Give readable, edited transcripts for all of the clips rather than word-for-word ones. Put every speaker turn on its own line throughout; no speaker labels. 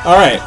All right.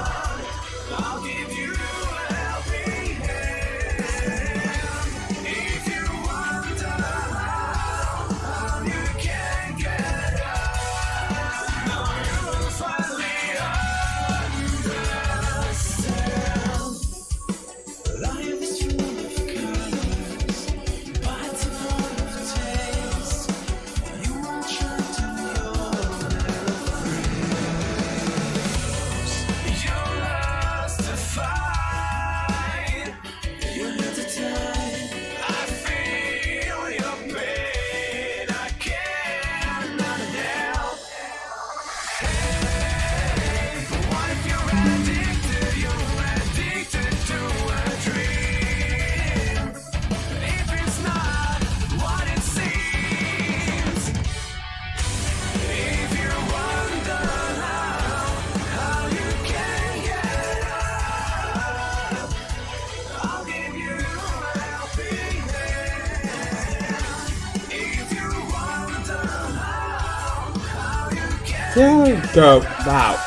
Go out.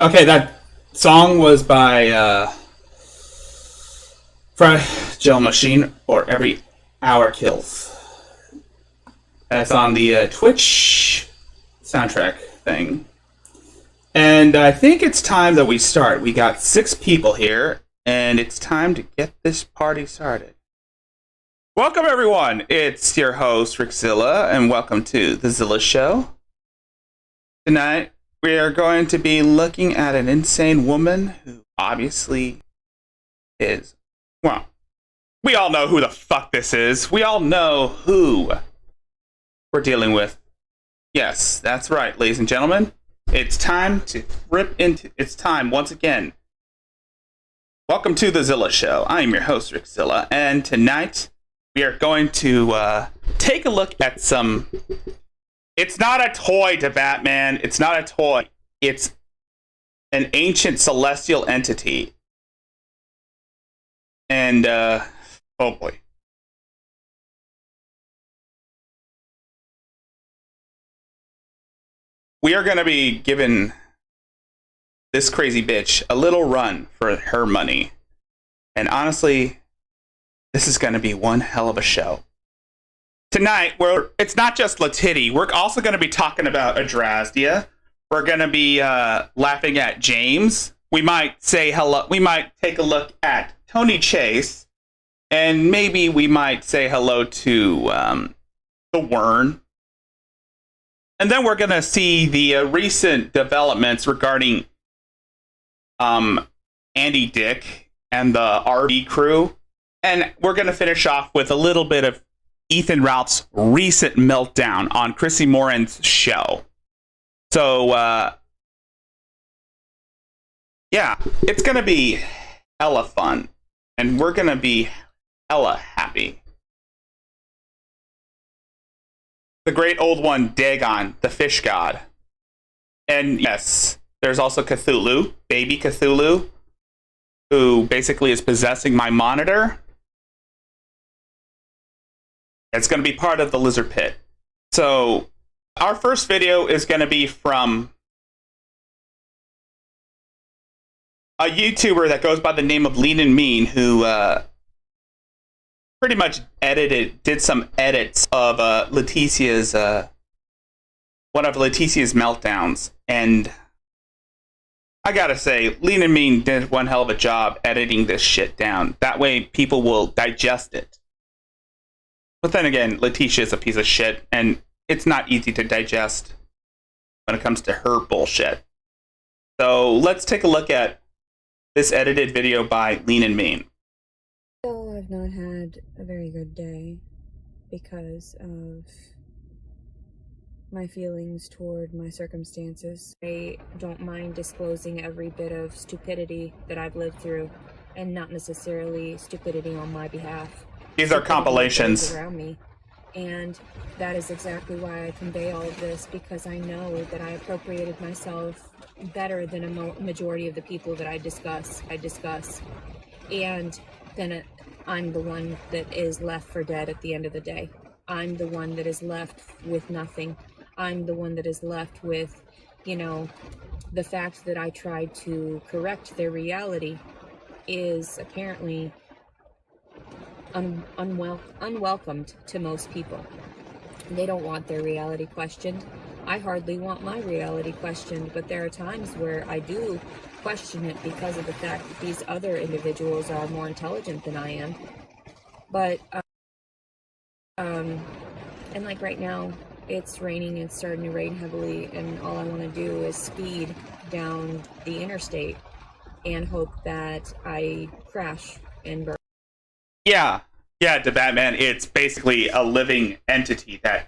Okay, that song was by Fragile Machine, or Every Hour Kills. That's on the Twitch soundtrack thing. And I think it's time that we start. We got 6 people here, and it's time to get this party started. Welcome, everyone. It's your host, Rickzilla, and welcome to the Zilla Show. Tonight, we are going to be looking at an insane woman who obviously is, well, we all know who the fuck this is. We all know who we're dealing with. Yes, that's right, ladies and gentlemen. It's time to rip into, it's time once again. Welcome to the Zilla Show. I am your host, Rickzilla, and tonight we are going to take a look at some... It's not a toy to Batman. It's not a toy. It's an ancient celestial entity. And, oh boy. We are going to be giving this crazy bitch a little run for her money. And honestly, this is going to be one hell of a show. Tonight, it's not just Latiti. We're also going to be talking about Adrastia. We're going to be laughing at James. We might say hello. We might take a look at Tony Chase. And maybe we might say hello to the Wern. And then we're going to see the recent developments regarding Andy Dick and the RV crew. And we're going to finish off with a little bit of Ethan Ralph's recent meltdown on Chrissy Morin's show. So, yeah, it's going to be hella fun. And we're going to be hella happy. The great old one, Dagon, the fish god. And yes, there's also Cthulhu, baby Cthulhu, who basically is possessing my monitor. It's going to be part of the lizard pit. So our first video is going to be from a YouTuber that goes by the name of Lean and Mean, who pretty much did some edits of Leticia's one of Leticia's meltdowns, and I gotta say, Lean and Mean did one hell of a job editing this shit down. That way, people will digest it. But then again, Leticia is a piece of shit, and it's not easy to digest when it comes to her bullshit. So let's take a look at this edited video by Lean and Mean.
So I've not had a very good day because of my feelings toward my circumstances. I don't mind disclosing every bit of stupidity that I've lived through, and not necessarily stupidity on my behalf.
These are compilations
around me. And that is exactly why I convey all of this, because I know that I appropriated myself better than a majority of the people that I discuss. And then I'm the one that is left for dead at the end of the day. I'm the one that is left with nothing. I'm the one that is left with, you know, the fact that I tried to correct their reality is apparently unwelcomed to most people. They don't want their reality questioned. I hardly want my reality questioned, but there are times where I do question it because of the fact that these other individuals are more intelligent than I am. But, and like right now, it's raining, it's starting to rain heavily, and all I want to do is speed down the interstate and hope that I crash and burn.
Yeah, to Batman, it's basically a living entity that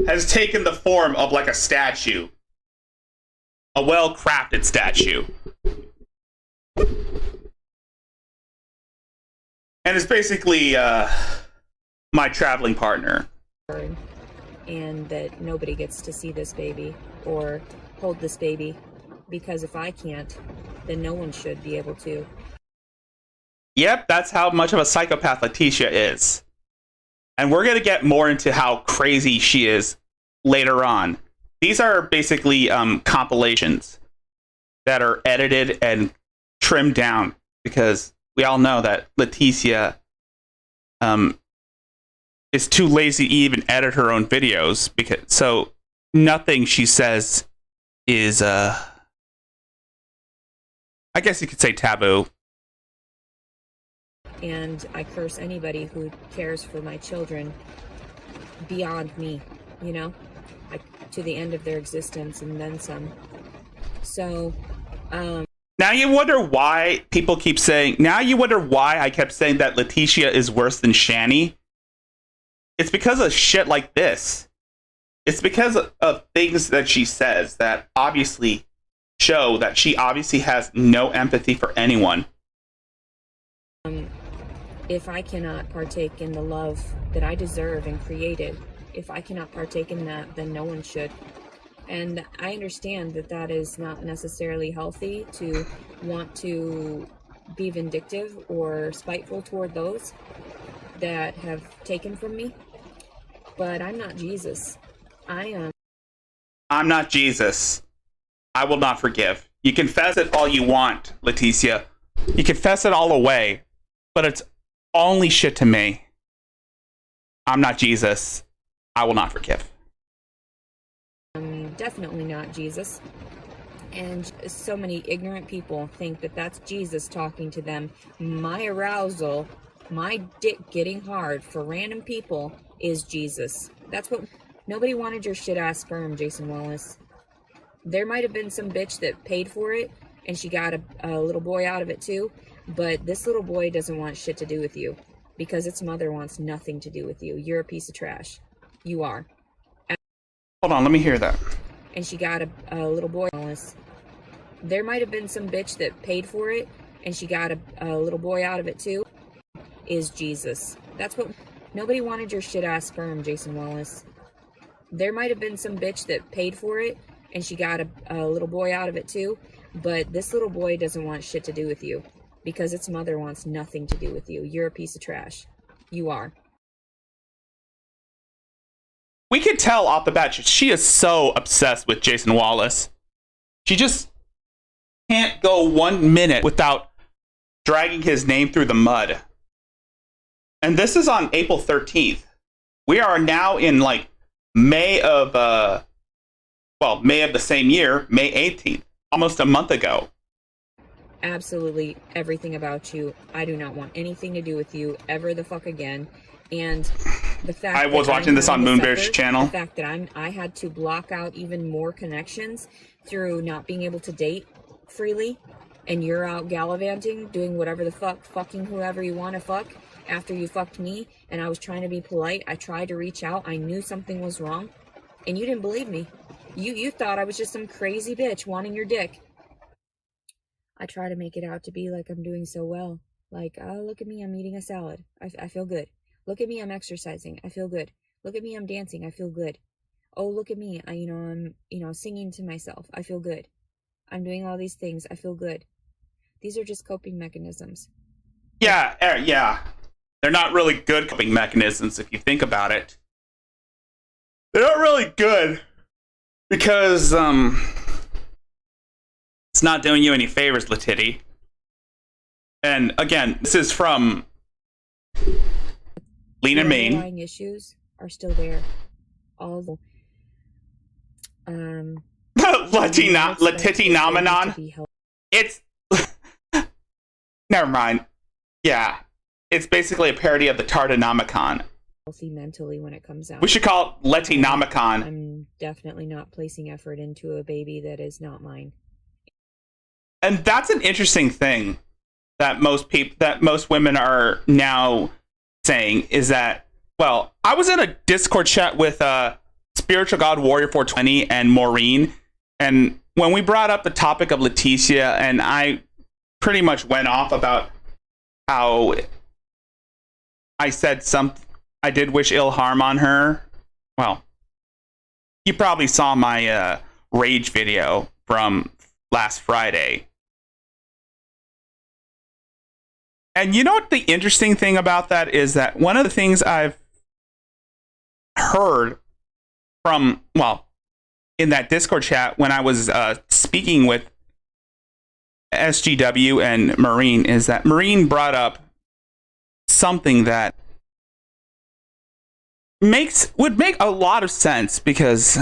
has taken the form of like a statue. A well-crafted statue. And it's basically my traveling partner.
And that nobody gets to see this baby or hold this baby, because if I can't, then no one should be able to.
Yep, that's how much of a psychopath Leticia is. And we're going to get more into how crazy she is later on. These are basically compilations that are edited and trimmed down, because we all know that Leticia is too lazy to even edit her own videos, so nothing she says is, I guess you could say, taboo.
And I curse anybody who cares for my children beyond me, you know, like to the end of their existence and then some. So,
now you wonder why people keep saying, now you wonder why I kept saying that Leticia is worse than Shani. It's because of shit like this. It's because of things that she says that obviously show that she obviously has no empathy for anyone.
If I cannot partake in the love that I deserve and created, if I cannot partake in that, then no one should. And I understand that that is not necessarily healthy, to want to be vindictive or spiteful toward those that have taken from me. But I'm not Jesus. I'm
not Jesus. I will not forgive. You confess it all you want, Leticia. You confess it all away, but it's only shit to me. I'm not Jesus. I will not forgive.
I'm definitely not Jesus. And so many ignorant people think that that's Jesus talking to them. My arousal, my dick getting hard for random people is Jesus. That's what... Nobody wanted your shit-ass sperm, Jason Wallace. There might have been some bitch that paid for it, and she got a little boy out of it too, but this little boy doesn't want shit to do with you, because its mother wants nothing to do with you. You're a piece of trash. You are.
Hold on, let me hear that.
And she got a little boy. There might have been some bitch that paid for it, and she got a little boy out of it too, is Jesus. That's what... Nobody wanted your shit-ass sperm, Jason Wallace. There might have been some bitch that paid for it, and she got a little boy out of it too, but this little boy doesn't want shit to do with you, because its mother wants nothing to do with you. You're a piece of trash. You are.
We could tell off the bat, she is so obsessed with Jason Wallace. She just can't go 1 minute without dragging his name through the mud. And this is on April 13th. We are now in like May of May of the same year, May 18th, almost a month ago.
Absolutely everything about you. I do not want anything to do with you ever the fuck again. And the fact
I was watching this on Moonbear's channel.
The fact that I had to block out even more connections through not being able to date freely, and you're out gallivanting, doing whatever the fuck, fucking whoever you want to fuck after you fucked me, and I was trying to be polite. I tried to reach out. I knew something was wrong, and you didn't believe me. You thought I was just some crazy bitch wanting your dick. I try to make it out to be like I'm doing so well. Like, oh, look at me, I'm eating a salad. I feel good. Look at me, I'm exercising. I feel good. Look at me, I'm dancing. I feel good. Oh, look at me. I'm singing to myself. I feel good. I'm doing all these things. I feel good. These are just coping mechanisms.
Yeah. They're not really good coping mechanisms if you think about it. They're not really good because it's not doing you any favors, Letitty. And again, this is from Lean and Mean.
Underlying issues are still there. All the
Letitty nomenon. It's never mind. Yeah, it's basically a parody of the Tartanomicon.
Healthy mentally when it comes out.
We should call it Letinomicon.
I'm definitely not placing effort into a baby that is not mine.
And that's an interesting thing that most women are now saying is that, well, I was in a Discord chat with Spiritual God Warrior 420 and Maureen, and when we brought up the topic of Leticia, and I pretty much went off about how I said I did wish ill harm on her. Well, you probably saw my rage video from last Friday. And you know what the interesting thing about that is that one of the things I've heard from, well, in that Discord chat when I was speaking with SGW and Marine is that Marine brought up something that would make a lot of sense because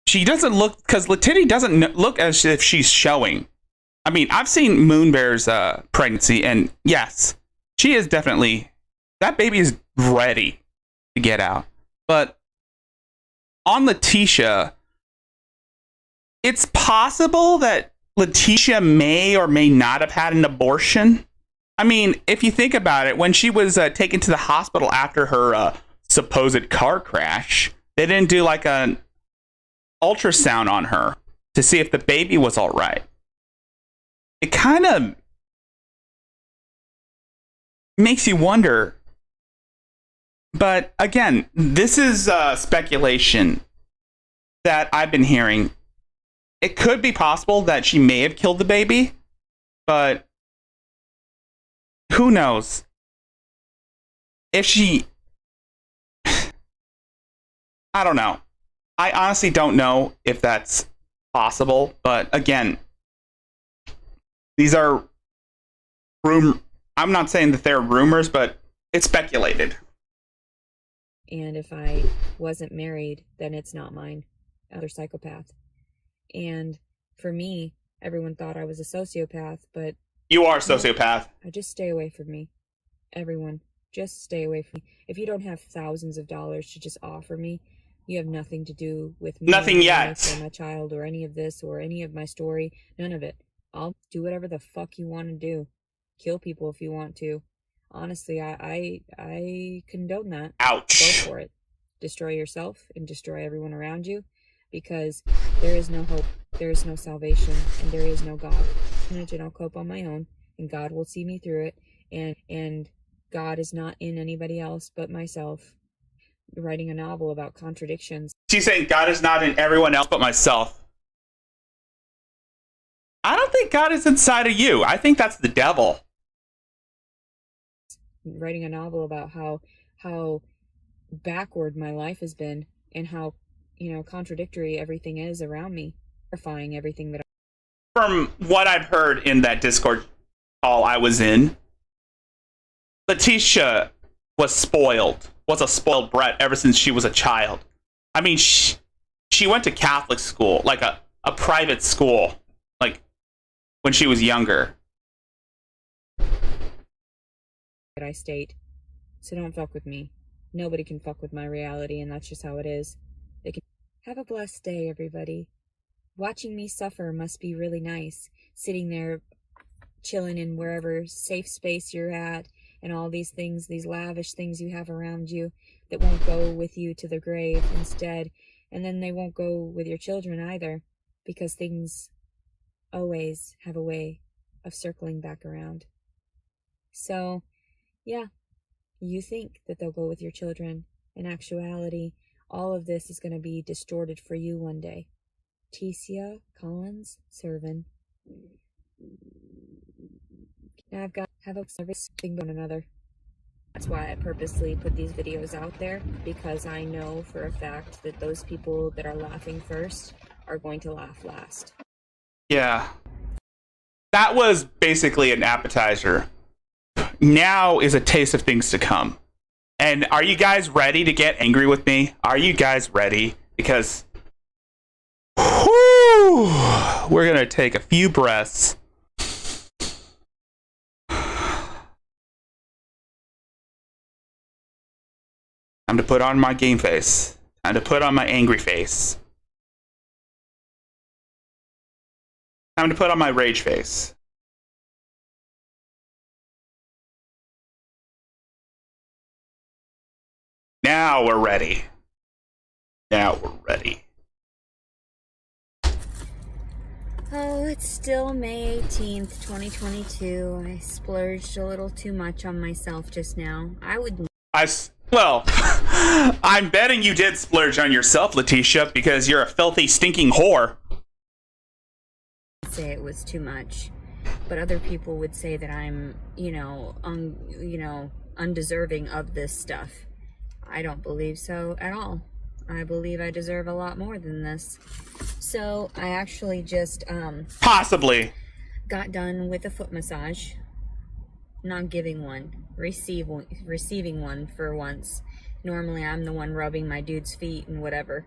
she doesn't look, because Letitty doesn't look as if she's showing. I mean, I've seen Moonbear's pregnancy, and yes, she is definitely, that baby is ready to get out. But on Leticia, it's possible that Leticia may or may not have had an abortion. I mean, if you think about it, when she was taken to the hospital after her supposed car crash, they didn't do like an ultrasound on her to see if the baby was all right. It kind of makes you wonder. But again, this is speculation that I've been hearing. It could be possible that she may have killed the baby, but who knows? If she... I don't know. I honestly don't know if that's possible, but again, these are I'm not saying that they're rumors, but it's speculated.
And if I wasn't married, then it's not mine. Other psychopath. And for me, everyone thought I was a sociopath, but
you are a sociopath.
Just stay away from me. Everyone, just stay away from me. If you don't have thousands of dollars to just offer me, you have nothing to do with me.
Nothing yet.
Or my child, or any of this, or any of my story. None of it. I'll do whatever the fuck you want to do. Kill people if you want to. Honestly, I condone that.
Ouch.
Go for it. Destroy yourself and destroy everyone around you, because there is no hope, there is no salvation, and there is no God. And I'll cope on my own, and God will see me through it, and God is not in anybody else but myself. Writing a novel about contradictions.
She's saying God is not in everyone else but myself. I don't think God is inside of you. I think that's the devil.
Writing a novel about how backward my life has been, and how, contradictory everything is around me. Verifying everything that
from what I've heard in that Discord call I was in, Letitia was a spoiled brat ever since she was a child. I mean, she went to Catholic school, like a private school, like when she was younger.
I state, so don't fuck with me. Nobody can fuck with my reality, and that's just how it is. They can. Have a blessed day, everybody. Watching me suffer must be really nice. Sitting there, chilling in wherever safe space you're at, and all these things, these lavish things you have around you that won't go with you to the grave instead. And then they won't go with your children either, because things always have a way of circling back around. So, yeah, you think that they'll go with your children. In actuality, all of this is going to be distorted for you one day. Tecia Collins Servin. Now I've got have a service thing one another. That's why I purposely put these videos out there, because I know for a fact that those people that are laughing first are going to laugh last.
Yeah. That was basically an appetizer. Now is a taste of things to come. And are you guys ready to get angry with me? Are you guys ready? Because we're going to take a few breaths. Time to put on my game face. Time to put on my angry face. Time to put on my rage face. Now we're ready. Now we're ready.
Oh, it's still May 18th, 2022. I splurged a little too much on myself just now.
Well, I'm betting you did splurge on yourself, Letitia, because you're a filthy, stinking whore.
I'd say it was too much, but other people would say that I'm, undeserving of this stuff. I don't believe so at all. I believe I deserve a lot more than this. So I actually just
possibly
got done with a foot massage. Not giving one, receiving one for once. Normally I'm the one rubbing my dude's feet and whatever.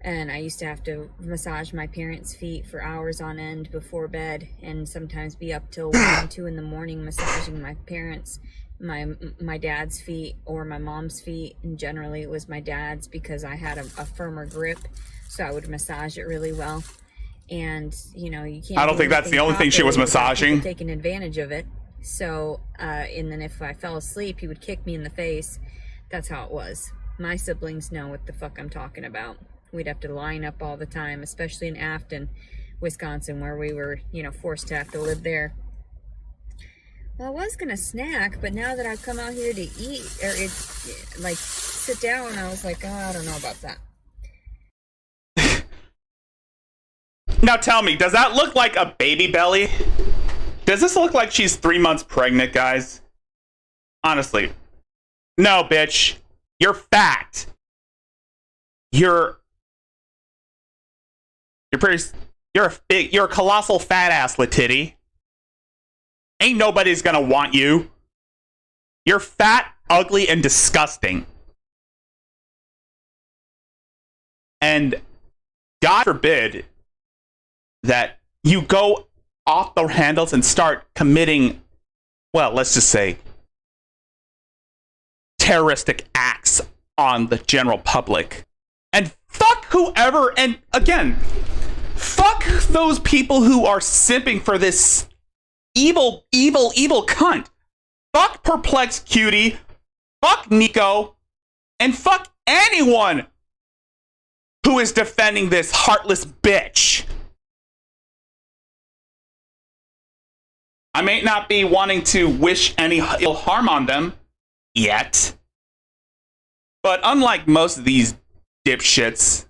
And I used to have to massage my parents' feet for hours on end before bed, and sometimes be up till 1, 2 in the morning massaging my parents, my dad's feet or my mom's feet. And generally it was my dad's, because I had a firmer grip, so I would massage it really well. And you can't.
I don't think that's the only thing she was massaging.
Taking advantage of it. So, and then if I fell asleep, he would kick me in the face. That's how it was. My siblings know what the fuck I'm talking about. We'd have to line up all the time, especially in Afton, Wisconsin, where we were, forced to have to live there. Well, I was gonna snack, but now that I've come out here to eat, or sit down, I was like, oh, I don't know about that.
Now tell me, does that look like a baby belly? Does this look like she's 3 months pregnant, guys? Honestly. No, bitch. You're fat. You're a colossal fat ass, Letitty. Ain't nobody's gonna want you. You're fat, ugly, and disgusting. And God forbid that you go off the handles and start committing, well, let's just say, terroristic acts on the general public. And fuck whoever, and again, fuck those people who are simping for this evil cunt. Fuck Perplexed Cutie, fuck Nico, and fuck anyone who is defending this heartless bitch. I may not be wanting to wish any ill harm on them yet, but unlike most of these dipshits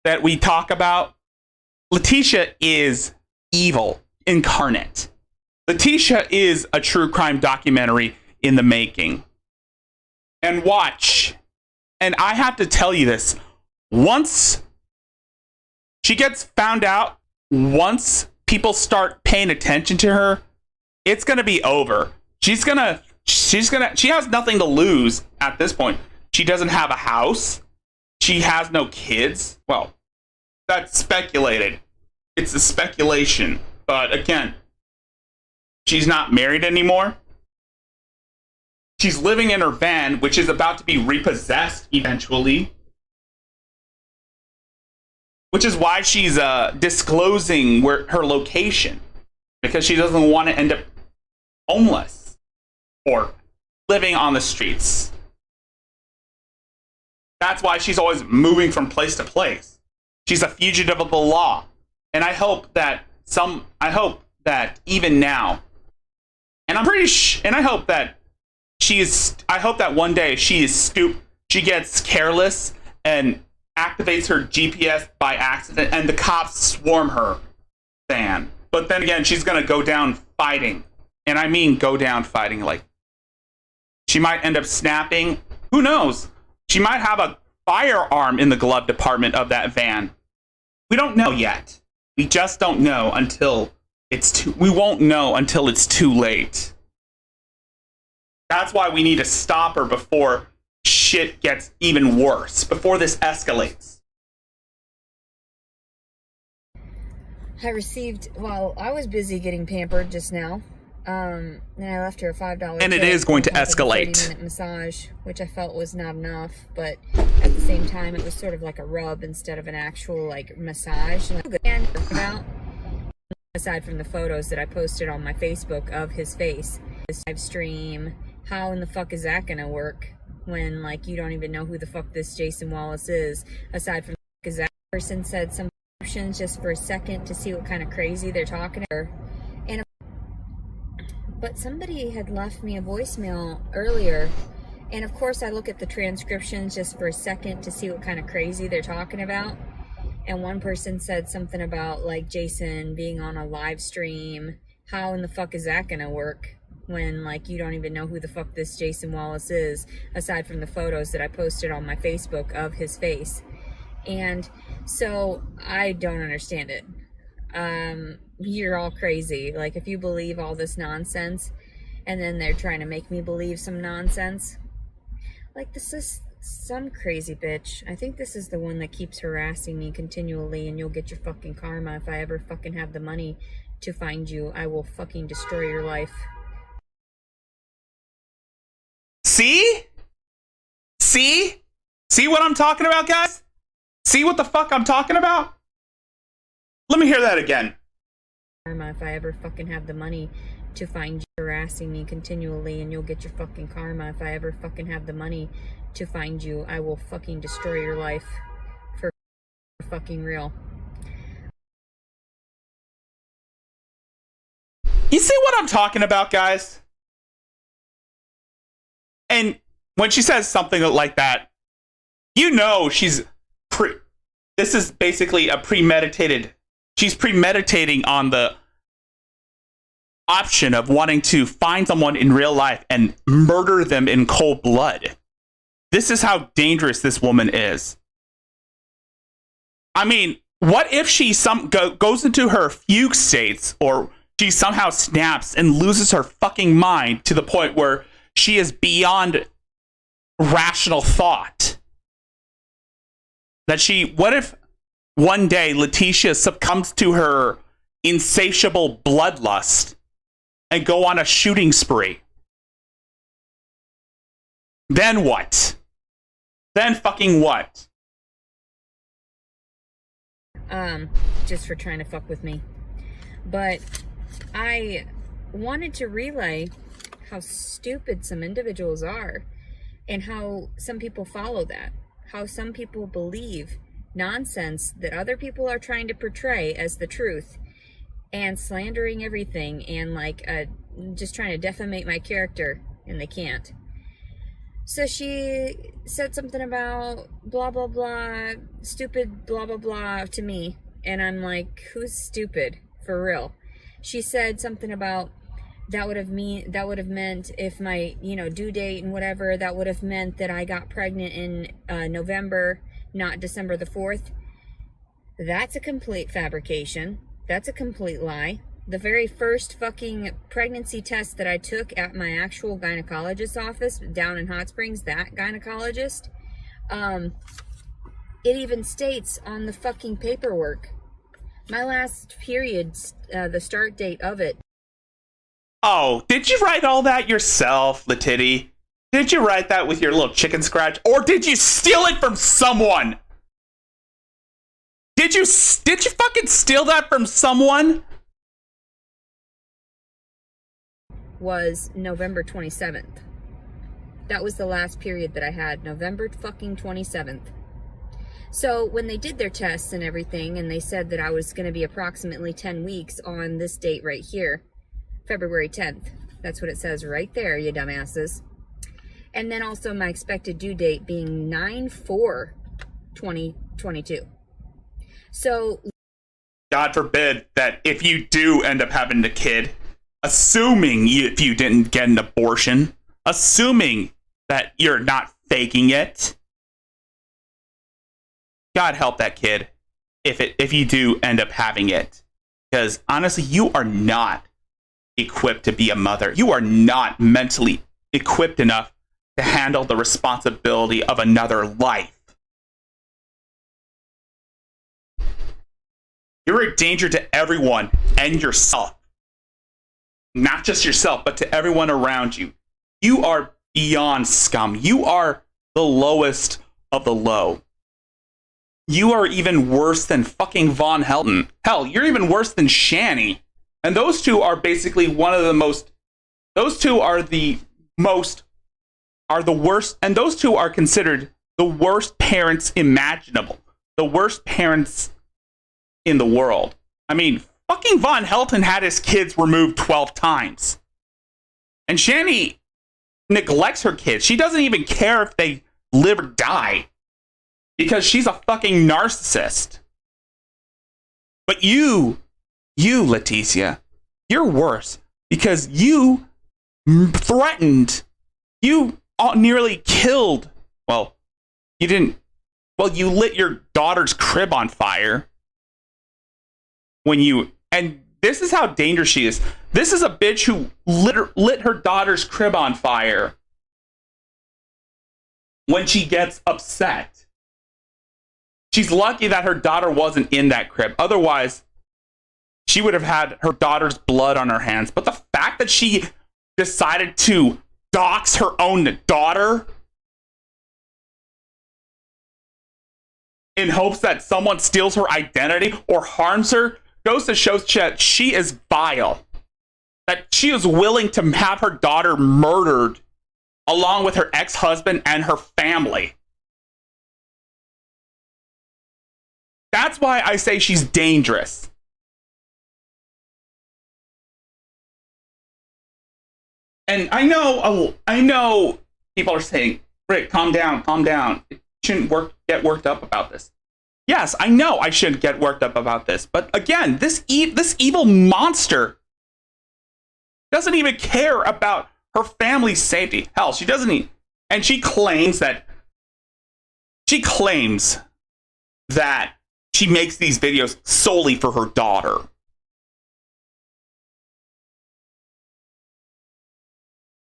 that we talk about, Letitia is evil incarnate. Letitia is a true crime documentary in the making. And watch, and I have to tell you this, once She gets found out once people start paying attention to her. It's gonna be over. She has nothing to lose at this point. She doesn't have a house. She has no kids. Well, that's speculated. It's a speculation. But again, she's not married anymore. She's living in her van, which is about to be repossessed eventually. Which is why she's disclosing her location. Because she doesn't want to end up homeless or living on the streets. That's why she's always moving from place to place. She's a fugitive of the law. And I hope that even now, and I hope that one day she gets careless and activates her GPS by accident and the cops swarm her van. But then again, she's going to go down fighting. And I mean go down fighting, like she might end up snapping. Who knows? She might have a firearm in the glove compartment of that van. We don't know yet. We just don't know until we won't know until it's too late. That's why we need to stop her before shit gets even worse, before this escalates.
I was busy getting pampered just now. And I left her a $5
and it is going to escalate.
30-minute massage, which I felt was not enough, but at the same time, it was sort of like a rub instead of an actual like massage. And about, aside from the photos that I posted on my Facebook of his face, this live stream, how in the fuck is that gonna work when like you don't even know who the fuck this Jason Wallace is? Aside from is that person said some options just for a second to see what kind of crazy they're talking to her. But somebody had left me a voicemail earlier, and of course I look at the transcriptions just for a second to see what kind of crazy they're talking about. And one person said something about like Jason being on a live stream. How in the fuck is that gonna work when like you don't even know who the fuck this Jason Wallace is, aside from the photos that I posted on my Facebook of his face? And so I don't understand it. You're all crazy. Like, if you believe all this nonsense and then they're trying to make me believe some nonsense, like, this is some crazy bitch. I think this is the one that keeps harassing me continually, and you'll get your fucking karma. If I ever fucking have the money to find you, I will fucking destroy your life.
See what I'm talking about, guys? See what the fuck I'm talking about? Let me hear that again.
If I ever fucking have the money to find you, harassing me continually, and you'll get your fucking karma. If I ever fucking have the money to find you, I will fucking destroy your life for fucking real.
You see what I'm talking about, guys? And when she says something like that, you know this is basically a premeditated. She's premeditating on the option of wanting to find someone in real life and murder them in cold blood. This is how dangerous this woman is. I mean, what if she goes into her fugue states, or she somehow snaps and loses her fucking mind to the point where she is beyond rational thought? What if one day Letitia succumbs to her insatiable bloodlust and go on a shooting spree? Then what? Then fucking what?
Just for trying to fuck with me. But I wanted to relay how stupid some individuals are, and how some people follow that. How some people believe nonsense that other people are trying to portray as the truth, and slandering everything, and like just trying to defamate my character, and they can't. So she said something about blah blah blah, stupid blah blah blah to me, and I'm like, who's stupid for real? She said something about that would have meant if my due date and whatever, that would have meant that I got pregnant in November, not December the 4th. That's a complete fabrication. That's a complete lie. The very first fucking pregnancy test that I took at my actual gynecologist's office down in Hot Springs, that gynecologist, it even states on the fucking paperwork, my last period, the start date of it.
Oh, did you write all that yourself, Latitty? Did you write that with your little chicken scratch? Or did you steal it from someone? Did you fucking steal that from someone?
Was November 27th. That was the last period that I had, November fucking 27th. So when they did their tests and everything, and they said that I was going to be approximately 10 weeks on this date right here, February 10th. That's what it says right there, you dumbasses. And then also my expected due date being 9/4/2022. So,
God forbid that if you do end up having a kid, assuming if you didn't get an abortion, assuming that you're not faking it, God help that kid if you do end up having it. Because honestly, you are not equipped to be a mother. You are not mentally equipped enough to handle the responsibility of another life. You're a danger to everyone and yourself. Not just yourself, but to everyone around you. You are beyond scum. You are the lowest of the low. You are even worse than fucking Von Helton. Hell, you're even worse than Shani. And those two are basically one of the most... Those two are the most... Are the worst... And those two are considered the worst parents imaginable. The worst parents in the world. I mean, fucking Von Helton had his kids removed 12 times. And Shani neglects her kids. She doesn't even care if they live or die. Because she's a fucking narcissist. But you, Leticia, you're worse. Because you threatened, you nearly killed, well, you didn't, well, you lit your daughter's crib on fire. And this is how dangerous she is. This is a bitch who lit her daughter's crib on fire when she gets upset. She's lucky that her daughter wasn't in that crib. Otherwise, she would have had her daughter's blood on her hands. But the fact that she decided to dox her own daughter in hopes that someone steals her identity or harms her goes to show that she is vile. That she is willing to have her daughter murdered along with her ex-husband and her family. That's why I say she's dangerous. And I know people are saying, Rick, calm down. You shouldn't get worked up about this. Yes, I know I shouldn't get worked up about this. But again, this evil monster doesn't even care about her family's safety. Hell, she doesn't even... And she claims that she makes these videos solely for her daughter.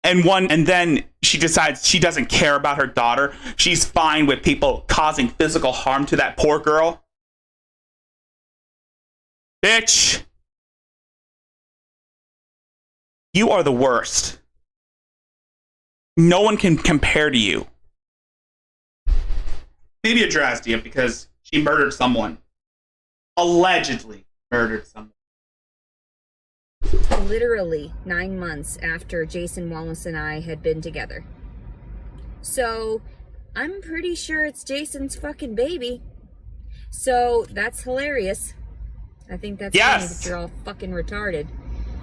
And then she decides she doesn't care about her daughter. She's fine with people causing physical harm to that poor girl. Bitch. You are the worst. No one can compare to you. Maybe a Drastia because she murdered someone. Allegedly murdered someone.
Literally 9 months after Jason Wallace and I had been together. So, I'm pretty sure it's Jason's fucking baby. So, that's hilarious. I think that's funny that you're all fucking retarded.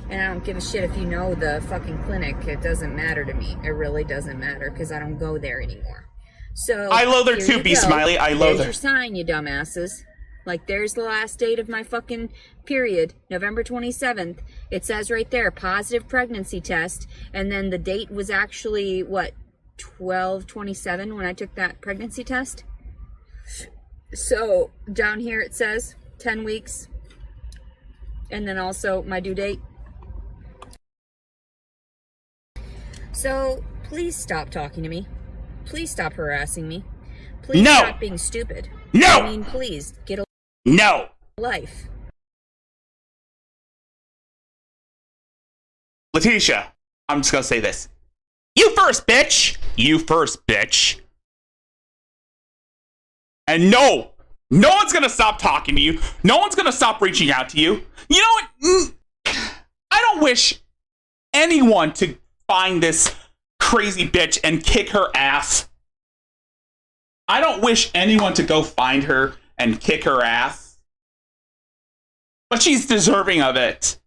And I don't give a shit if you know the fucking clinic. It doesn't matter to me. It really doesn't matter because I don't go there anymore. So,
I loathe her too, B Smiley. I loathe her.
There's your sign, you dumbasses. Like, there's the last date of my fucking period, November 27th. It says right there, positive pregnancy test. And then the date was actually, what, 12/27 when I took that pregnancy test? So, down here it says 10 weeks. And then also my due date. So please stop talking to me. Please stop harassing me. Please stop being stupid.
No!
I mean, please get a life.
Letitia, I'm just gonna say this. You first, bitch! You first, bitch. And no one's gonna stop talking to you. No one's gonna stop reaching out to you. You know what? I don't wish anyone to find this crazy bitch and kick her ass. I don't wish anyone to go find her and kick her ass. But she's deserving of it.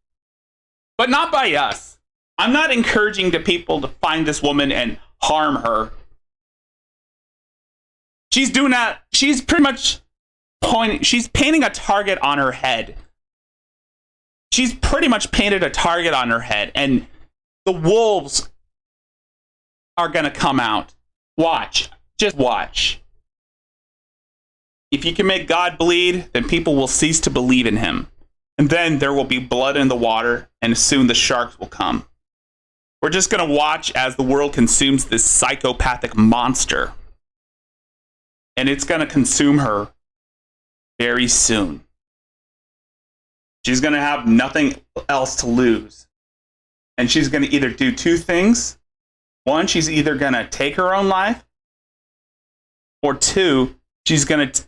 But not by us. I'm not encouraging the people to find this woman and harm her. She's doing that. She's pretty much she's painting a target on her head. She's pretty much painted a target on her head, and the wolves are going to come out. Watch. Just watch. If you can make God bleed, then people will cease to believe in him. And then there will be blood in the water, and soon the sharks will come. We're just going to watch as the world consumes this psychopathic monster. And it's going to consume her very soon. She's going to have nothing else to lose. And she's going to either do two things. One, she's either going to take her own life. Or two, she's going to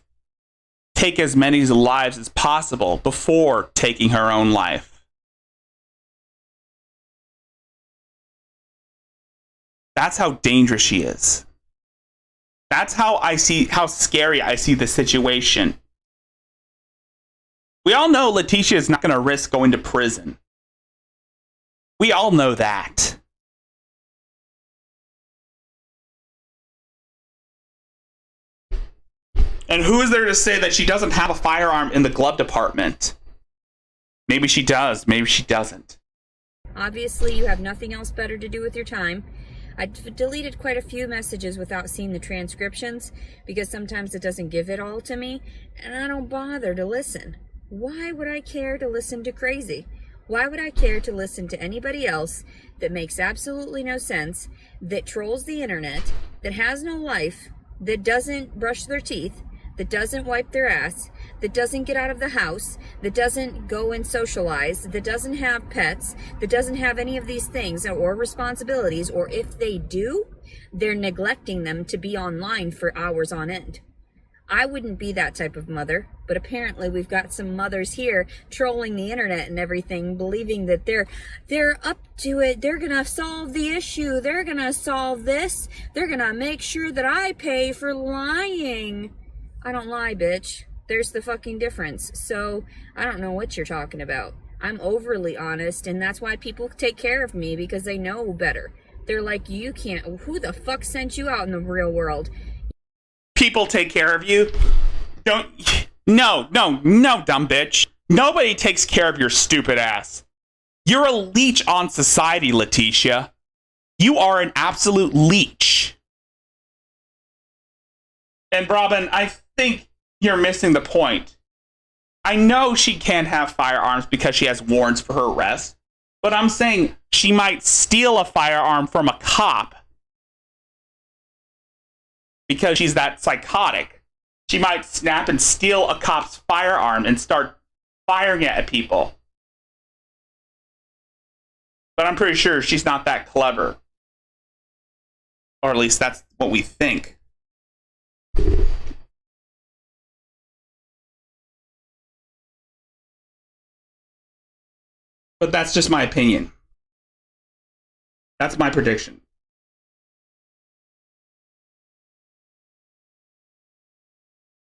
take as many lives as possible before taking her own life. That's how dangerous she is. That's how scary I see the situation. We all know Letitia is not going to risk going to prison. We all know that. And who is there to say that she doesn't have a firearm in the glove department? Maybe she does. Maybe she doesn't.
Obviously, you have nothing else better to do with your time. I deleted quite a few messages without seeing the transcriptions because sometimes it doesn't give it all to me, and I don't bother to listen. Why would I care to listen to crazy? Why would I care to listen to anybody else that makes absolutely no sense, that trolls the internet, that has no life, that doesn't brush their teeth, that doesn't wipe their ass, that doesn't get out of the house, that doesn't go and socialize, that doesn't have pets, that doesn't have any of these things or responsibilities, or if they do, they're neglecting them to be online for hours on end. I wouldn't be that type of mother, but apparently we've got some mothers here trolling the internet and everything, believing that they're up to it, they're gonna solve the issue, they're gonna solve this, they're gonna make sure that I pay for lying. I don't lie, bitch. There's the fucking difference. So I don't know what you're talking about. I'm overly honest, and that's why people take care of me, because they know better. They're like, you can't, who the fuck sent you out in the real world?
People take care of you. No, dumb bitch. Nobody takes care of your stupid ass. You're a leech on society, Letitia. You are an absolute leech. And Robin, I think you're missing the point. I know she can't have firearms because she has warrants for her arrest, but I'm saying she might steal a firearm from a cop because she's that psychotic. She might snap and steal a cop's firearm and start firing it at people. But I'm pretty sure she's not that clever. Or at least that's what we think. But that's just my opinion. That's my prediction.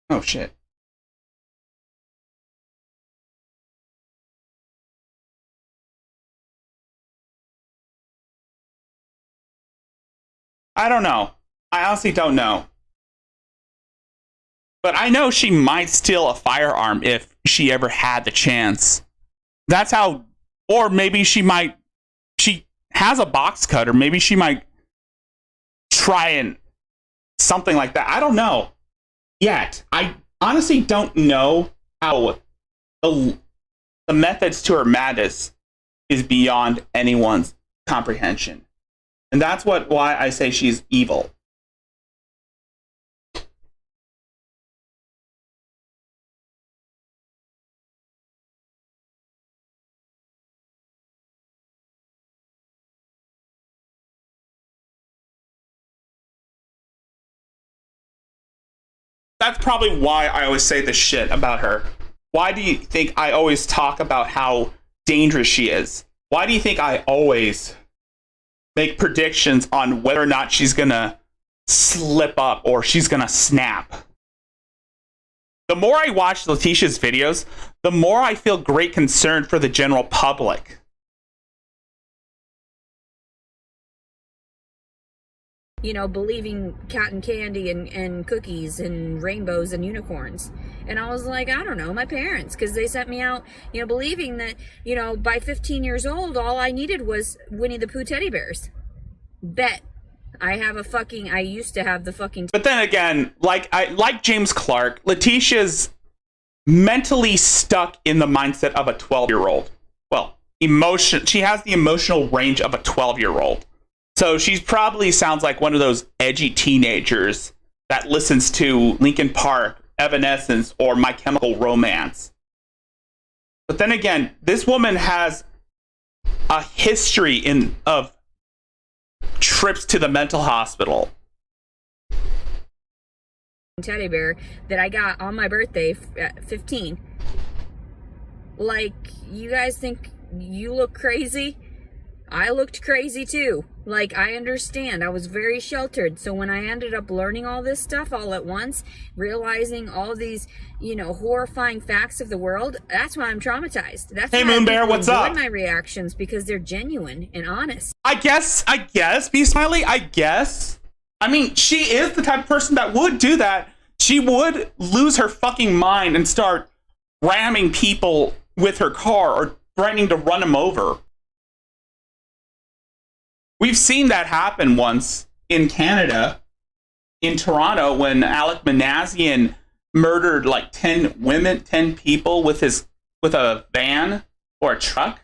Oh, shit. I don't know. I honestly don't know. But I know she might steal a firearm if she ever had the chance. That's how... Or maybe she has a box cutter. Maybe she might try and something like that. I don't know yet. I honestly don't know how the, the methods to her madness is beyond anyone's comprehension. And that's why I say she's evil. That's probably why I always say this shit about her. Why do you think I always talk about how dangerous she is? Why do you think I always make predictions on whether or not she's gonna slip up or she's gonna snap? The more I watch Letitia's videos, the more I feel great concern for the general public.
You know, believing cotton candy and cookies and rainbows and unicorns. And I was like, I don't know, my parents, because they sent me out, you know, believing that, you know, by 15 years old, all I needed was Winnie the Pooh teddy bears. Bet. I used to have the fucking...
But then again, like James Clark, Letitia's mentally stuck in the mindset of a 12-year-old. Well, she has the emotional range of a 12-year-old. So she probably sounds like one of those edgy teenagers that listens to Linkin Park, Evanescence, or My Chemical Romance. But then again, this woman has a history of trips to the mental hospital.
Teddy bear that I got on my birthday at 15. Like, you guys think you look crazy? I looked crazy too. Like, I understand. I was very sheltered. So when I ended up learning all this stuff all at once, realizing all these, you know, horrifying facts of the world, that's why I'm traumatized. That's
hey,
why
Moonbear, what's up?
my reactions, because they're genuine and honest.
I guess, Be Smiley, I guess. I mean, she is the type of person that would do that. She would lose her fucking mind and start ramming people with her car or threatening to run them over. We've seen that happen once in Canada, in Toronto, when Alec Manassian murdered like 10 people with a van or a truck.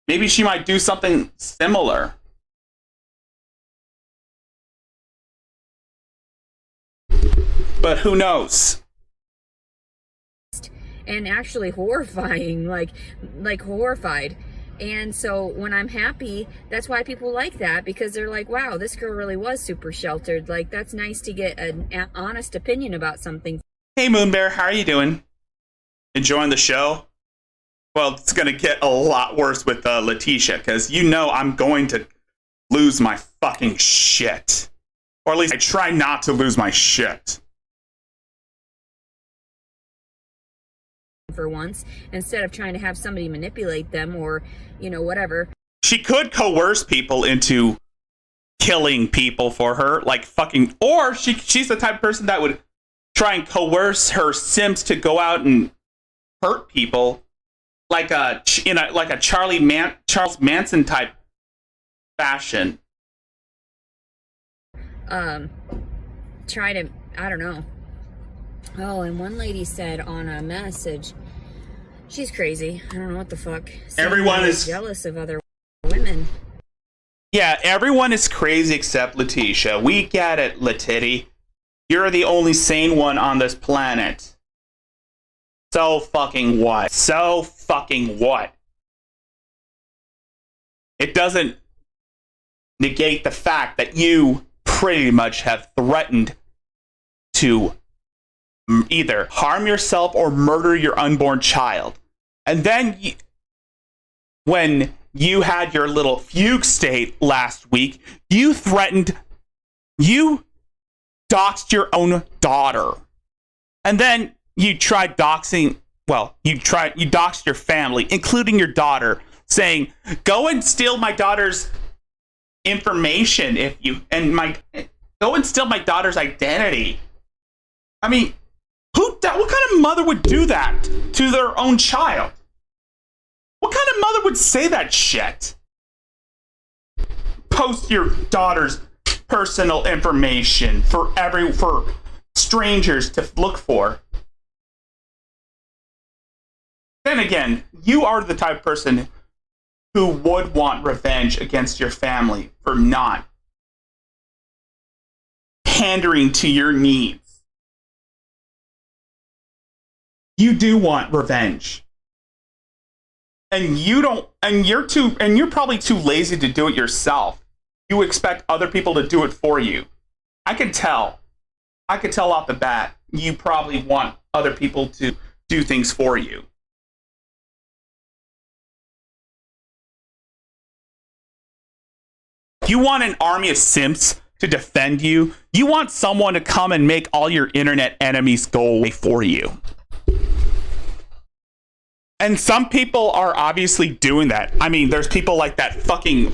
Maybe she might do something similar. But who knows?
And actually horrifying, like horrified. And so when I'm happy, that's why people like that, because they're like, wow, this girl really was super sheltered. Like, that's nice to get an honest opinion about something.
Hey, Moonbear, how are you doing? Enjoying the show? Well, it's going to get a lot worse with Letitia, because you know I'm going to lose my fucking shit. Or at least I try not to lose my shit.
For once, instead of trying to have somebody manipulate them or, you know, whatever.
She could coerce people into killing people for her, like fucking, or she's the type of person that would try and coerce her Sims to go out and hurt people, like a Charles Manson type fashion.
Try to, I don't know. Oh, and one lady said on a message, she's crazy. I don't know what the fuck.
Everyone is
jealous of other women.
Yeah, everyone is crazy except Letitia. We get it, Letitty. You're the only sane one on this planet. So fucking what? So fucking what? It doesn't negate the fact that you pretty much have threatened to either harm yourself or murder your unborn child. And then when you had your little fugue state last week, you doxed your own daughter. And then you tried doxing, you doxed your family, including your daughter, saying, go and steal my daughter's information go and steal my daughter's identity. I mean, what kind of mother would do that to their own child? What kind of mother would say that shit? Post your daughter's personal information for strangers to look for. then again, you are the type of person who would want revenge against your family for not pandering to your needs. You do want revenge. And you don't, and you're probably too lazy to do it yourself. You expect other people to do it for you. I could tell off the bat, you probably want other people to do things for you. You want an army of simps to defend you. You want someone to come and make all your internet enemies go away for you. And some people are obviously doing that. I mean, there's people like that fucking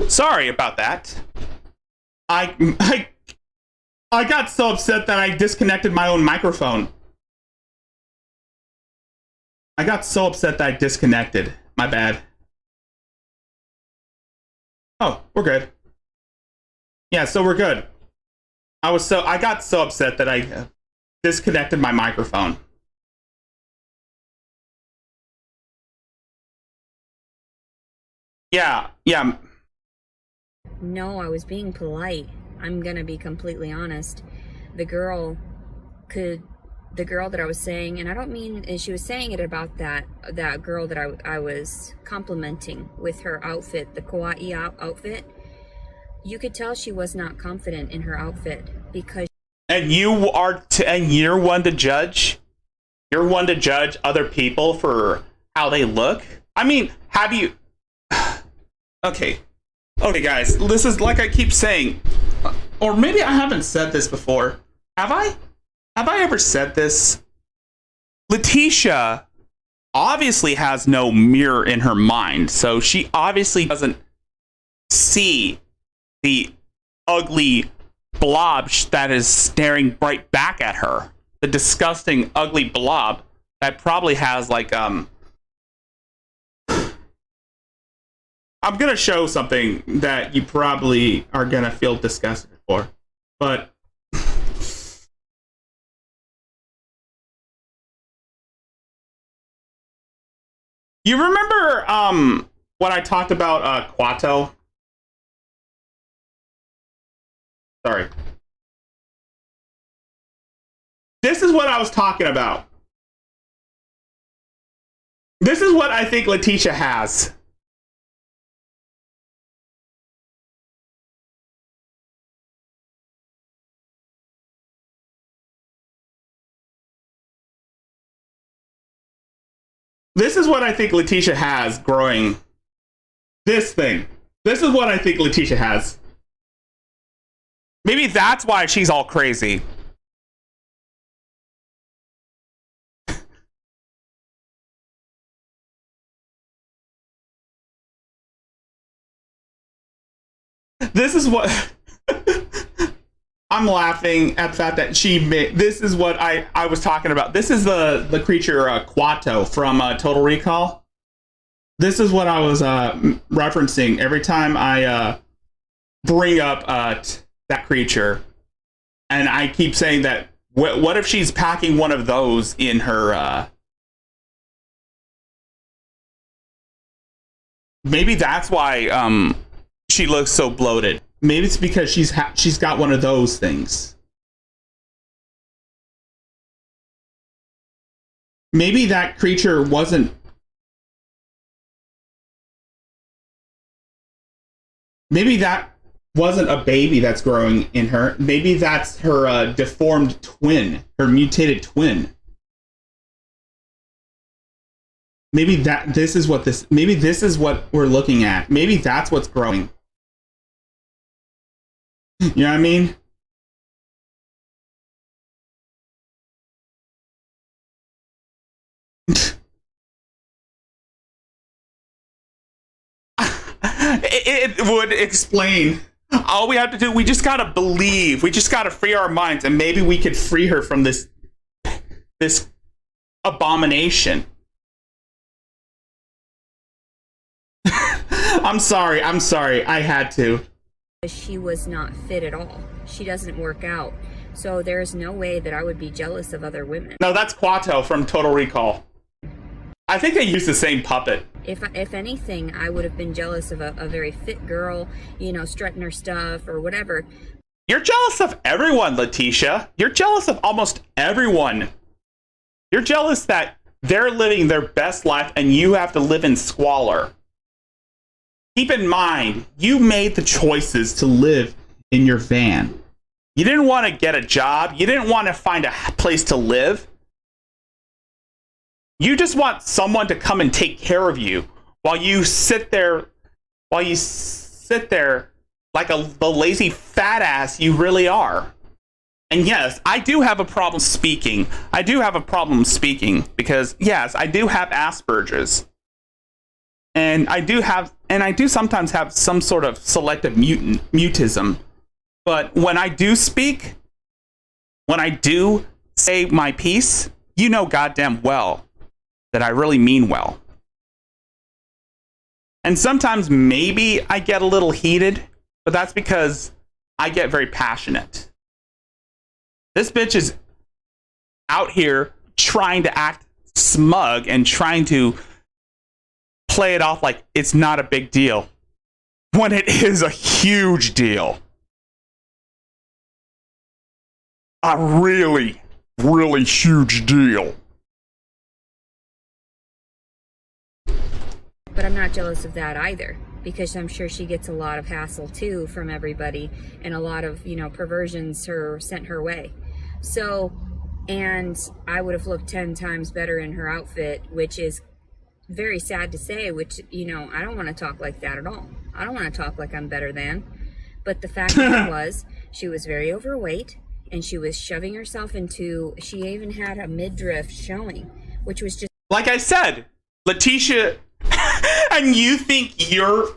sorry about that. I got so upset that I disconnected my own microphone. I got so upset that I disconnected. My bad. Oh, we're good. Yeah, so we're good. I got so upset that I disconnected my microphone. Yeah.
No, I was being polite. I'm gonna be completely honest. The girl that I was saying, and I don't mean, and she was saying it about that girl that I was complimenting with her outfit, the kawaii outfit. You could tell she was not confident in her outfit because.
And you're one to judge. You're one to judge other people for how they look. I mean, have you? Okay, guys. This is like I keep saying, or maybe I haven't said this before. Have I? Have I ever said this? Letitia obviously has no mirror in her mind, so she obviously doesn't see the ugly blob that is staring right back at her. The disgusting, ugly blob that probably has like I'm gonna show something that you probably are gonna feel disgusted for, but you remember when I talked about Quato? Sorry. This is what I was talking about. This is what I think Letitia has. This is what I think Letitia has growing. This thing. This is what I think Letitia has. Maybe that's why she's all crazy. This is what I'm laughing at the fact that she made. This is what I was talking about. This is the creature Quato from Total Recall. This is what I was referencing every time I bring up that creature, and I keep saying that. What if she's packing one of those in her? Maybe that's why she looks so bloated. Maybe it's because she's got one of those things. Maybe that creature wasn't. Maybe that wasn't a baby that's growing in her. Maybe that's her deformed twin, her mutated twin. Maybe this is what we're looking at. Maybe that's what's growing. You know what I mean? It would explain. All we have to do, we just gotta believe. We just gotta free our minds, and maybe we could free her from this abomination. I'm sorry. I had to.
She was not fit at all. She doesn't work out. So there's no way that I would be jealous of other women.
No, that's Quato from Total Recall. I think they use the same puppet.
If anything, I would have been jealous of a very fit girl, you know, strutting her stuff or whatever.
You're jealous of everyone, Letitia. You're jealous of almost everyone. You're jealous that they're living their best life and you have to live in squalor. Keep in mind, you made the choices to live in your van. You didn't want to get a job. You didn't want to find a place to live. You just want someone to come and take care of you while you sit there like the lazy fat ass you really are. And yes, I do have a problem speaking. Because yes, I do have Asperger's. And I do sometimes have some sort of selective mutism. But when I do speak, when I do say my piece, you know goddamn well that I really mean well. And sometimes maybe I get a little heated, but that's because I get very passionate. This bitch is out here trying to act smug and trying to play it off like it's not a big deal, when it is a huge deal. A really, really huge deal.
But I'm not jealous of that either, because I'm sure she gets a lot of hassle too from everybody, and a lot of, you know, perversions sent her way. So, and I would have looked 10 times better in her outfit, which is very sad to say, which, you know, I don't want to talk like that at all. I don't want to talk like I'm better than. But the fact was, she was very overweight, and she was shoving herself into, she even had a midriff showing, which was just...
Like I said, Letitia... and you think you're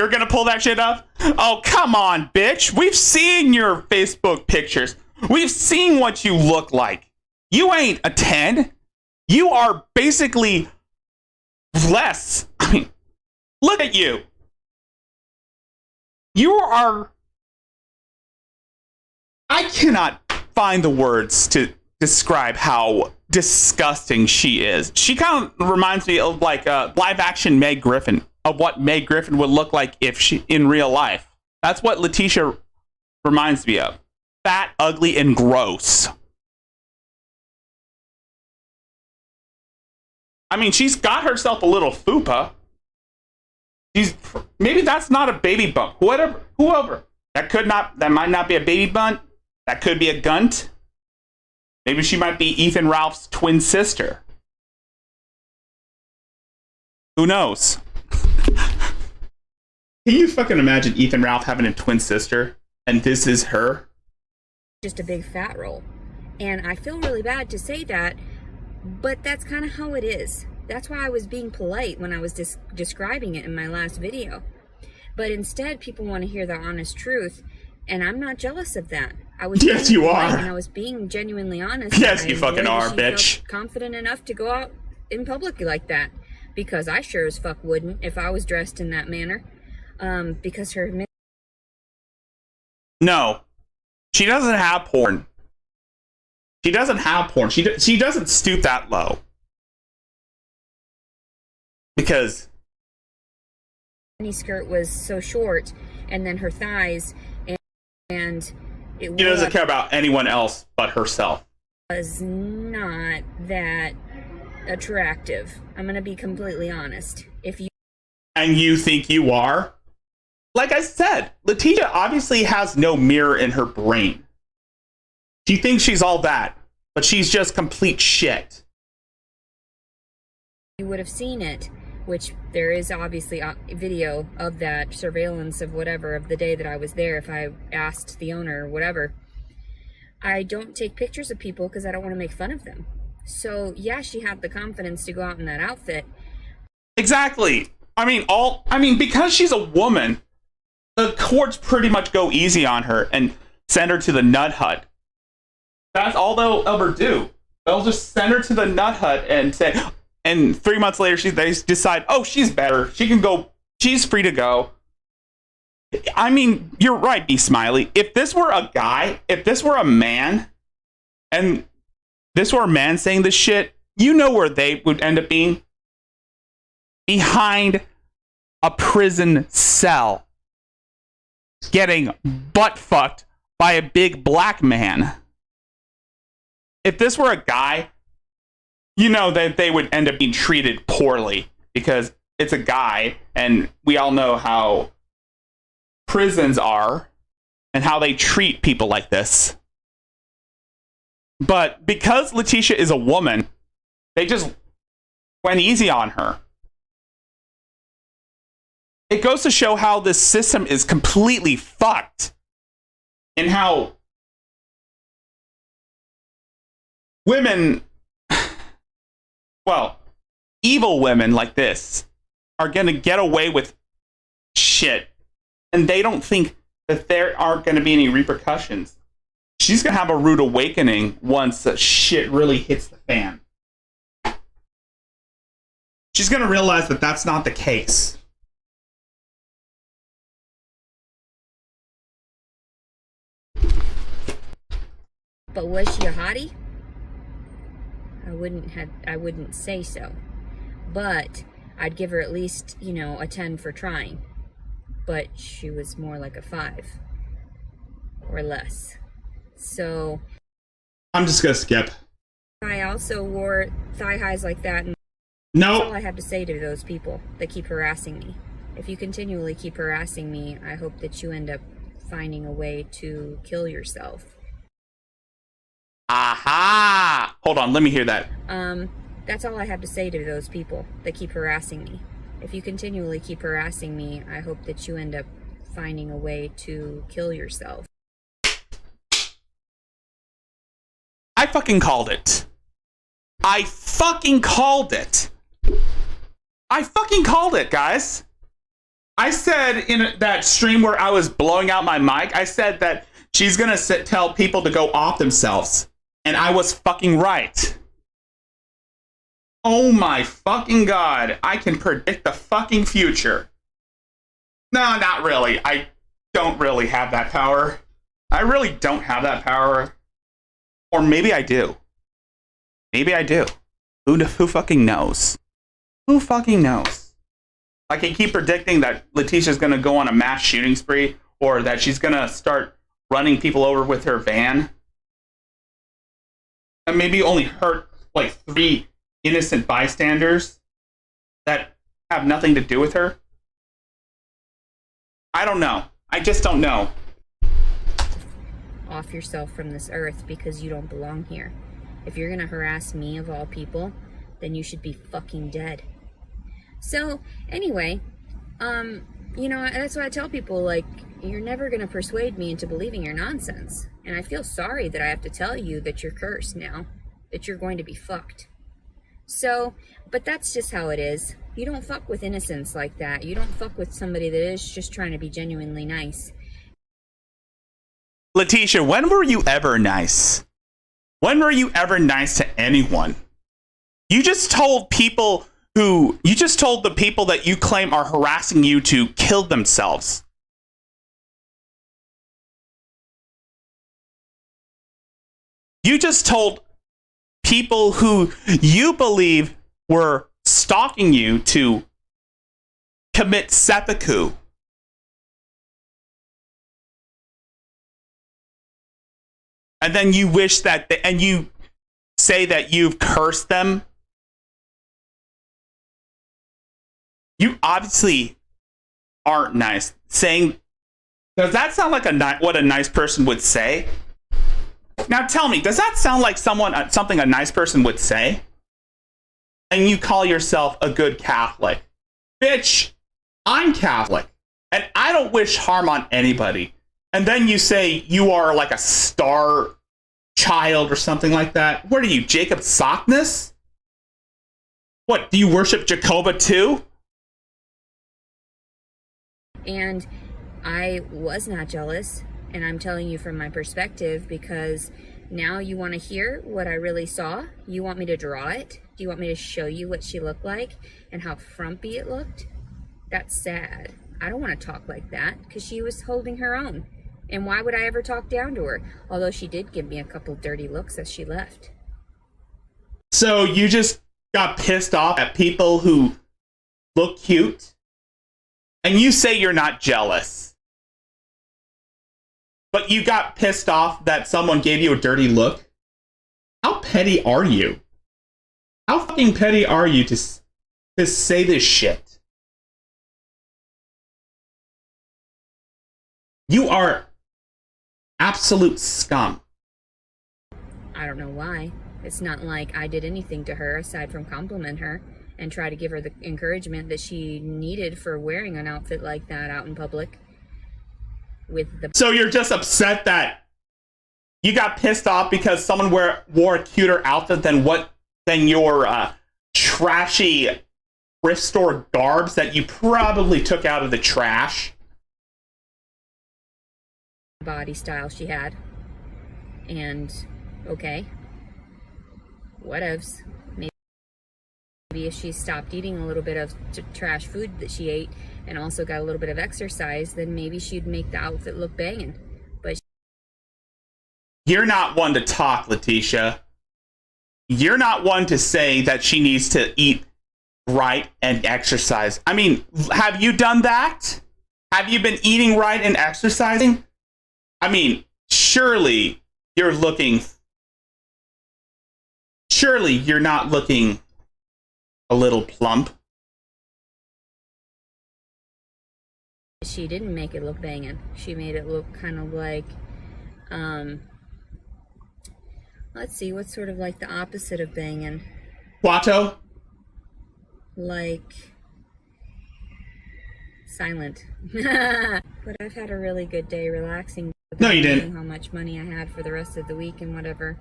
gonna pull that shit up? Oh, come on, bitch. We've seen your Facebook pictures. We've seen what you look like. You ain't a 10. You are basically less. I mean, look at you. You are... I cannot find the words to describe how disgusting she is. She kind of reminds me of like live action Meg Griffin, of what Meg Griffin would look like if she in real life. That's what Letitia reminds me of. Fat, ugly, and gross. I mean, she's got herself a little fupa. Maybe that's not a baby bump. Whoever. That might not be a baby bump. That could be a gunt. Maybe she might be Ethan Ralph's twin sister. Who knows? Can you fucking imagine Ethan Ralph having a twin sister and this is her?
Just a big fat roll. And I feel really bad to say that, but that's kind of how it is. That's why I was being polite when I was describing it in my last video. But instead, people want to hear the honest truth, and I'm not jealous of that.
Yes, you are.
And I was being genuinely honest.
Yes, you fucking are, bitch.
Confident enough to go out in public like that, because I sure as fuck wouldn't if I was dressed in that manner. Because her...
No, she doesn't have porn. She doesn't have porn. She doesn't stoop that low. Because
mini skirt was so short, and then her thighs, and it
she doesn't care about anyone else but herself.
Was not that attractive. I'm gonna be completely honest. And you think
you are? like I said, Letitia obviously has no mirror in her brain. She thinks she's all that, but she's just complete shit.
You would have seen it, which there is obviously a video of that surveillance of whatever, of the day that I was there, if I asked the owner or whatever. I don't take pictures of people because I don't want to make fun of them. So, yeah, she had the confidence to go out in that outfit.
Exactly. I mean, because she's a woman, the courts pretty much go easy on her and send her to the nut hut. That's all they'll ever do. They'll just send her to the nut hut and say, and 3 months later, they decide, oh, she's better. She can go. She's free to go. I mean, you're right, B. Smiley. If this were a guy, if this were a man, and this were a man saying this shit, you know where they would end up being? Behind a prison cell. Getting butt fucked by a big black man. If this were a guy, you know that they would end up being treated poorly because it's a guy, and we all know how prisons are and how they treat people like this. But because Letitia is a woman, they just went easy on her. It goes to show how this system is completely fucked and how women, well, evil women like this are going to get away with shit, and they don't think that there aren't going to be any repercussions. She's going to have a rude awakening once the shit really hits the fan. She's going to realize that that's not the case.
But was she a hottie? I wouldn't say so. But I'd give her at least, a 10 for trying. But she was more like a 5 or less. So
I'm just gonna skip.
I also wore thigh highs like that, and
no.
That's all I have to say to those people that keep harassing me. If you continually keep harassing me, I hope that you end up finding a way to kill yourself.
Aha! Hold on, let me hear that.
That's all I have to say to those people that keep harassing me. If you continually keep harassing me, I hope that you end up finding a way to kill yourself.
I fucking called it. I fucking called it, guys. I said in that stream where I was blowing out my mic, I said that she's gonna tell people to go off themselves. And I was fucking right. Oh my fucking god. I can predict the fucking future. No, not really. I don't really have that power. I really don't have that power. Or maybe I do. Maybe I do. Who fucking knows? Who fucking knows? I can keep predicting that Letitia's gonna go on a mass shooting spree, or that she's gonna start running people over with her van. And maybe only hurt like 3 innocent bystanders that have nothing to do with her. I don't know. I just don't know.
Off yourself from this earth because you don't belong here. If you're gonna harass me of all people, then you should be fucking dead. So, anyway, that's why I tell people, like, you're never gonna persuade me into believing your nonsense. And I feel sorry that I have to tell you that you're cursed now, that you're going to be fucked. So, but that's just how it is. You don't fuck with innocence like that. You don't fuck with somebody that is just trying to be genuinely nice.
Letitia, when were you ever nice? When were you ever nice to anyone? You just told the people that you claim are harassing you to kill themselves. You just told people who you believe were stalking you to commit seppuku. And then you wish that, and you say that you've cursed them. You obviously aren't nice. Saying, does that sound like what a nice person would say? Now tell me, does that sound like something a nice person would say? And you call yourself a good Catholic. Bitch, I'm Catholic. And I don't wish harm on anybody. And then you say you are like a star child or something like that. What are you, Jacob Sockness? What, do you worship Jehovah too?
And I was not jealous, and I'm telling you from my perspective, because now you want to hear what I really saw. You want me to draw it? Do you want me to show you what she looked like and how frumpy it looked? That's sad. I don't want to talk like that, because she was holding her own. And why would I ever talk down to her? Although she did give me a couple dirty looks as she left.
So you just got pissed off at people who look cute? And you say you're not jealous. But you got pissed off that someone gave you a dirty look? How petty are you? How fucking petty are you to say this shit? You are absolute scum.
I don't know why. It's not like I did anything to her aside from compliment her and try to give her the encouragement that she needed for wearing an outfit like that out in public. So
you're just upset that you got pissed off because someone wore a cuter outfit than your trashy thrift store garbs that you probably took out of the trash?
Body style she had. And okay, whatevs. Maybe if she stopped eating a little bit of trash food that she ate and also got a little bit of exercise, then maybe she'd make the outfit look banging. But
you're not one to talk, Letitia. You're not one to say that she needs to eat right and exercise. I mean, have you done that? Have you been eating right and exercising? I mean, surely you're not looking a little plump.
She didn't make it look banging. She made it look kind of like, let's see, what's sort of like the opposite of banging?
Guato?
Like silent. But I've had a really good day relaxing.
No, you didn't.
How much money I had for the rest of the week and whatever.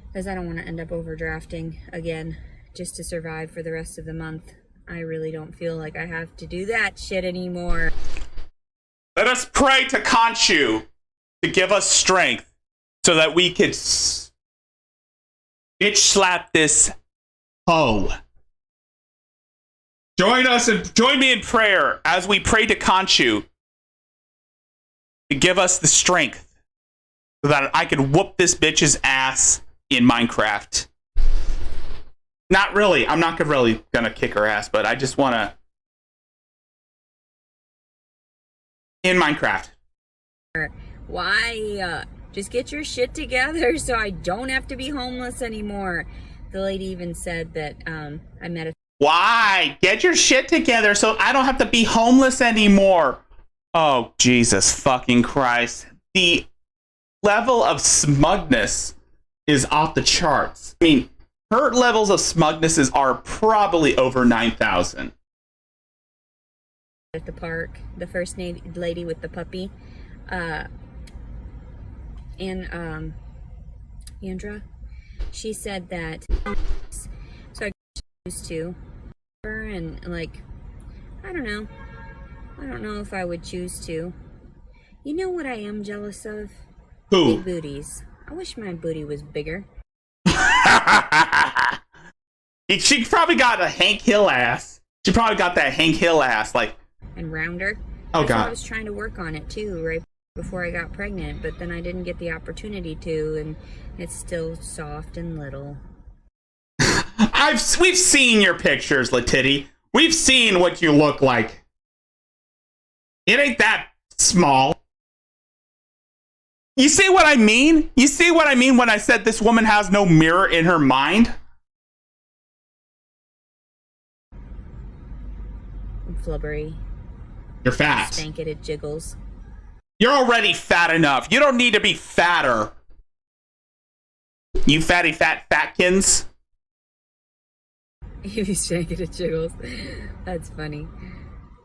Because I don't want to end up overdrafting again just to survive for the rest of the month. I really don't feel like I have to do that shit anymore.
Let us pray to Khonshu to give us strength so that we could bitch slap this hoe. Join me in prayer as we pray to Khonshu to give us the strength so that I can whoop this bitch's ass in Minecraft. Not really. I'm not really gonna kick her ass, but I just wanna in Minecraft.
Why? Just get your shit together so I don't have to be homeless anymore. The lady even said that I met a...
Why? Get your shit together so I don't have to be homeless anymore. Oh, Jesus fucking Christ. The level of smugness is off the charts. I mean, her levels of smugnesses are probably over 9,000.
At the park, the first lady with the puppy, and Andra, she said that, so I used to her, and like, I don't know if I would choose to. You know what I am jealous of?
Who?
Big booties. I wish my booty was bigger.
She probably got a Hank Hill ass. She probably got that Hank Hill ass, like.
And rounder.
Oh, God.
I was trying to work on it too, right before I got pregnant, but then I didn't get the opportunity to, and it's still soft and little.
We've seen your pictures, Latitty. We've seen what you look like. It ain't that small. You see what I mean? You see what I mean when I said this woman has no mirror in her mind?
Flubbery.
You're fat.
Spank it, it jiggles.
You're already fat enough. You don't need to be fatter. You fatty fatkins.
If you spank it, it jiggles. That's funny.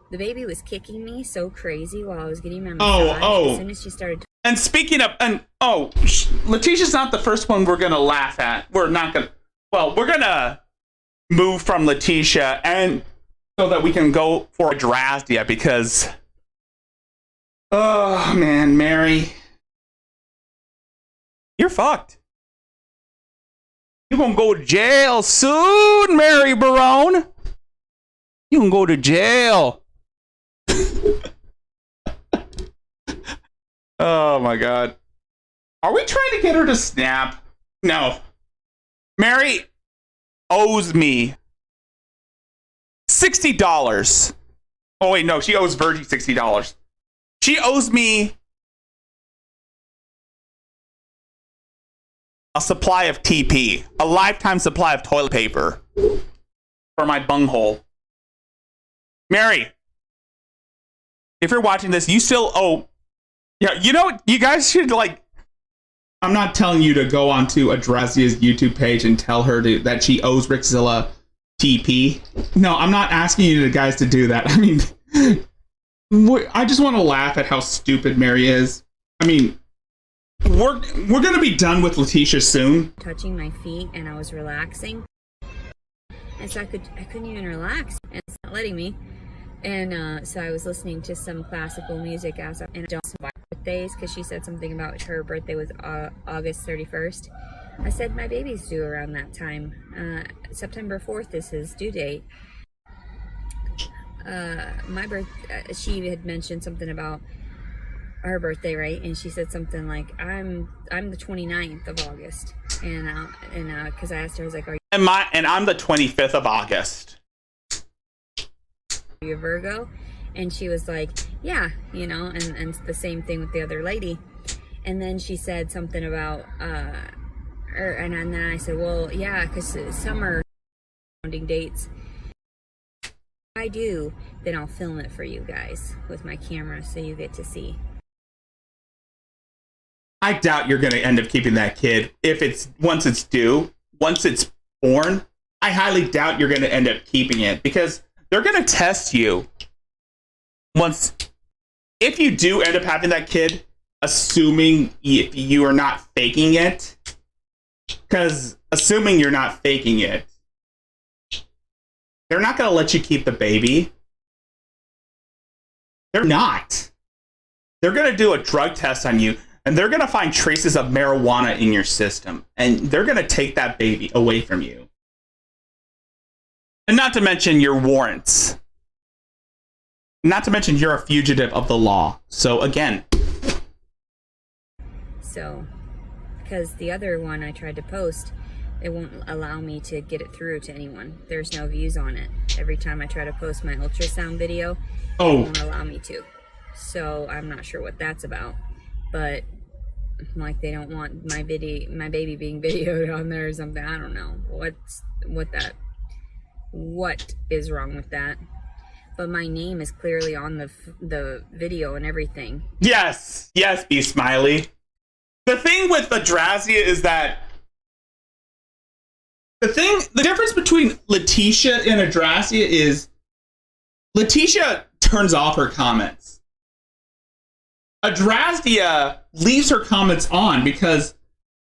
The baby was kicking me so crazy while I was getting my massage. As soon as she started.
And speaking of, Letitia's not the first one we're gonna laugh at. We're not gonna. Well, we're gonna move from Letitia and so that we can go for Drazdia because. Oh man, Mary, you're fucked. You're gonna go to jail soon, Mary Barone. You can go to jail. Oh my god. Are we trying to get her to snap? No. Mary owes me $60. Oh wait, no, she owes Virgie $60. She owes me a supply of TP, a lifetime supply of toilet paper for my bunghole. Mary, if you're watching this, you still owe. Yeah, you know, you guys should like. I'm not telling you to go onto Adrazia's YouTube page and tell her that she owes Rickzilla TP. No, I'm not asking you guys to do that. I mean, I just want to laugh at how stupid Mary is. I mean, we're gonna be done with Letitia soon.
Touching my feet, and I was relaxing, and so I couldn't even relax, and it's not letting me. And so I was listening to some classical music as and I don't birthdays because she said something about her birthday was August 31st. I said my baby's due around that time. September 4th is his due date. She had mentioned something about her birthday, right? And she said something like, I'm the 29th of August. And because I asked her, I was like, are you
and I'm the 25th of August.
Are you a Virgo? And she was like, yeah, you know, and it's the same thing with the other lady. And then she said something about and then I said, well, yeah, because summer rounding dates. If I do, then I'll film it for you guys with my camera so you get to see.
I doubt you're going to end up keeping that kid once it's due, once it's born. I highly doubt you're going to end up keeping it because they're going to test you once. If you do end up having that kid, assuming if you are not faking it, because assuming you're not faking it, they're not going to let you keep the baby. They're not. They're going to do a drug test on you, and they're going to find traces of marijuana in your system, and they're going to take that baby away from you. And not to mention your warrants. Not to mention you're a fugitive of the law. So again.
So, because the other one I tried to post, it won't allow me to get it through to anyone. There's no views on it. Every time I try to post my ultrasound video, it won't allow me to. So I'm not sure what that's about. But like they don't want my baby being videoed on there or something. I don't know. What is wrong with that? But my name is clearly on the video and everything.
Yes, be smiley. The thing with Adrazia is that the difference between Letitia and Adrazia is Letitia turns off her comments. Adrazia leaves her comments on because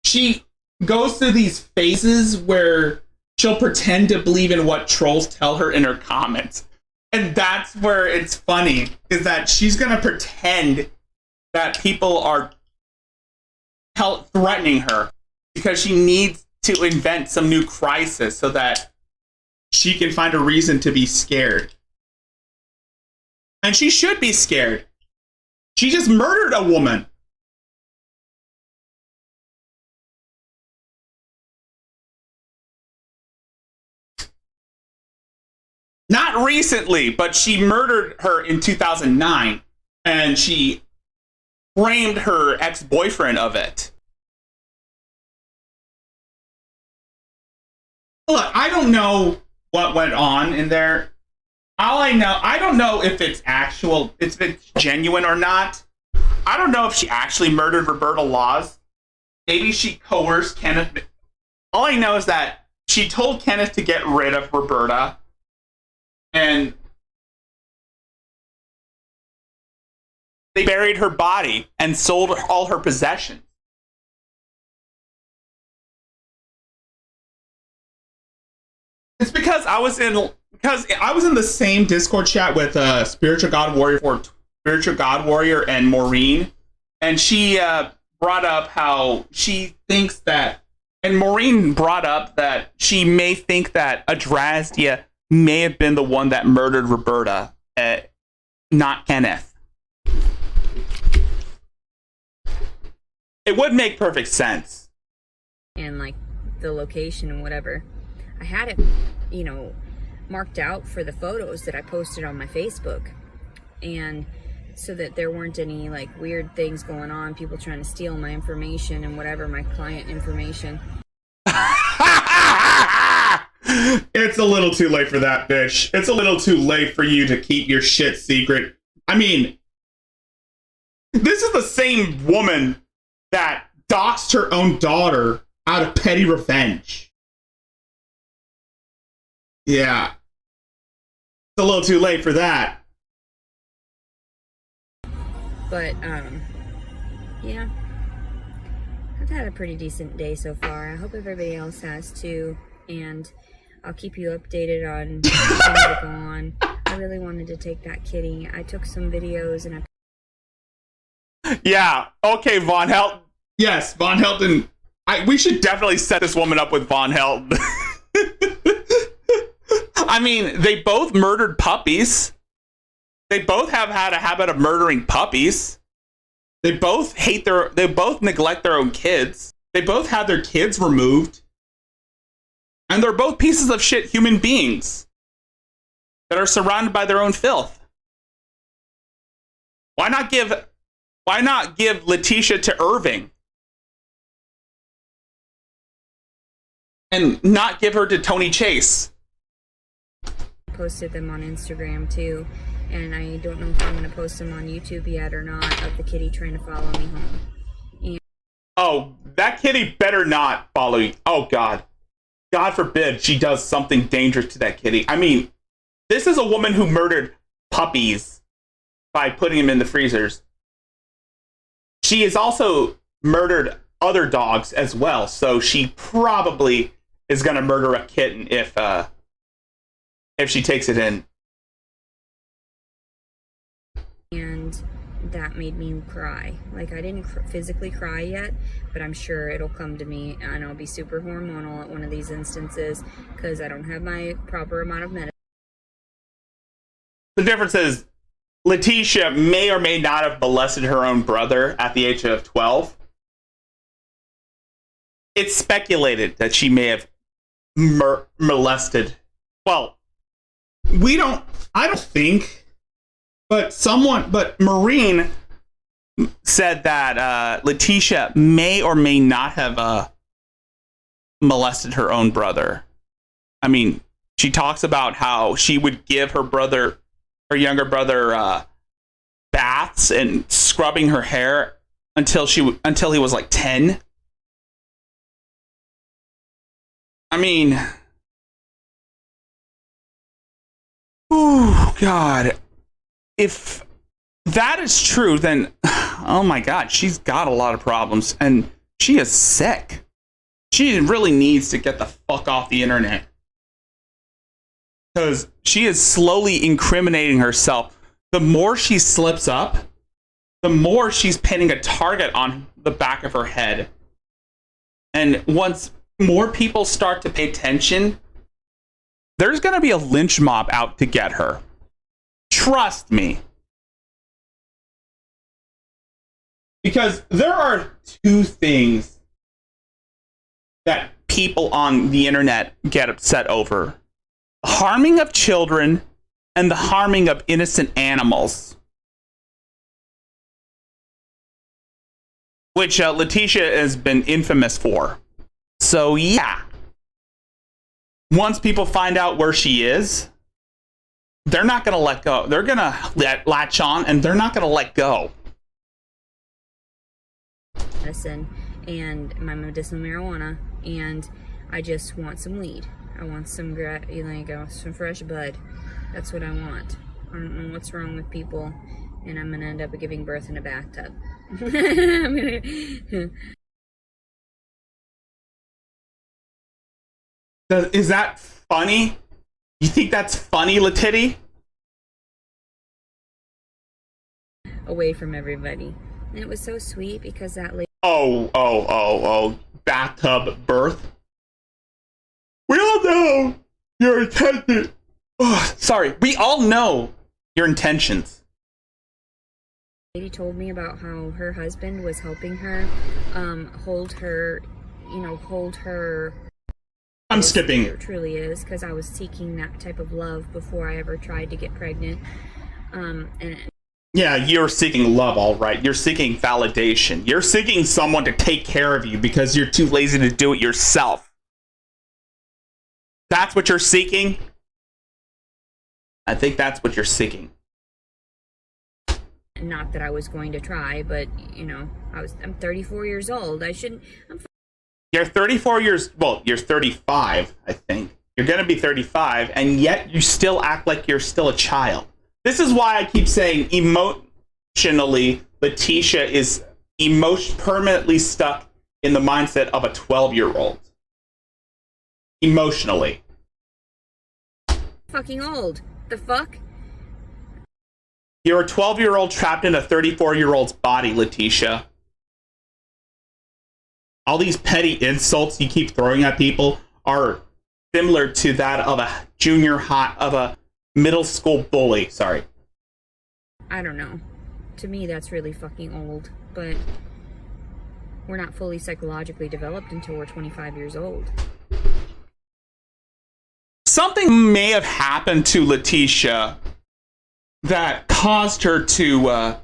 she goes through these phases where she'll pretend to believe in what trolls tell her in her comments. And that's where it's funny, is that she's going to pretend that people are threatening her because she needs to invent some new crisis so that she can find a reason to be scared. And she should be scared. She just murdered a woman. Not recently, but she murdered her in 2009, and she framed her ex-boyfriend of it. Look, I don't know what went on in there. All I know, I don't know if it's genuine or not. I don't know if she actually murdered Roberta Laws. Maybe she coerced Kenneth. All I know is that she told Kenneth to get rid of Roberta, and they buried her body and sold all her possessions. It's because I was in the same Discord chat with Spiritual God Warrior and Maureen, and she brought up how she thinks that, and Maureen brought up that she may think that Adrastia may have been the one that murdered Roberta, not Kenneth. It would make perfect sense.
And like the location and whatever. I had it, marked out for the photos that I posted on my Facebook. And so that there weren't any like weird things going on, people trying to steal my information and whatever, my client information.
It's a little too late for that, bitch. It's a little too late for you to keep your shit secret. I mean, this is the same woman that doxed her own daughter out of petty revenge. Yeah. It's a little too late for that.
But, yeah. I've had a pretty decent day so far. I hope everybody else has too. And I'll keep you updated on things that go on. I really wanted to take that kitty. I took some videos and
Yeah. Okay, Von Helton. Yes, Von Helton. We should definitely set this woman up with Von Helton. I mean, they both murdered puppies. They both have had a habit of murdering puppies. They both neglect their own kids. They both had their kids removed. And they're both pieces of shit human beings that are surrounded by their own filth. Why not give Letitia to Irving? And not give her to Tony Chase?
Posted them on Instagram too, and I don't know if I'm going to post them on YouTube yet or not, of the kitty trying to follow me home. And
oh, that kitty better not follow you. Oh, God. God forbid she does something dangerous to that kitty. I mean, this is a woman who murdered puppies by putting them in the freezers. She has also murdered other dogs as well, so she probably is going to murder a kitten if she takes it in.
and that made me cry. Like, I didn't physically cry yet, but I'm sure it'll come to me, and I'll be super hormonal at one of these instances because I don't have my proper amount of medicine.
The difference is Letitia may or may not have molested her own brother at the age of 12. It's speculated that she may have molested. Well, I don't think, but Maureen said that Letitia may or may not have molested her own brother. I mean, she talks about how she would give her younger brother, baths and scrubbing her hair until he was like 10. I mean, oh God, if that is true, then oh my God, she's got a lot of problems and she is sick. She really needs to get the fuck off the internet because she is slowly incriminating herself. The more she slips up, the more she's pinning a target on the back of her head. And once more people start to pay attention, there's going to be a lynch mob out to get her. Trust me. Because there are two things that people on the internet get upset over: the harming of children and the harming of innocent animals. Which Letitia has been infamous for. So yeah, once people find out where she is, they're not going to let go. They're going to latch on, and they're not going to let go.
Medicine and my medicinal marijuana, and I just want some weed. I want some some fresh bud. That's what I want. I don't know what's wrong with people, and I'm gonna end up giving birth in a bathtub.
Is that funny? You think that's funny, Latitty?
Away from everybody. And it was so sweet because that lady.
Oh. Bathtub birth. We all know your intentions. Oh, sorry. We all know your intentions.
Lady told me about how her husband was helping her hold her.
I'm skipping.
It truly is, because I was seeking that type of love before I ever tried to get pregnant.
Yeah, you're seeking love, all right. You're seeking validation. You're seeking someone to take care of you because you're too lazy to do it yourself. That's what you're seeking? I think that's what you're seeking.
Not that I was going to try, but, I'm 34 years old.
You're 34 years, well, you're 35, I think. You're going to be 35, and yet you still act like you're still a child. This is why I keep saying emotionally, Letitia is permanently stuck in the mindset of a 12-year-old. Emotionally.
Fucking old. The fuck?
You're a 12-year-old trapped in a 34-year-old's body, Letitia. All these petty insults you keep throwing at people are similar to that of a middle school bully. Sorry.
I don't know. To me, that's really fucking old. But we're not fully psychologically developed until we're 25 years old.
Something may have happened to Letitia that caused her to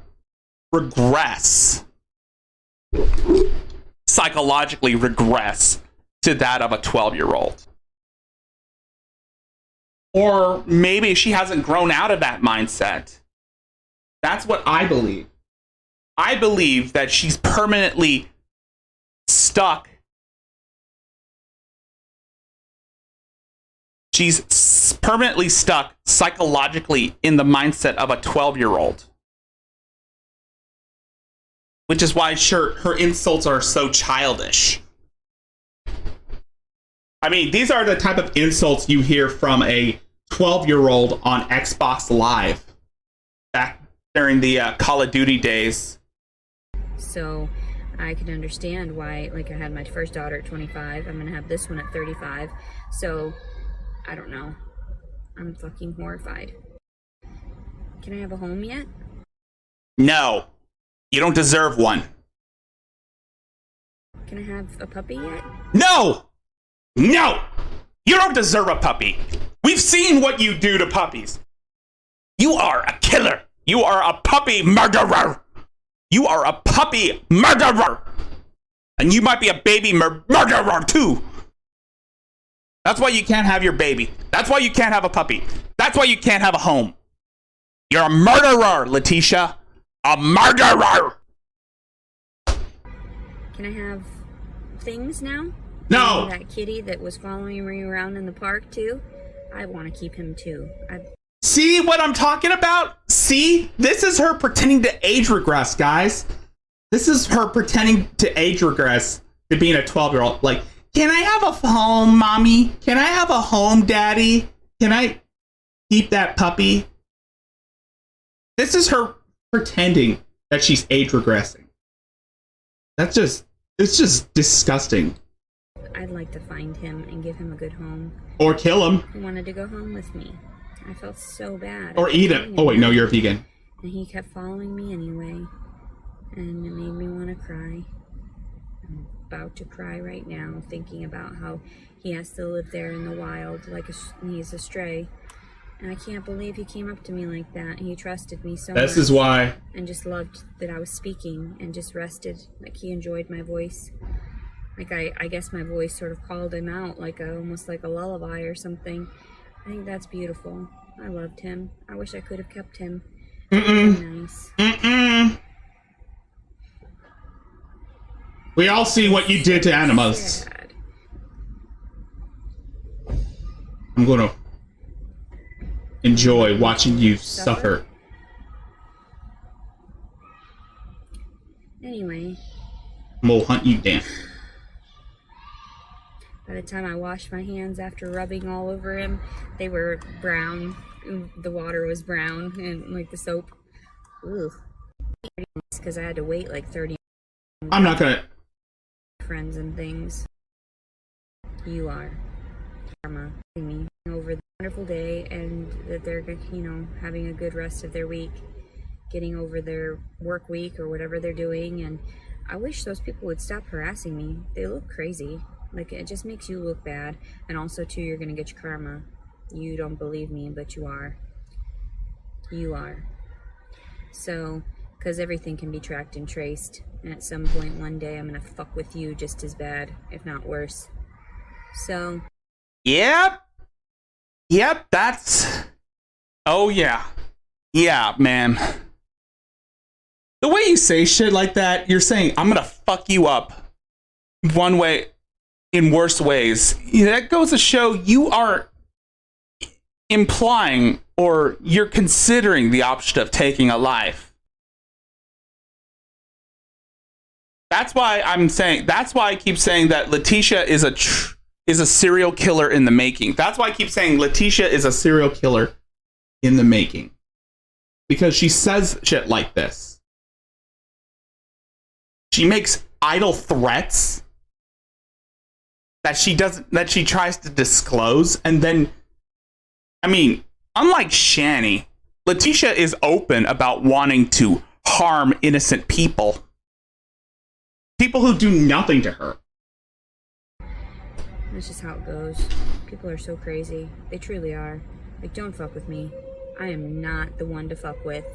regress. Psychologically regress to that of a 12-year-old. Or maybe she hasn't grown out of that mindset. That's what I believe. I believe that she's permanently stuck. She's permanently stuck psychologically in the mindset of a 12-year-old. Which is why her insults are so childish. I mean, these are the type of insults you hear from a 12-year-old on Xbox Live back during the Call of Duty days.
So I can understand why, I had my first daughter at 25. I'm going to have this one at 35. So, I don't know. I'm fucking horrified. Can I have a home yet?
No. You don't deserve one.
Can I have a puppy yet?
No! No! You don't deserve a puppy. We've seen what you do to puppies. You are a killer. You are a puppy murderer. You are a puppy murderer. And you might be a baby murderer too. That's why you can't have your baby. That's why you can't have a puppy. That's why you can't have a home. You're a murderer, Letitia. A murderer!
Can I have things now?
No!
And that kitty that was following me around in the park, too? I want to keep him, too.
See what I'm talking about? See? This is her pretending to age regress, guys. This is her pretending to age regress to being a 12-year-old. Can I have a home, Mommy? Can I have a home, Daddy? Can I keep that puppy? This is her pretending that she's age regressing. It's just disgusting.
I'd like to find him and give him a good home.
Or kill him.
He wanted to go home with me. I felt so bad.
Or eat him. Oh wait, no, you're a vegan.
And he kept following me anyway. And it made me want to cry. I'm about to cry right now, thinking about how he has to live there in the wild he's a stray. And I can't believe he came up to me like that. He trusted me so much.
This is why.
And just loved that I was speaking and just rested. He enjoyed my voice. I guess my voice sort of called him out, almost like a lullaby or something. I think that's beautiful. I loved him. I wish I could have kept him.
Nice. We all see what you did to animals. Sad. I'm gonna enjoy watching you suffer.
Anyway.
We'll hunt you down.
By the time I washed my hands after rubbing all over him, they were brown. The water was brown, and like the soap. Ugh. Because I had to wait like 30 minutes.
I'm not gonna.
Friends and things. You are. Karma. Me over the wonderful day, and that they're, you know, having a good rest of their week, getting over their work week or whatever they're doing. And I wish those people would stop harassing me. They look crazy. Like, it just makes you look bad. And also, too, you're gonna get your karma. You don't believe me, but you are. You are. So, because everything can be tracked and traced. And at some point one day, I'm gonna fuck with you just as bad, if not worse. So.
Yep. Yep, that's... Oh, yeah. Yeah, man. The way you say shit like that, you're saying, I'm gonna fuck you up. One way... in worse ways. That goes to show you are implying, or you're considering the option of taking a life. That's why I'm saying, that's why I keep saying that Letitia is a serial killer in the making. That's why I keep saying Letitia is a serial killer in the making. Because she says shit like this. She makes idle threats that she tries to disclose, and then, I mean, unlike Shani, Letitia is open about wanting to harm innocent people. People who do nothing to her.
That's just how it goes. People are so crazy. They truly are. Like, don't fuck with me. I am not the one to fuck with.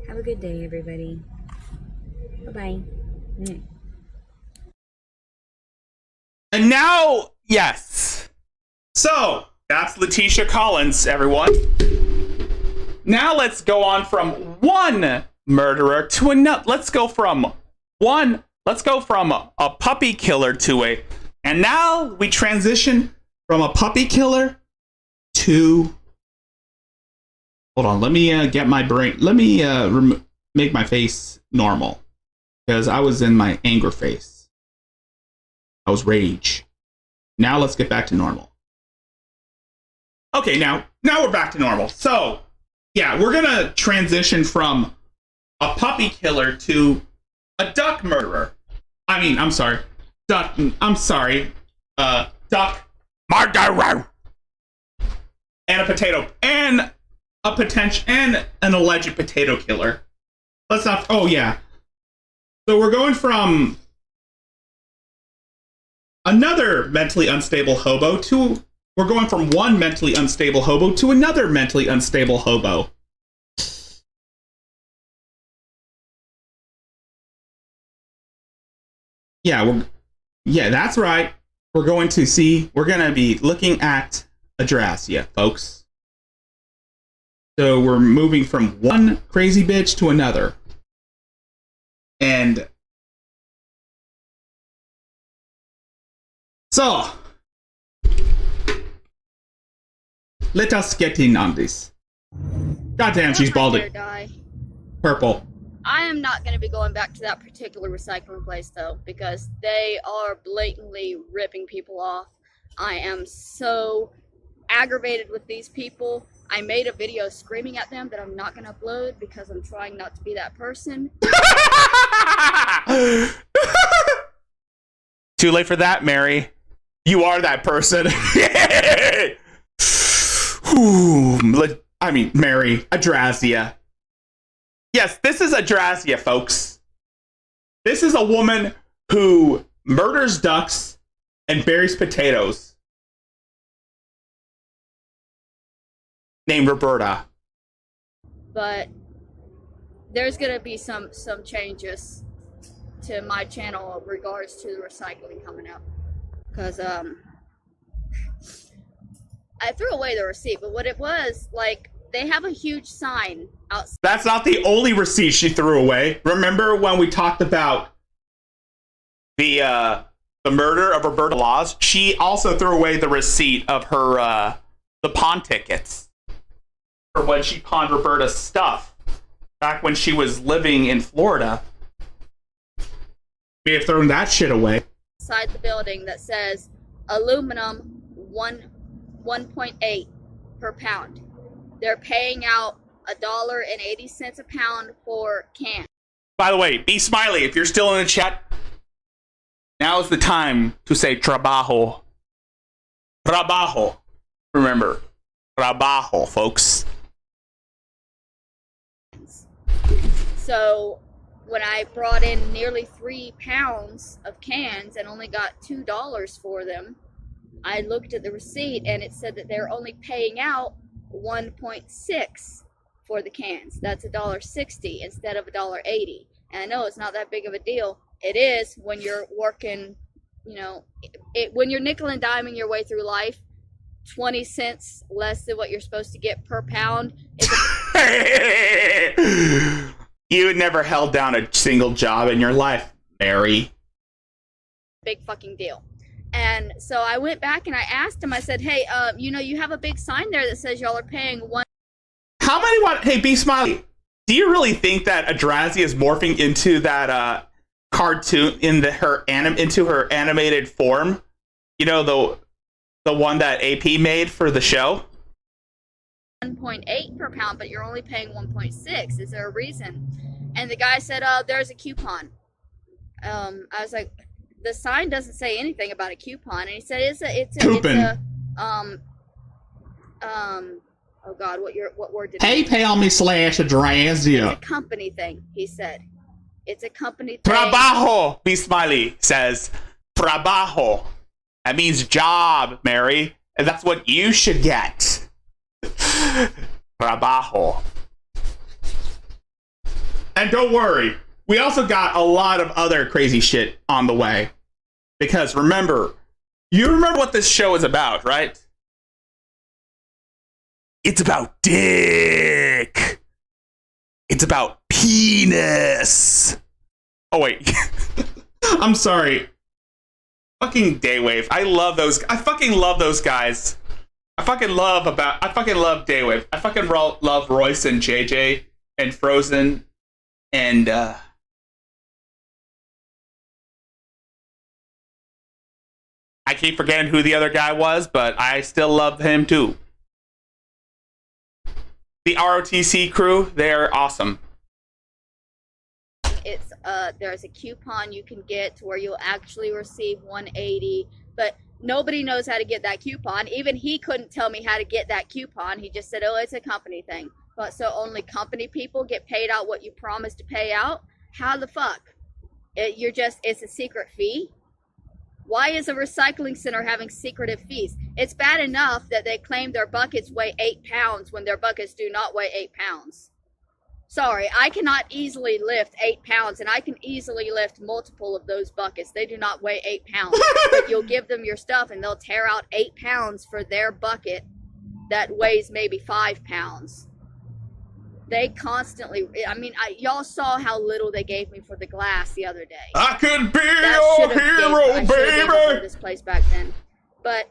Have a good day, everybody. Bye-bye.
And now, yes. So, that's Letitia Collins, everyone. Now let's go on from one murderer to another. Let's go from a puppy killer to a... And now we transition from a puppy killer to... Hold on, let me get my brain... Let me make my face normal. Because I was in my anger face. I was rage. Now let's get back to normal. Okay, now we're back to normal. So, yeah, we're gonna transition from a puppy killer to a duck murderer. I mean, I'm sorry. Duck murderer. And a potato. And a potential, and an alleged potato killer. Let's not, oh yeah. So we're going from another mentally unstable hobo to, we're going from one mentally unstable hobo to another mentally unstable hobo. Yeah, that's right. We're going to be looking at Adrasia, folks. So we're moving from one crazy bitch to another. And so, let us get in on this. Goddamn, she's balding. Purple.
I am not going to be going back to that particular recycling place, though, because they are blatantly ripping people off. I am so aggravated with these people. I made a video screaming at them that I'm not going to upload because I'm trying not to be that person.
Too late for that, Mary. You are that person. I mean, Mary, Adrasia. Yes, this is Adrasia, folks. This is a woman who murders ducks and buries potatoes. Named Roberta.
But there's going to be some changes to my channel in regards to the recycling coming up. Because, I threw away the receipt, but what it was, like, they have a huge sign outside.
That's not the only receipt she threw away. Remember when we talked about the murder of Roberta Laws? She also threw away the receipt of her the pawn tickets for when she pawned Roberta's stuff back when she was living in Florida. We have thrown that shit away.
Inside the building that says aluminum 1.8 per pound. They're paying out $1.80 a pound for cans.
By the way, be smiley if you're still in the chat. Now is the time to say trabajo. Trabajo. Remember, trabajo, folks.
So when I brought in nearly 3 pounds of cans and only got $2 for them, I looked at the receipt and it said that they're only paying out 1.6 for the cans. That's $1.60 instead of $1.80. And I know it's not that big of a deal. It is when you're working, you know, when you're nickel and diming your way through life. 20 cents less than what you're supposed to get per pound is
You had never held down a single job in your life, Mary.
big fucking deal. And so I went back and I asked him, I said, hey, you know, you have a big sign there that says y'all are paying one.
How many hey, be smiley. Do you really think that Adrazi is morphing into that cartoon into her animated form? You know, the one that AP made for the show?
1.8 per pound, but you're only paying 1.6. Is there a reason? And the guy said, there's a coupon. I was like, the sign doesn't say anything about a coupon. And he said, it's a oh God, what word did
PayPal me / Adrazia.
It's a company thing, he said. It's a company thing.
Trabajo, be smiley, says. Trabajo. That means job, Mary. And that's what you should get. Trabajo. And don't worry, we also got a lot of other crazy shit on the way. Because remember, you remember what this show is about, right? It's about dick. It's about penis. Oh, wait. I'm sorry. Fucking Daywave. I love those. I fucking love those guys. I fucking love Daywave. I fucking love Royce and JJ and Frozen and I keep forgetting who the other guy was, but I still love him too. The ROTC crew, they're awesome.
It's there's a coupon you can get to where you'll actually receive 180, but nobody knows how to get that coupon. Even he couldn't tell me how to get that coupon. He just said, oh, it's a company thing. But so only company people get paid out what you promised to pay out? How the fuck? It's a secret fee? Why is a recycling center having secretive fees? It's bad enough that they claim their buckets weigh 8 pounds when their buckets do not weigh 8 pounds. Sorry, I cannot easily lift 8 pounds, and I can easily lift multiple of those buckets. They do not weigh 8 pounds. But you'll give them your stuff, and they'll tear out 8 pounds for their bucket that weighs maybe 5 pounds. They constantly, y'all saw how little they gave me for the glass the other day.
I could be your hero, baby!
This place back then. But,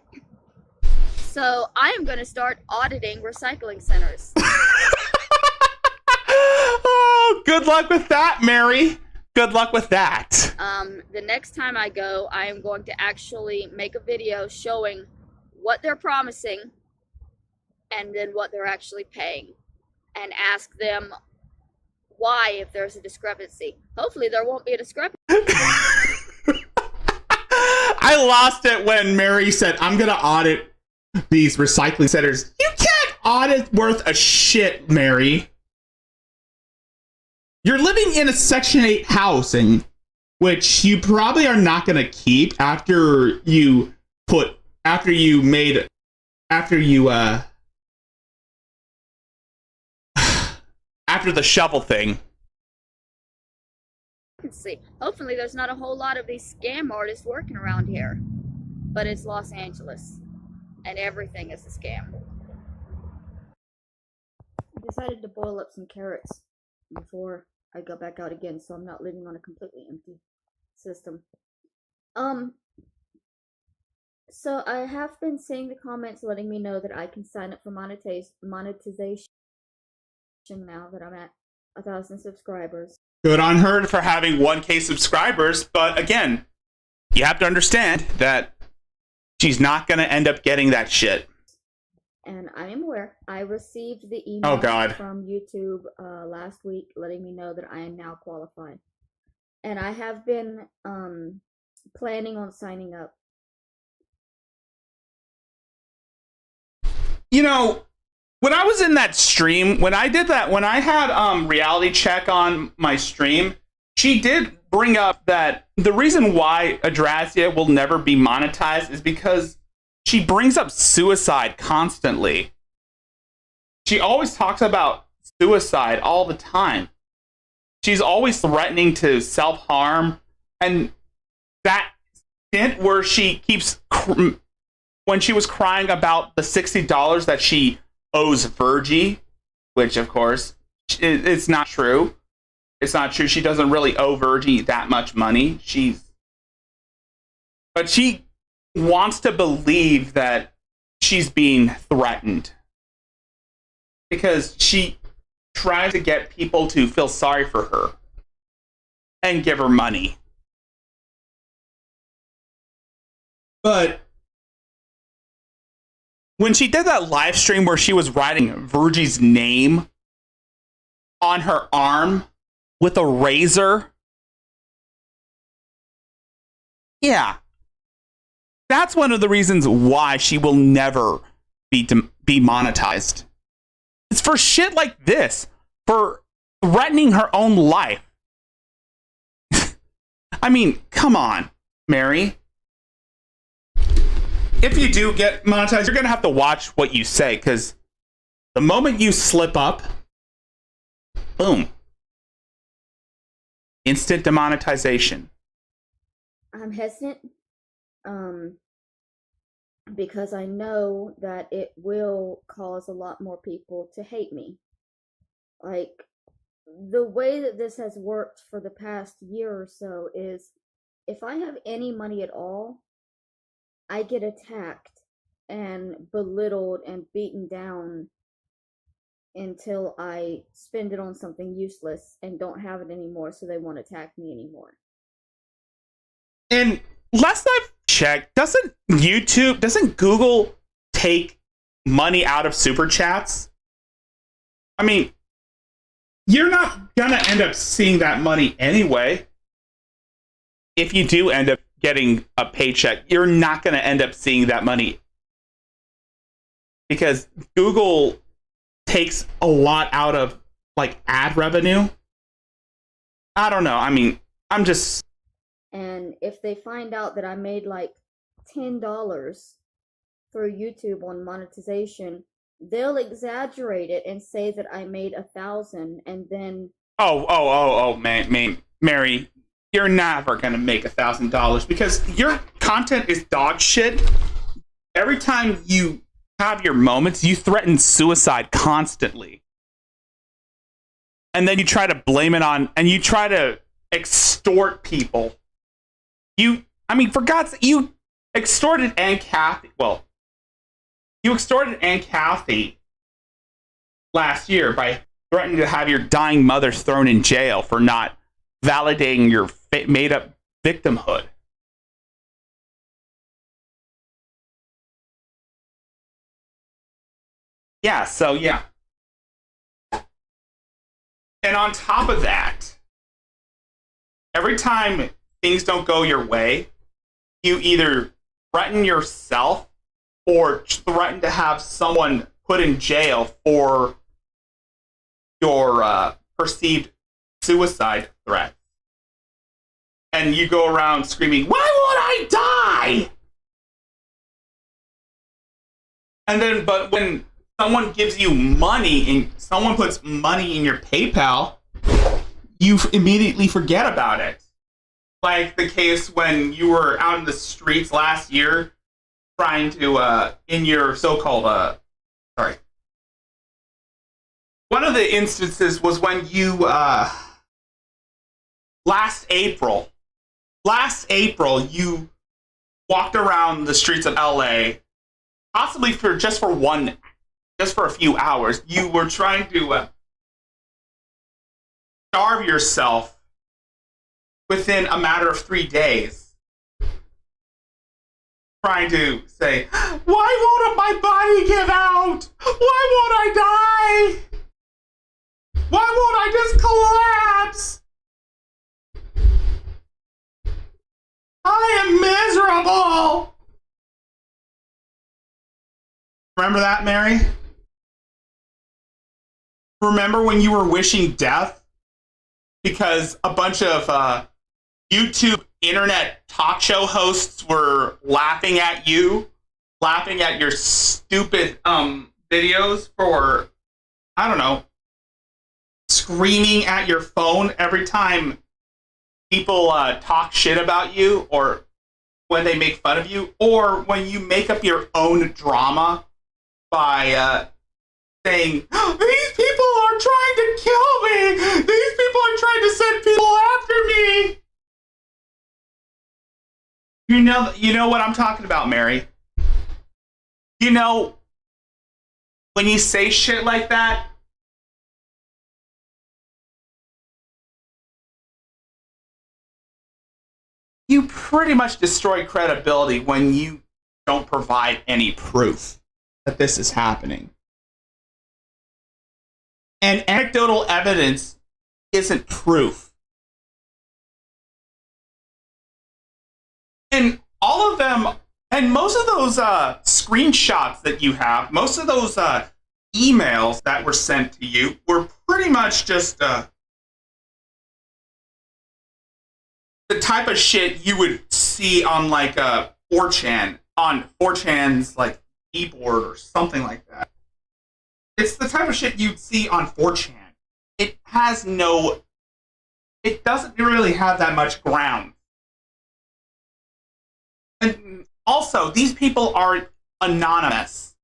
so I am going to start auditing recycling centers.
Oh, good luck with that, Mary. Good luck with that.
The next time I go, I am going to actually make a video showing what they're promising and then what they're actually paying. And ask them why if there's a discrepancy. Hopefully there won't be a discrepancy.
I lost it when Mary said, I'm going to audit these recycling centers. You can't audit worth a shit, Mary. You're living in a Section 8 housing, which you probably are not going to keep after you after the shovel thing.
See, hopefully there's not a whole lot of these scam artists working around here. But it's Los Angeles. and everything is a scam.
I decided to boil up some carrots before I go back out again, so I'm not living on a completely empty system. So I have been seeing the comments letting me know that I can sign up for monetization now that I'm at 1,000 subscribers.
Good on her for having 1K subscribers, but again, you have to understand that she's not going to end up getting that shit.
And I am aware. I received the email from YouTube last week letting me know that I am now qualified. And I have been planning on signing up.
You know, when I was in that stream, when I had Reality Check on my stream, she did bring up that the reason why Adrazia will never be monetized is because she brings up suicide constantly. She always talks about suicide all the time. She's always threatening to self-harm. And that stint where she keeps... when she was crying about the $60 that she owes Virgie, which, of course, it's not true. It's not true. She doesn't really owe Virgie that much money. But she wants to believe that she's being threatened. Because she tries to get people to feel sorry for her and give her money. But when she did that live stream where she was writing Virgie's name on her arm with a razor, yeah, that's one of the reasons why she will never be monetized. It's for shit like this, for threatening her own life. I mean, come on, Mary. If you do get monetized, you're going to have to watch what you say, because the moment you slip up, boom. Instant demonetization.
I'm hesitant because I know that it will cause a lot more people to hate me. Like, the way that this has worked for the past year or so is if I have any money at all, I get attacked and belittled and beaten down until I spend it on something useless and don't have it anymore, so they won't attack me anymore.
And last I've checked, doesn't Google take money out of super chats? I mean, you're not gonna end up seeing that money anyway. If you do end up getting a paycheck, you're not going to end up seeing that money because Google takes a lot out of like ad revenue. I don't know. I mean, I'm just...
And if they find out that I made like $10 through YouTube on monetization, they'll exaggerate it and say that I made 1,000 and then...
man, Mary, you're never going to make $1,000 because your content is dog shit. Every time you have your moments, you threaten suicide constantly. And then you try to blame it on, and you try to extort people. For God's sake, you extorted Aunt Kathy. Well, you extorted Aunt Kathy last year by threatening to have your dying mother thrown in jail for not validating your made-up victimhood. Yeah, so yeah. And on top of that, every time things don't go your way, you either threaten yourself or threaten to have someone put in jail for your perceived suicide threat. And you go around screaming, "Why would I die?" And then, but when someone gives you money and someone puts money in your PayPal, you immediately forget about it. Like the case when you were out in the streets last year trying to, in your so-called, sorry. One of the instances was when you, last April, you walked around the streets of LA, possibly for a few hours. You were trying to starve yourself within a matter of 3 days. Trying to say, why won't my body give out? Why won't I die? Why won't I just collapse? I am miserable. Remember that, Mary? Remember when you were wishing death? Because a bunch of YouTube internet talk show hosts were laughing at you, laughing at your stupid videos for, I don't know, screaming at your phone every time people talk shit about you, or when they make fun of you, or when you make up your own drama by saying, these people are trying to kill me! These people are trying to send people after me! You know what I'm talking about, Mary. You know, when you say shit like that, you pretty much destroy credibility when you don't provide any proof that this is happening. And anecdotal evidence isn't proof. And all of them, and most of those screenshots that you have, most of those emails that were sent to you were pretty much just the type of shit you would see on like 4chan, on 4chan's like keyboard or something like that. It's the type of shit you'd see on 4chan. It doesn't really have that much ground. And also, these people are anonymous.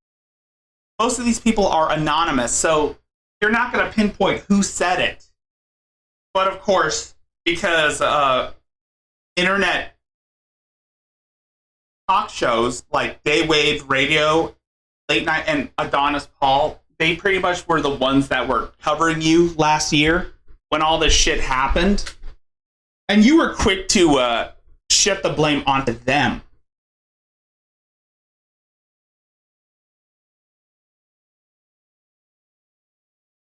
Most of these people are anonymous, so you're not going to pinpoint who said it. But of course, because internet talk shows like Daywave Radio, Late Night, and Adonis Paul, they pretty much were the ones that were covering you last year when all this shit happened. And you were quick to shift the blame onto them.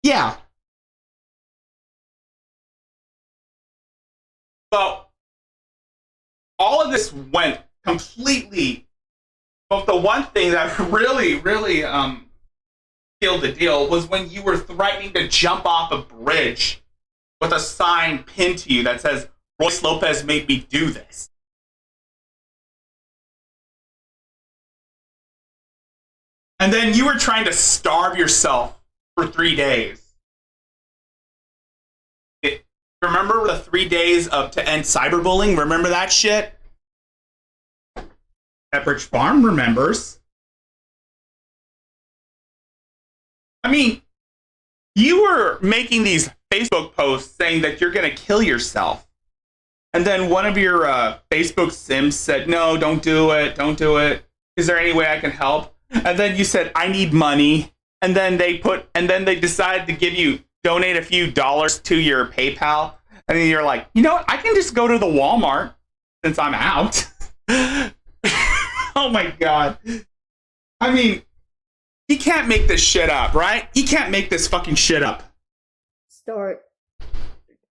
Yeah. But all of this went completely. But the one thing that really sealed the deal was when you were threatening to jump off a bridge with a sign pinned to you that says, Royce Lopez made me do this. And then you were trying to starve yourself for 3 days. Remember the 3 days to end cyberbullying? Remember that shit? Pepperidge Farm remembers. I mean, you were making these Facebook posts saying that you're going to kill yourself. And then one of your Facebook Sims said, no, don't do it. Don't do it. Is there any way I can help? And then you said, I need money. And then they decided to donate a few dollars to your PayPal. And then you're like, you know what? I can just go to the Walmart since I'm out. Oh my God. I mean, you can't make this shit up, right? You can't make this fucking shit up.
Start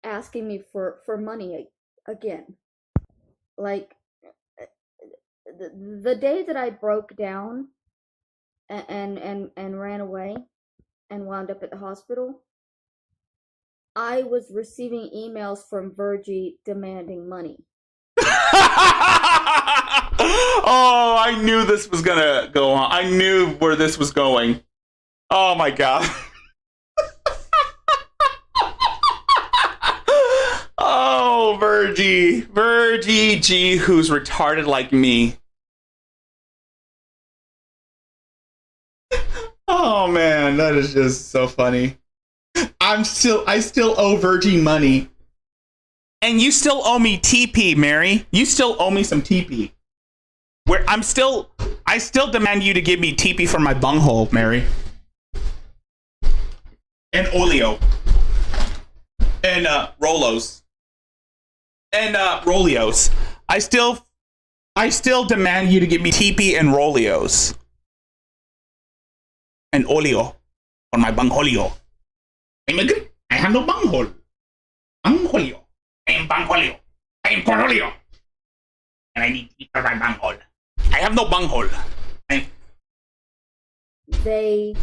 asking me for money again. Like, the day that I broke down and ran away and wound up at the hospital, I was receiving emails from Virgie demanding money.
Oh, I knew this was gonna go on. I knew where this was going. Oh my God. Oh, Virgie G, who's retarded like me. on. That is just so funny. I still owe Virgin money. And you still owe me TP, Mary. You still owe me some TP. I still demand you to give me TP for my bunghole, Mary. And Olio. And Rolos. And Rolios. I still demand you to give me TP and Rolios. And Olio. For my bungholio. I have no bunghole. Bungholio. I am bungholio. I am porolio. And I need TP for my bunghole. I have no bunghole.
They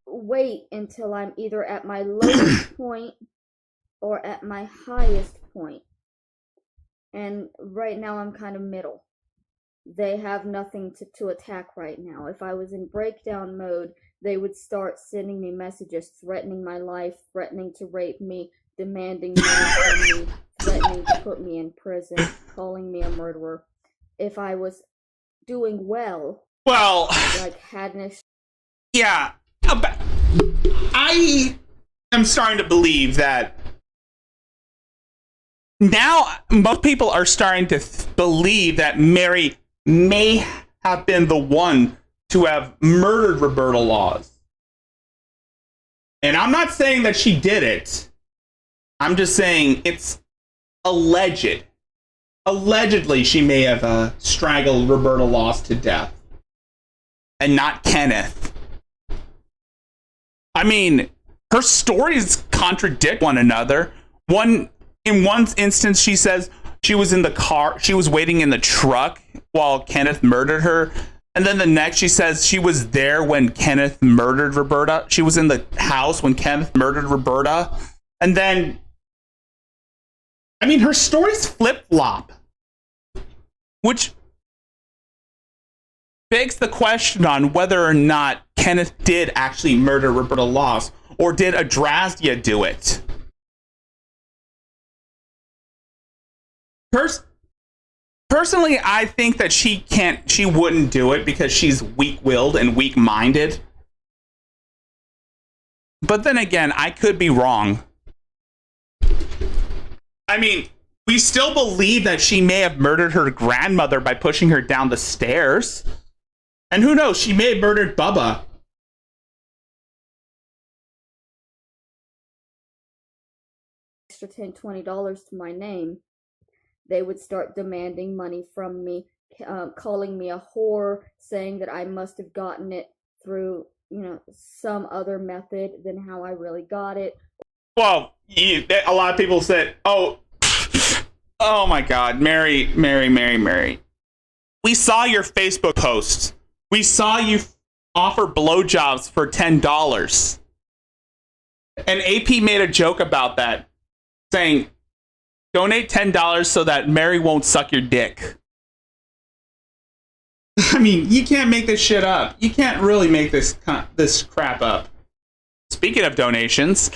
wait until I'm either at my lowest point or at my highest point. And right now I'm kind of middle. They have nothing to attack right now. If I was in breakdown mode, they would start sending me messages threatening my life, threatening to rape me, demanding money from me, threatening to put me in prison, calling me a murderer. If I was doing well, like hadn't.
Yeah, I am starting to believe that now most people are starting to believe that Mary may have been the one to have murdered Roberta Laws. And I'm not saying that she did it. I'm just saying it's alleged. Allegedly, she may have strangled Roberta Laws to death. And not Kenneth. I mean, her stories contradict one another. In one instance, she says she was in the car, she was waiting in the truck while Kenneth murdered her. And then the next, she says she was there when Kenneth murdered Roberta. She was in the house when Kenneth murdered Roberta. And then, I mean, her stories flip-flop. Which begs the question on whether or not Kenneth did actually murder Roberta Laws, or did Adrastia do it? Personally, I think that she wouldn't do it because she's weak-willed and weak-minded. But then again, I could be wrong. I mean, we still believe that she may have murdered her grandmother by pushing her down the stairs. And who knows, she may have murdered Bubba.
Extra $10, $20 to my name, they would start demanding money from me, calling me a whore, saying that I must have gotten it through, some other method than how I really got it.
Well, a lot of people said, oh my God, Mary. We saw your Facebook posts. We saw you offer blowjobs for $10. And AP made a joke about that, saying, donate $10 so that Mary won't suck your dick. I mean, you can't make this shit up. You can't really make this crap up. Speaking of donations,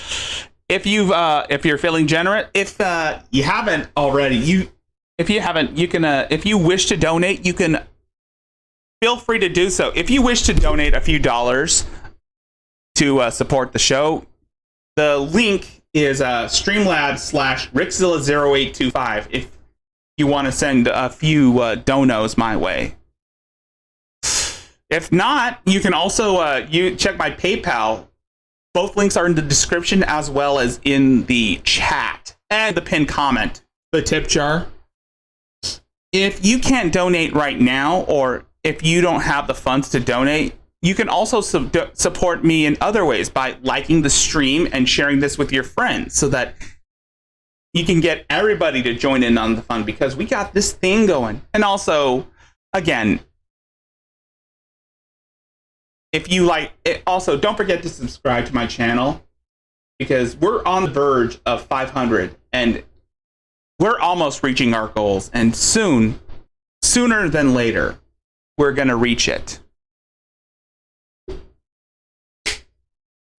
if you're feeling generous, if you haven't already, if you wish to donate, you can feel free to do so. If you wish to donate a few dollars to support the show, the link is Streamlabs/Rickzilla0825 if you want to send a few donos my way. If not, you can also you check my PayPal. Both links are in the description as well as in the chat and the pinned comment. The tip jar. If you can't donate right now, or if you don't have the funds to donate, you can also support me in other ways by liking the stream and sharing this with your friends so that you can get everybody to join in on the fun, because we got this thing going. And also, again, if you like it, also don't forget to subscribe to my channel, because we're on the verge of 500 and we're almost reaching our goals, and sooner than later, we're going to reach it.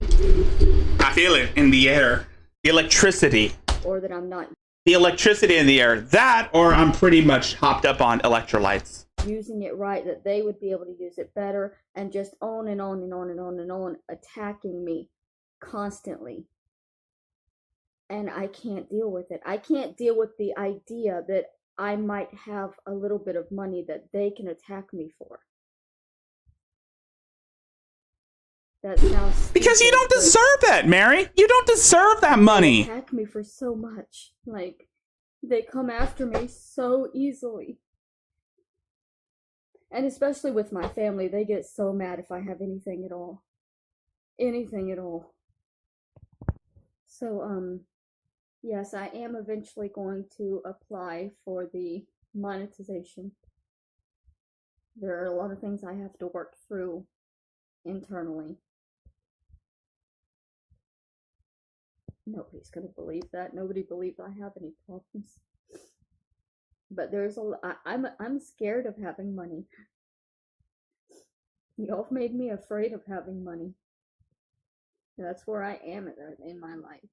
I feel it in the air. The electricity.
Or that I'm not.
The electricity in the air. That, or I'm pretty much hopped up on electrolytes.
using it right, that they would be able to use it better, and just on and on and on and on and on, attacking me constantly. And I can't deal with it. I can't deal with the idea that I might have a little bit of money that they can attack me for. That sounds
Because you
stupid,
don't
but
deserve that, Mary. You don't deserve that
they
money.
attack me for so much. Like, they come after me so easily. And especially with my family, they get so mad if I have anything at all. Anything at all. So, yes, I am eventually going to apply for the monetization. There are a lot of things I have to work through internally. Nobody's gonna believe that. Nobody believes I have any problems. But there's I'm scared of having money. Y'all have made me afraid of having money. That's where I am in my life.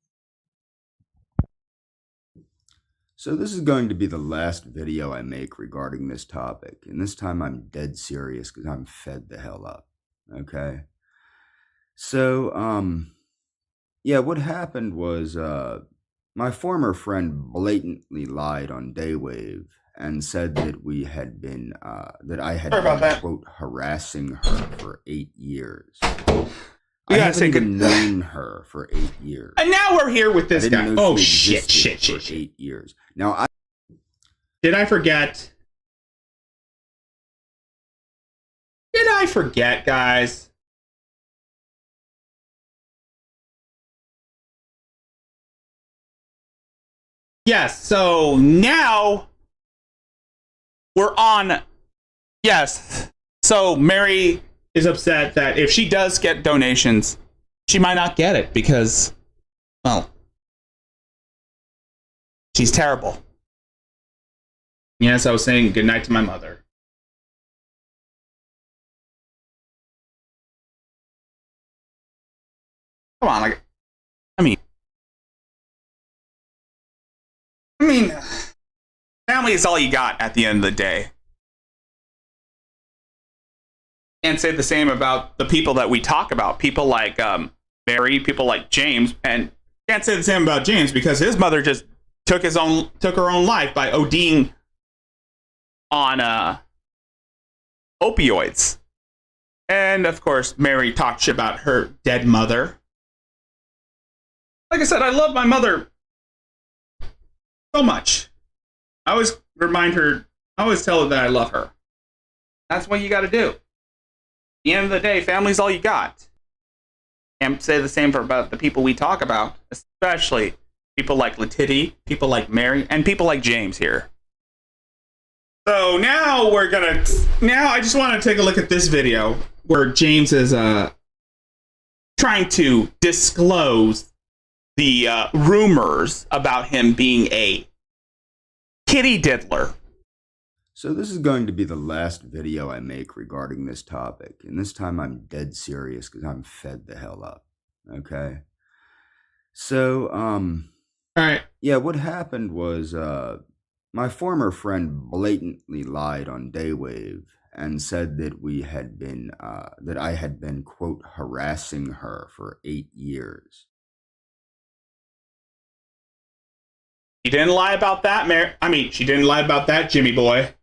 So this is going to be the last video I make regarding this topic, and this time I'm dead serious because I'm fed the hell up, okay? So, yeah, what happened was, my former friend blatantly lied on Daywave and said that we had been, that I had been, quote, harassing her for 8 years. I haven't even known her for 8 years.
And now we're here with this guy. Oh, shit.
8 years. Now,
Did I forget? Did I forget, guys? Yes, so now we're on. Yes. So Mary is upset that if she does get donations, she might not get it because, well, she's terrible. Yes, I was saying goodnight to my mother. Come on, like, I mean, family is all you got at the end of the day. Can't say the same about the people that we talk about. People like Mary, people like James, and can't say the same about James because his mother just took her own life by ODing on opioids. And of course, Mary talked shit about her dead mother. Like I said, I love my mother so much. I always remind her, I always tell her that I love her. That's what you got to do. At the end of the day, family's all you got. Can't say the same for about the people we talk about, especially people like Letiti, people like Mary, and people like James here. So now I just want to take a look at this video where James is trying to disclose the rumors about him being a kitty diddler.
so this is going to be the last video I make regarding this topic, and this time I'm dead serious because I'm fed the hell up, okay? So,
All right.
yeah, what happened was, my former friend blatantly lied on Daywave and said that we had been, that I had been, quote, harassing her for 8 years.
She didn't lie about that, Mary. I mean, she didn't lie about that, Jimmy boy.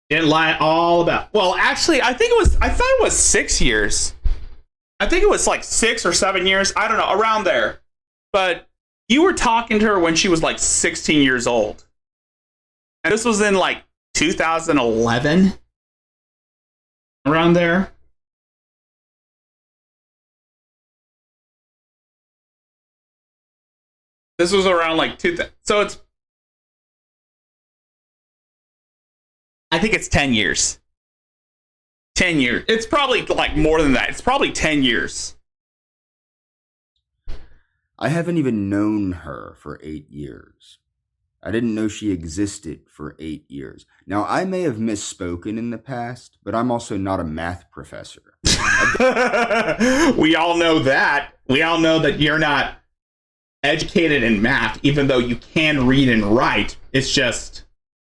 Didn't lie all about. Well, actually, I thought it was 6 years. I think it was like 6 or 7 years. I don't know, around there. But you were talking to her when she was like 16 years old. And this was in like 2011. Around there. This was around like 2000. So I think it's 10 years. 10 years. It's probably like more than that. It's probably 10 years.
I haven't even known her for 8 years. I didn't know she existed for 8 years. Now, I may have misspoken in the past, but I'm also not a math professor.
We all know that. We all know that you're not educated in math, even though you can read and write. It's just...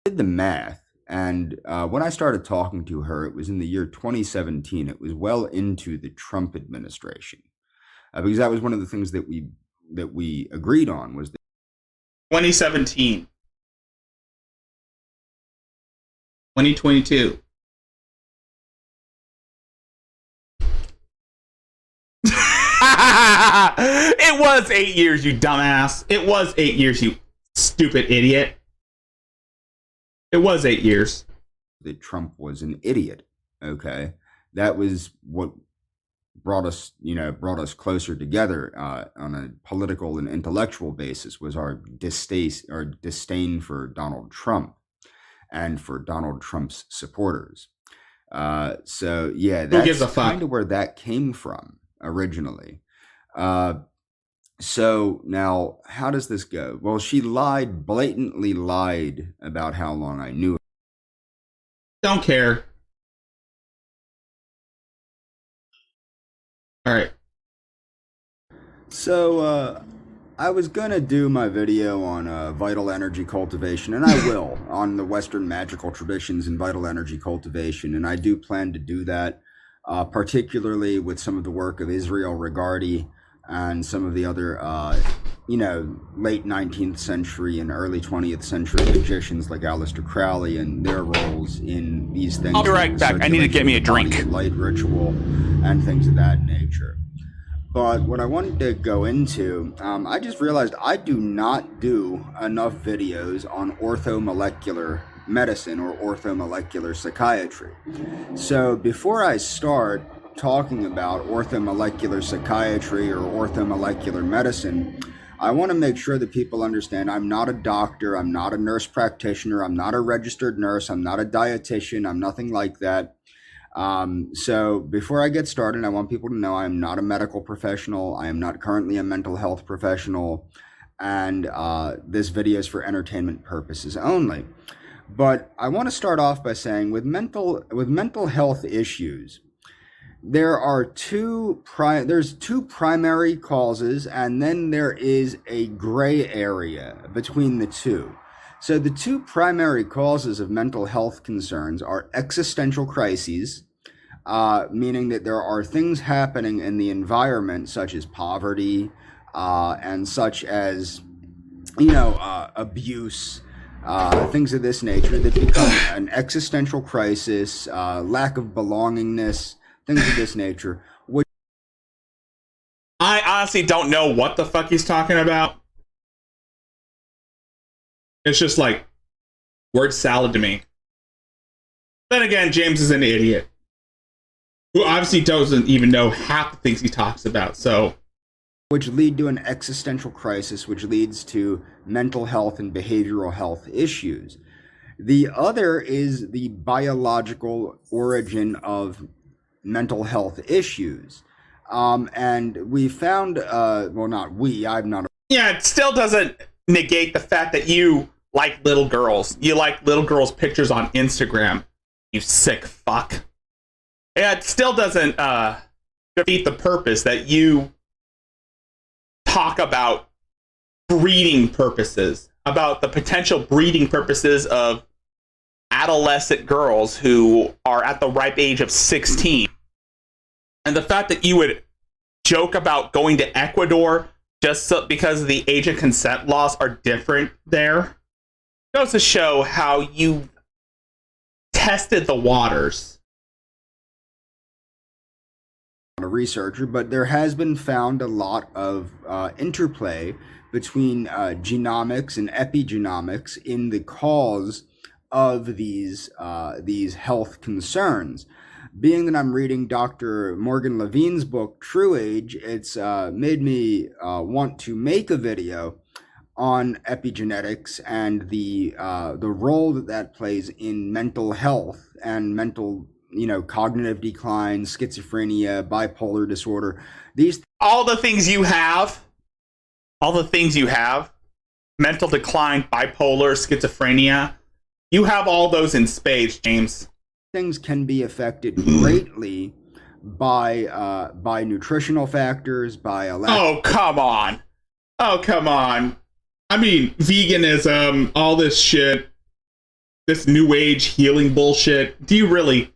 I did the math, And when I started talking to her, it was in the year 2017. It was well into the Trump administration, because that was one of the things that we agreed on was that
2017. 2022. It was 8 years, you dumbass. It was 8 years, you stupid idiot. It was 8 years.
that Trump was an idiot. Okay, that was what brought us closer together on a political and intellectual basis, was our disdain for Donald Trump and for Donald Trump's supporters. So yeah,
gives a
that's
fuck?
kind of where that came from originally. So now, how does this go? Well, she blatantly lied about how long I knew her.
Don't care. All right.
So I was gonna do my video on vital energy cultivation, and I will, on the Western magical traditions in vital energy cultivation, and I do plan to do that, particularly with some of the work of Israel Regardie and some of the other, late 19th century and early 20th century magicians like Aleister Crowley and their roles in these things.
I'll be right back. I need to get me a drink.
Light ritual and things of that nature. But what I wanted to go into, I just realized I do not do enough videos on orthomolecular medicine or orthomolecular psychiatry. So before I start talking about orthomolecular psychiatry or orthomolecular medicine, I want to make sure that people understand I'm not a doctor, I'm not a nurse practitioner, I'm not a registered nurse, I'm not a dietitian, I'm nothing like that. So before I get started, I want people to know I am not a medical professional. I am not currently a mental health professional, and this video is for entertainment purposes only. But I want to start off by saying with mental health issues, there's two primary causes, and then there is a gray area between the two. So the two primary causes of mental health concerns are existential crises, meaning that there are things happening in the environment, such as poverty, and such as, abuse, things of this nature, that become an existential crisis, lack of belongingness, things of this nature.
I honestly don't know what the fuck he's talking about. It's just like word salad to me. Then again, James is an idiot who obviously doesn't even know half the things he talks about. So,
which lead to an existential crisis, which leads to mental health and behavioral health issues. The other is the biological origin of mental health issues. And we found, I'm not.
Yeah, it still doesn't negate the fact that you like little girls. You like little girls' pictures on Instagram, you sick fuck. Yeah, it still doesn't defeat the purpose that you talk about breeding purposes, about the potential breeding purposes of adolescent girls who are at the ripe age of 16. And the fact that you would joke about going to Ecuador just because the age of consent laws are different there goes to show how you tested the waters.
A researcher, but there has been found a lot of interplay between genomics and epigenomics in the cause of these health concerns. Being that I'm reading Dr. Morgan Levine's book, True Age, it's made me want to make a video on epigenetics and the role that plays in mental health and mental, cognitive decline, schizophrenia, bipolar disorder.
All the things you have, mental decline, bipolar, schizophrenia, you have all those in spades, James.
Things can be affected greatly by nutritional factors, by a lack.
Oh, come on. I mean, veganism, all this shit. this new age healing bullshit, do you really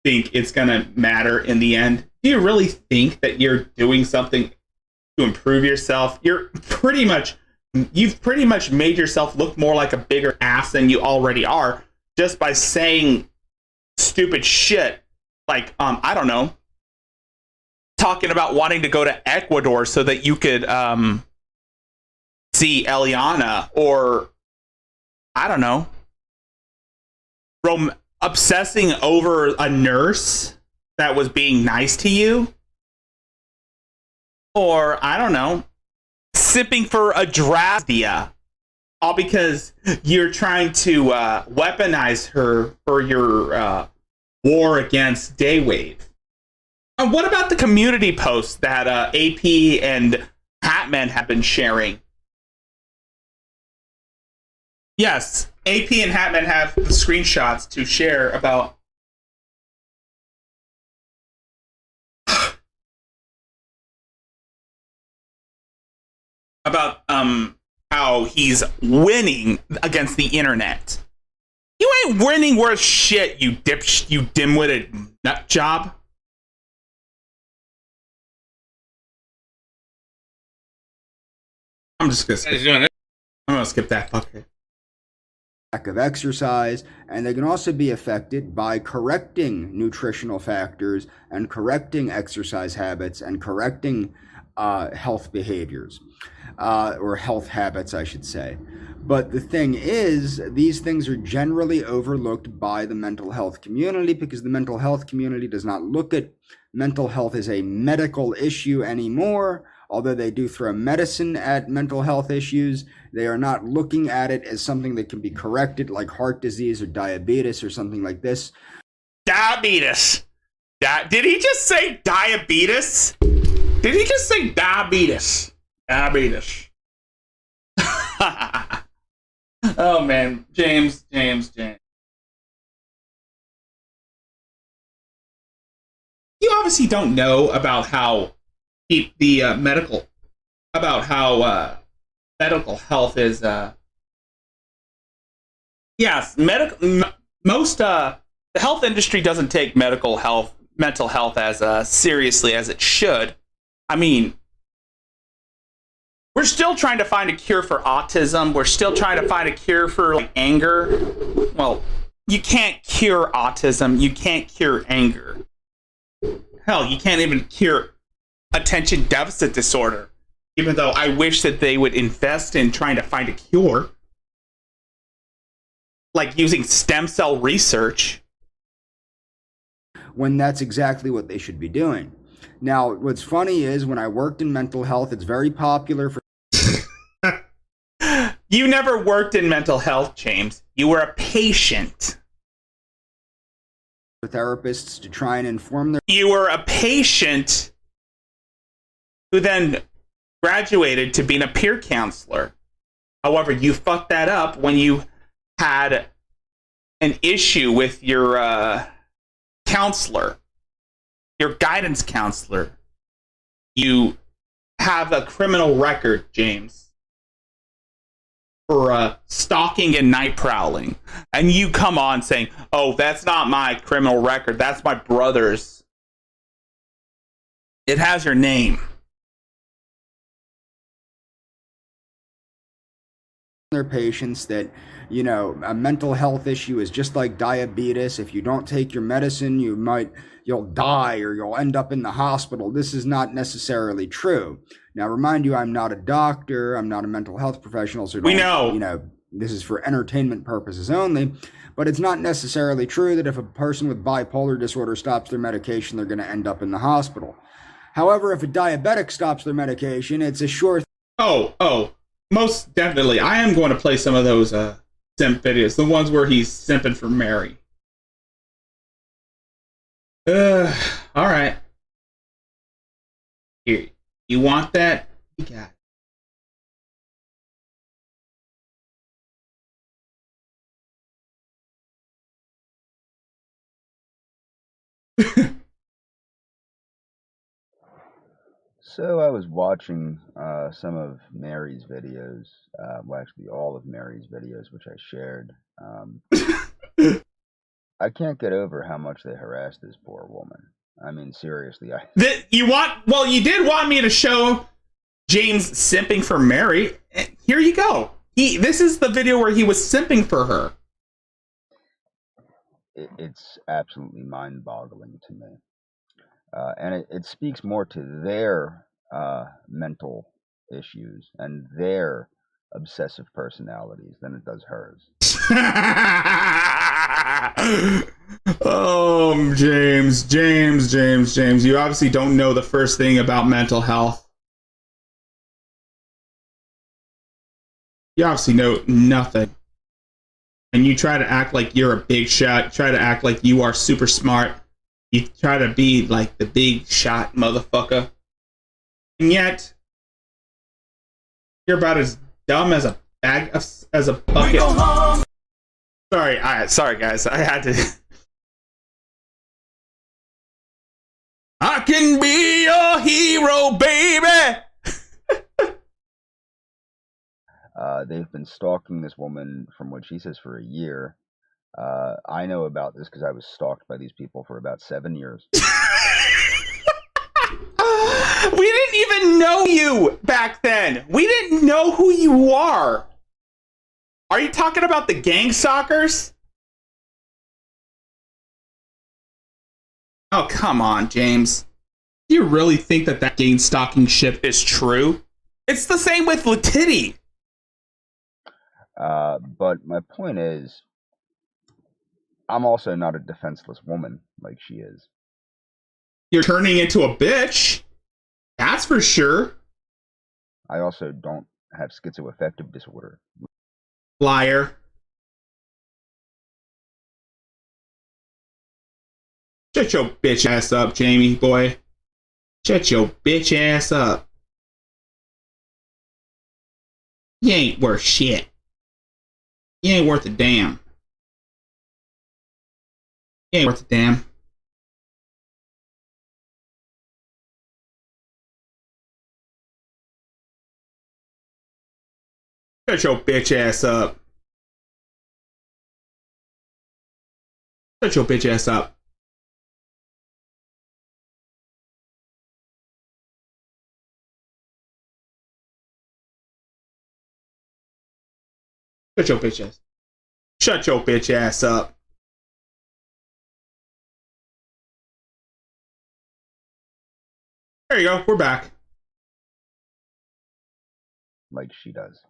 think it's gonna matter in the end? Do you really think that you're doing something to improve yourself? You've pretty much made yourself look more like a bigger ass than you already are just by saying stupid shit like I don't know, talking about wanting to go to Ecuador so that you could see Eliana, or I don't know, obsessing over a nurse that was being nice to you, or I don't know, sipping for a Drazdia, all because you're trying to weaponize her for your war against Daywave. And what about the community posts that AP and Hatman have been sharing? Yes, AP and Hatman have the screenshots to share about how he's winning against the internet. You ain't winning worth shit, you dim-witted nut job. I'm just gonna skip that fucker.
Lack of exercise, and they can also be affected by correcting nutritional factors and correcting exercise habits and correcting health behaviors, or health habits, I should say. But the thing is, these things are generally overlooked by the mental health community because the mental health community does not look at mental health as a medical issue anymore. Although they do throw medicine at mental health issues, they are not looking at it as something that can be corrected, like heart disease or diabetes or something like this.
Diabetes. Did he just say diabetes? Did he just say diabetes? Diabetes. Oh, man. James. You obviously don't know about how medical health is yes, most the health industry doesn't take mental health as seriously as it should. I mean, we're still trying to find a cure for autism. We're still trying to find a cure for anger. Well, you can't cure autism. You can't cure anger. Hell, you can't even cure attention deficit disorder, even though I wish that they would invest in trying to find a cure, like using stem cell research,
when that's exactly what they should be doing. Now, what's funny is when I worked in mental health, it's very popular for
You never worked in mental health, James. You were a patient.
Therapists to try and inform their...
You were a patient who then graduated to being a peer counselor. However, you fucked that up when you had an issue with your counselor, your guidance counselor. You have a criminal record, James, for stalking and night prowling. And you come on saying, oh, that's not my criminal record. That's my brother's. It has your name.
Their patients that, you know, a mental health issue is just like diabetes. If you don't take your medicine, you'll die or you'll end up in the hospital. This is not necessarily true. Now, remind you, I'm not a doctor. I'm not a mental health professional. So
we know,
this is for entertainment purposes only. But it's not necessarily true that if a person with bipolar disorder stops their medication, they're going to end up in the hospital. However, if a diabetic stops their medication, it's a sure thing.
Oh. Most definitely. I am going to play some of those simp videos. The ones where he's simping for Mary. Alright. Here. You want that? You got
it.
So I was watching some of Mary's videos, well, actually all of Mary's videos, which I shared. I can't get over how much they harassed this poor woman. I mean, seriously,
you did want me to show James simping for Mary. Here you go. This is the video where he was simping for her.
It's absolutely mind-boggling to me. And it speaks more to their mental issues and their obsessive personalities than it does hers.
Oh, James. You obviously don't know the first thing about mental health. You obviously know nothing. And you try to act like you're a big shot. Try to act like you are super smart. You try to be like the big shot motherfucker. And yet, you're about as dumb as a bag as a bucket. Sorry guys. I had to. I can be your hero, baby.
They've been stalking this woman, from what she says, for a year. I know about this because I was stalked by these people for about 7 years.
We didn't even know you back then. We didn't know who you are. Are you talking about the gang stalkers? Oh, come on, James. Do you really think that gang stalking ship is true? It's the same with Letitty.
But my point is, I'm also not a defenseless woman like she is.
You're turning into a bitch. That's for sure.
I also don't have schizoaffective disorder.
Liar. Shut your bitch ass up, Jamie boy. Shut your bitch ass up. You ain't worth shit. You ain't worth a damn. You ain't worth a damn. Shut your bitch ass up. Shut your bitch ass up. Shut your bitch ass. Shut your bitch ass up. There you go. We're back.
Like she does.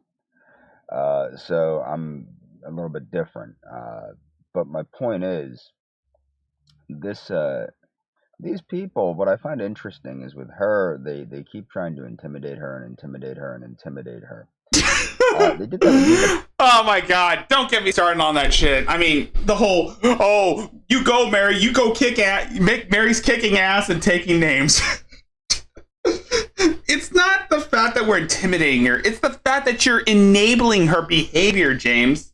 So I'm a little bit different. But my point is, these people, what I find interesting is with her, they keep trying to intimidate her and intimidate her and intimidate her. They did that with me.
Oh my god, don't get me started on that shit. I mean, the whole, oh, you go, Mary, you go kick ass, Mary's kicking ass and taking names. It's not the fact that we're intimidating her, it's the fact that you're enabling her behavior, James.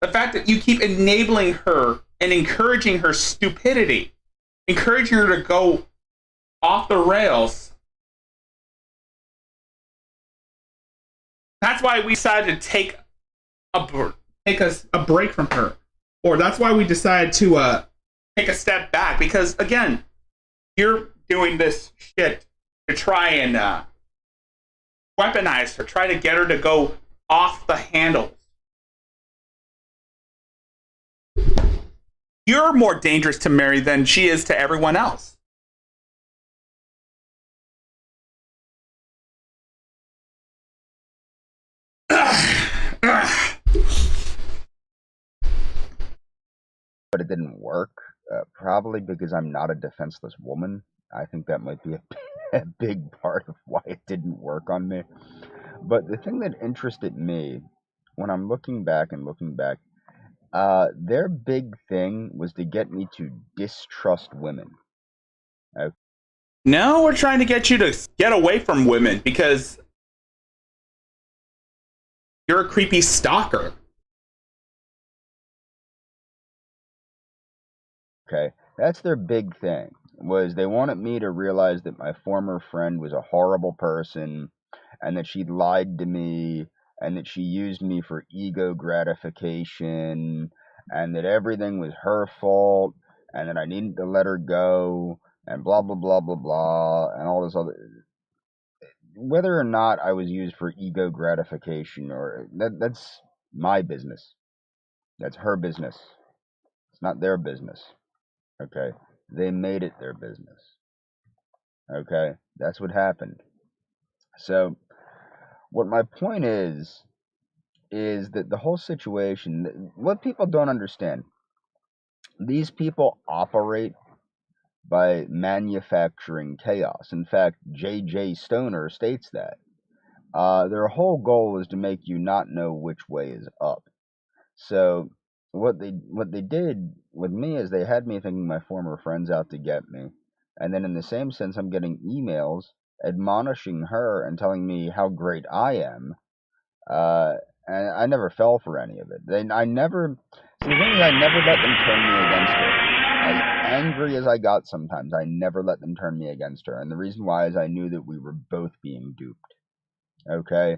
The fact that you keep enabling her and encouraging her stupidity, encouraging her to go off the rails. That's why we decided to take a break from her, or that's why we decided to take a step back. Because again, you're doing this shit to try and weaponize her, try to get her to go off the handles. You're more dangerous to Mary than she is to everyone else.
But it didn't work, probably because I'm not a defenseless woman. I think that might be a big part of why it didn't work on me. But the thing that interested me, when I'm looking back, their big thing was to get me to distrust women.
No, we're trying to get you to get away from women because you're a creepy stalker.
Okay, that's their big thing. was they wanted me to realize that my former friend was a horrible person and that she'd lied to me and that she used me for ego gratification and that everything was her fault and that I needed to let her go and blah, blah, blah, blah, blah, and all this other. Whether or not I was used for ego gratification or that's my business. That's her business. It's not their business. Okay? They made it their business. Okay? That's what happened. So, what my point is that the whole situation, what people don't understand, these people operate by manufacturing chaos. In fact, J.J. Stoner states that. Their whole goal is to make you not know which way is up. So what they did with me is they had me thinking my former friend's out to get me. And then in the same sense, I'm getting emails admonishing her and telling me how great I am. And I never fell for any of it. I never, see, the thing is, I never let them turn me against her. As angry as I got sometimes, I never let them turn me against her. And the reason why is I knew that we were both being duped. Okay?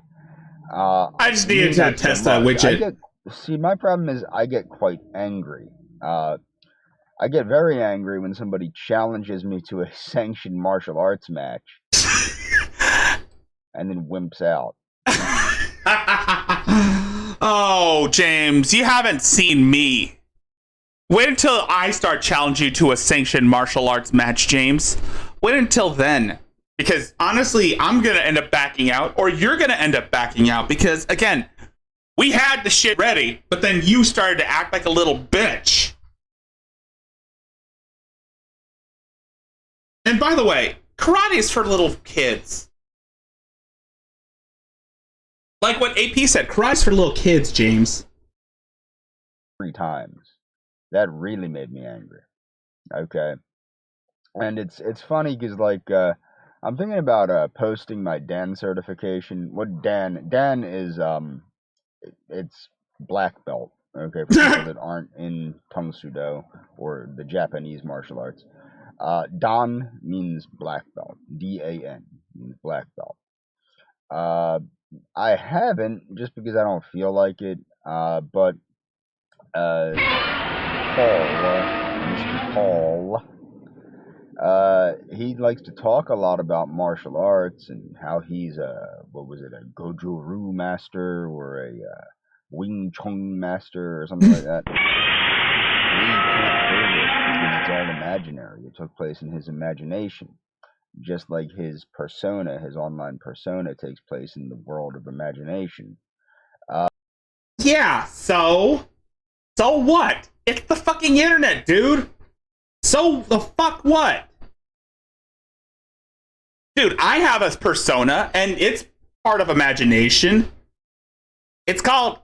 I just needed to test that widget.
See, my problem is I get quite angry. I get very angry when somebody challenges me to a sanctioned martial arts match and then wimps out.
Oh, James, you haven't seen me. Wait until I start challenging you to a sanctioned martial arts match, James. Wait until then. Because honestly, I'm going to end up backing out, or you're going to end up backing out. Because, again, we had the shit ready, but then you started to act like a little bitch. And by the way, karate is for little kids. Like what AP said, karate is for little kids, James.
3 times. That really made me angry. Okay. And it's funny because, like, I'm thinking about posting my Dan certification. What Dan is, it's black belt. Okay, for people that aren't in Tang Sudo or the Japanese martial arts. Dan means black belt. DAN means black belt. I haven't just because I don't feel like it. But Mr. Paul, he likes to talk a lot about martial arts and how he's a Goju-Ryu master or a Wing Chun master or something like that. He can't prove it because it's all imaginary. It took place in his imagination. Just like his persona, his online persona, takes place in the world of imagination.
Yeah, so what? It's the fucking internet, dude. So the fuck what? Dude, I have a persona, and it's part of imagination. It's called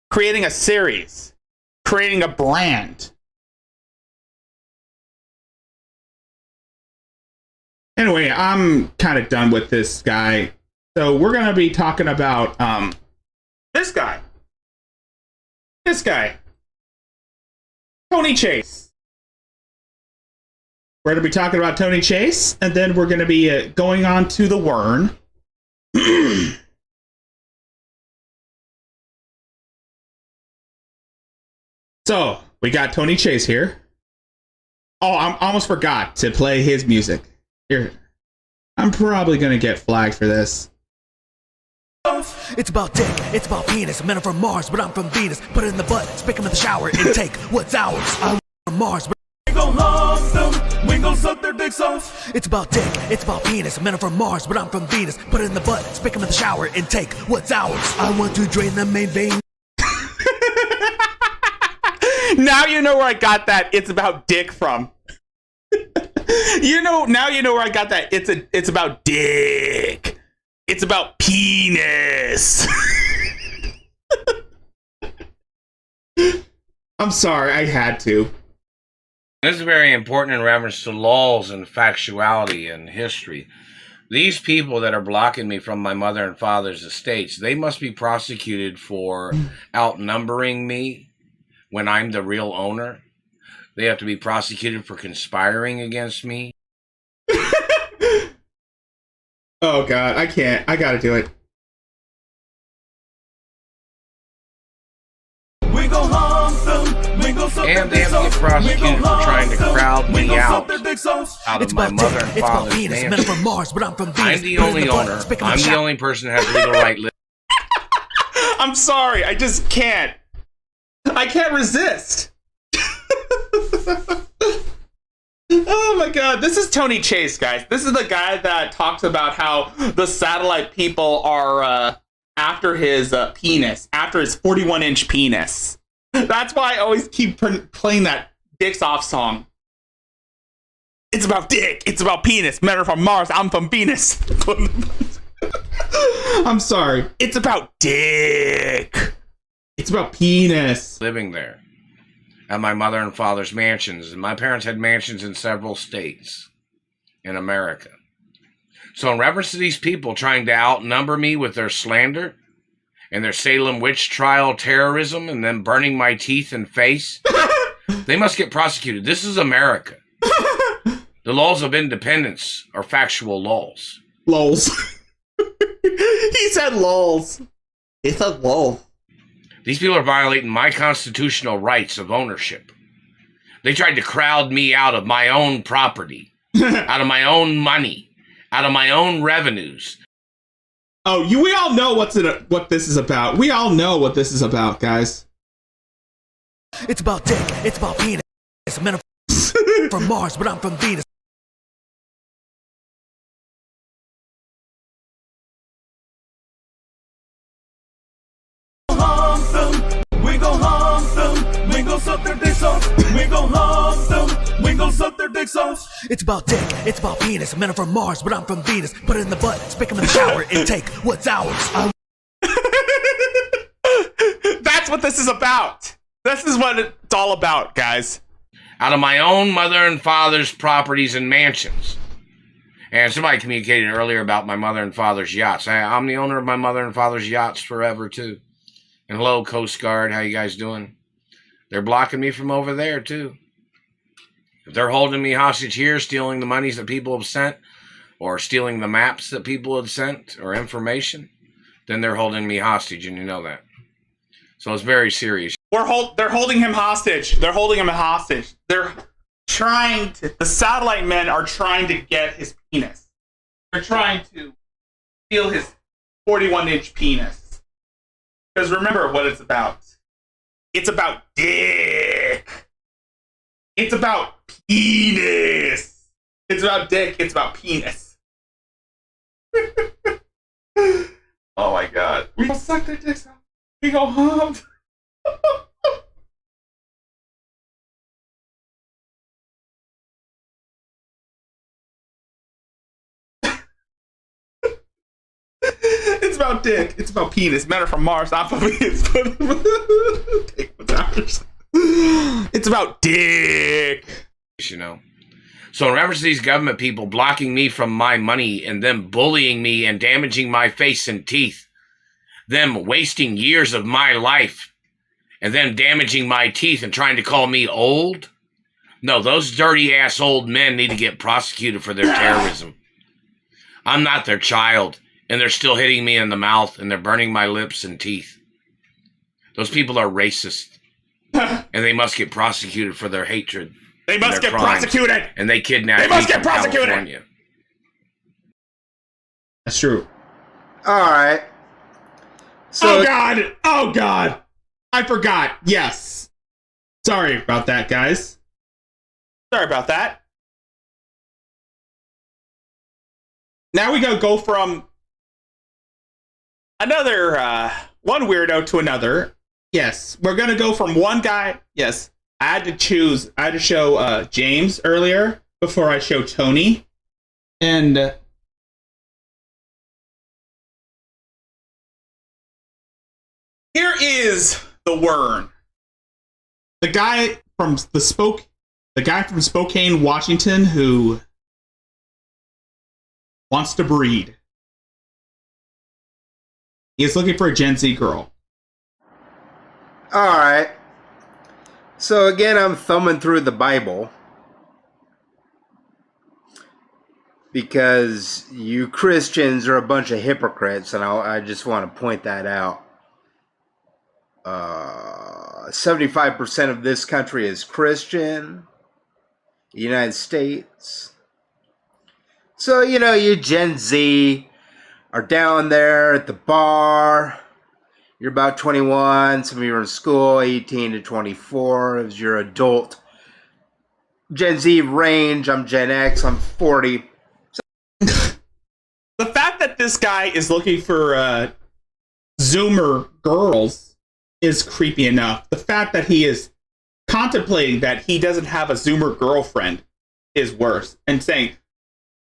creating a series, creating a brand. Anyway, I'm kind of done with this guy. So we're going to be talking about this guy. Tony Chase. We're going to be talking about Tony Chase, and then we're going to be going on to the Wern. So, we got Tony Chase here. Oh, I almost forgot to play his music. Here. I'm probably going to get flagged for this.
It's about dick, it's about penis. Men are from Mars, but I'm from Venus. Put it in the butt, stick him in the shower, and take what's ours. I'm from Mars, but we gon' love them. We gon' suck their dicks off. It's about dick, it's about penis. Men are from Mars, but I'm from Venus. Put it in the butt, stick him in the shower, and take what's ours. I want to drain the main vein.
Now you know where I got that "it's about dick" from. Now you know where I got that. It's about dick. It's about penis. I'm sorry, I had to.
This is very important in reference to laws and factuality and history. These people that are blocking me from my mother and father's estates, they must be prosecuted for outnumbering me when I'm the real owner. They have to be prosecuted for conspiring against me.
Oh God, I can't. I gotta do it.
We gon' harm them. We gon' suck
And
their
they have to get
dicks off.
prosecuted
We gon'
for trying to
harm
crowd
them. We
me
gon'
out
suck their dicks off.
of
It's
my
about
mother
dick,
and
it's about
father's
penis. Men are
mansion.
from Mars, but I'm from Venus.
I'm the
Put in
only
butt,
owner.
spick 'em in
I'm the
shower.
only person that has legal right.
I'm sorry. I just can't. I can't resist. Oh my God. This is Tony Chase, guys. This is the guy that talks about how the satellite people are after his penis, after his 41-inch penis. That's why I always keep playing that Dicks Off song. It's about dick. It's about penis. Men are from Mars. I'm from Venus. I'm sorry. It's about dick. It's about penis.
Living there at my mother and father's mansions. And my parents had mansions in several states in America. So in reference to these people trying to outnumber me with their slander and their Salem witch trial terrorism and then burning my teeth and face, they must get prosecuted. This is America. The laws of independence are factual laws.
Lols. He said lols. He said lol.
These people are violating my constitutional rights of ownership. They tried to crowd me out of my own property, out of my own money, out of my own revenues.
Oh, we all know what this is about. We all know what this is about, guys.
It's about dick, it's about penis. Men are from Mars, but I'm from Venus.
Harm them. We gon' harm them. We gon' suck their dicks off. We gon' harm them. We gon' suck their dicks off.
It's about dick, it's about penis. Men are from Mars, but I'm from Venus. Put it in the butt, spick 'em in the shower, and take what's ours.
That's what this is about. This is what it's all about, guys.
Out of my own mother and father's properties and mansions. And somebody communicated earlier about my mother and father's yachts. I'm the owner of my mother and father's yachts forever, too. And hello, Coast Guard. How you guys doing? They're blocking me from over there, too. If they're holding me hostage here, stealing the monies that people have sent, or stealing the maps that people have sent, or information, then they're holding me hostage, and you know that. So it's very serious.
They're holding him hostage. They're holding him hostage. They're trying to. The satellite men are trying to get his penis. They're trying to steal his 41-inch penis. Because remember what it's about. It's about dick. It's about penis. It's about dick. It's about penis. Oh my God. We go suck their dicks out. We go home. It's about dick. It's about penis. Men are from Mars. I'm from Venus. Take what's ours. It's about dick.
You know. So in reference to these government people blocking me from my money and them bullying me and damaging my face and teeth, them wasting years of my life and then damaging my teeth and trying to call me old? No, those dirty ass old men need to get prosecuted for their terrorism. I'm not their child, and they're still hitting me in the mouth and they're burning my lips and teeth. Those people are racist, and they must get prosecuted for their hatred.
They must get
crimes.
prosecuted.
And they kidnapped
They must
me
get
from
prosecuted.
California.
That's true.
All right.
Oh God! Oh God! I forgot. Yes. Sorry about that, guys. Sorry about that. Now we gotta go from another one weirdo to another. Yes, we're gonna go from one guy. Yes, I had to choose. I had to show James earlier before I show Tony, and here is the worm. The guy from Spokane, Washington, who wants to breed. He is looking for a Gen Z girl.
All right.
So again, I'm thumbing through the Bible because you Christians are a bunch of hypocrites, and I just want to point that out. 75% of this country is Christian, the United States. So, you know, you Gen Z are down there at the bar. You're about 21. Some of you are in school, 18 to 24 as your adult Gen Z range. I'm Gen X. I'm 40.
The fact that this guy is looking for Zoomer girls is creepy enough. The fact that he is contemplating that he doesn't have a Zoomer girlfriend is worse. And saying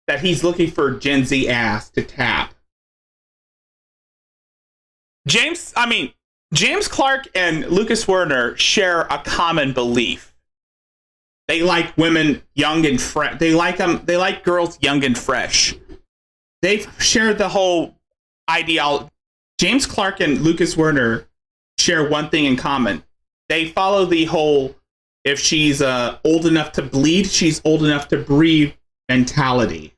that he's looking for Gen Z ass to tap. James Clark and Lucas Werner share a common belief. They like women young and fresh. They like girls young and fresh. They've shared the whole ideology. James Clark and Lucas Werner share one thing in common. They follow the whole, if she's old enough to bleed, she's old enough to breathe mentality.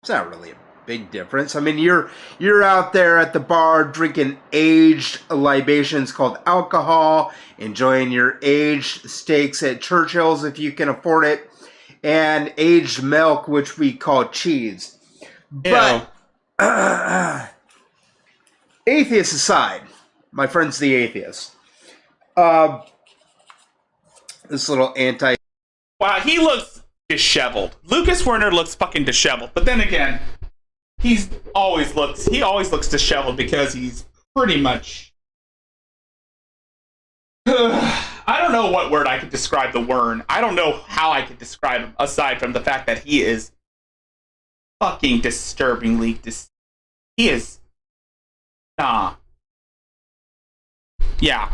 It's not really a big difference. I mean, you're out there at the bar drinking aged libations called alcohol, enjoying your aged steaks at Churchill's if you can afford it, and aged milk, which we call cheese. But atheists aside, my friend's the atheist. This little anti.
Wow, he looks disheveled. Lucas Werner looks fucking disheveled. But then again, he always looks disheveled because he's pretty much. I don't know what word I could describe the Wern. I don't know how I could describe him aside from the fact that he is fucking disturbingly he is. Nah. Yeah.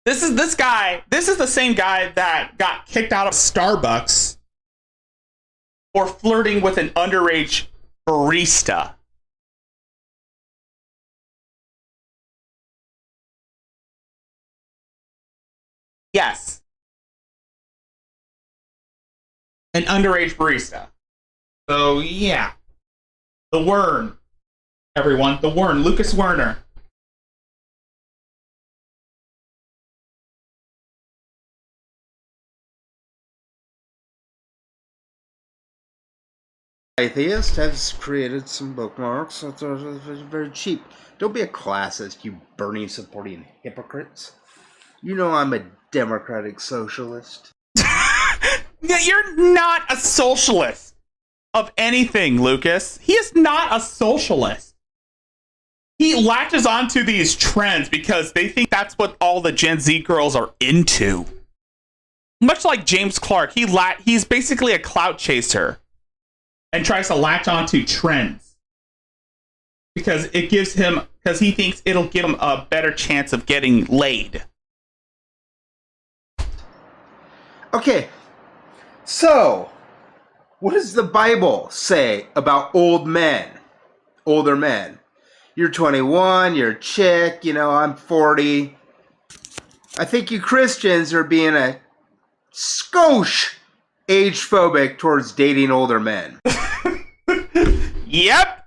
This is the same guy that got kicked out of Starbucks for flirting with an underage barista. Yes. An underage barista. So, yeah. The Wern. Everyone. The Wern. Lucas Werner.
Atheist has created some bookmarks that are very cheap. Don't be a classist, you Bernie supporting hypocrites. You know I'm a democratic socialist.
You're not a socialist of anything, Lucas. He is not a socialist. He latches onto these trends because they think that's what all the Gen Z girls are into. Much like James Clark, he's basically a clout chaser and tries to latch onto trends because he thinks it'll give him a better chance of getting laid.
Okay, so what does the Bible say about older men? You're 21, you're a chick, I'm 40. I think you Christians are being a skosh age phobic towards dating older men.
Yep.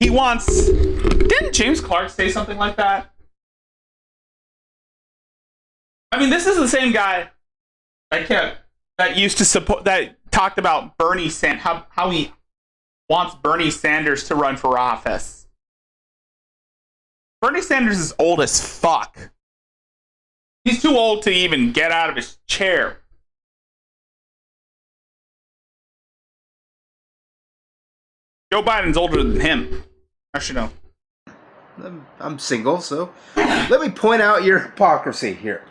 Didn't James Clark say something like that? I mean, this is the same guy that used to support, that talked about Bernie Sanders, how he wants Bernie Sanders to run for office. Bernie Sanders is old as fuck. He's too old to even get out of his chair. Joe Biden's older than him. I should know.
I'm single, so let me point out your hypocrisy here.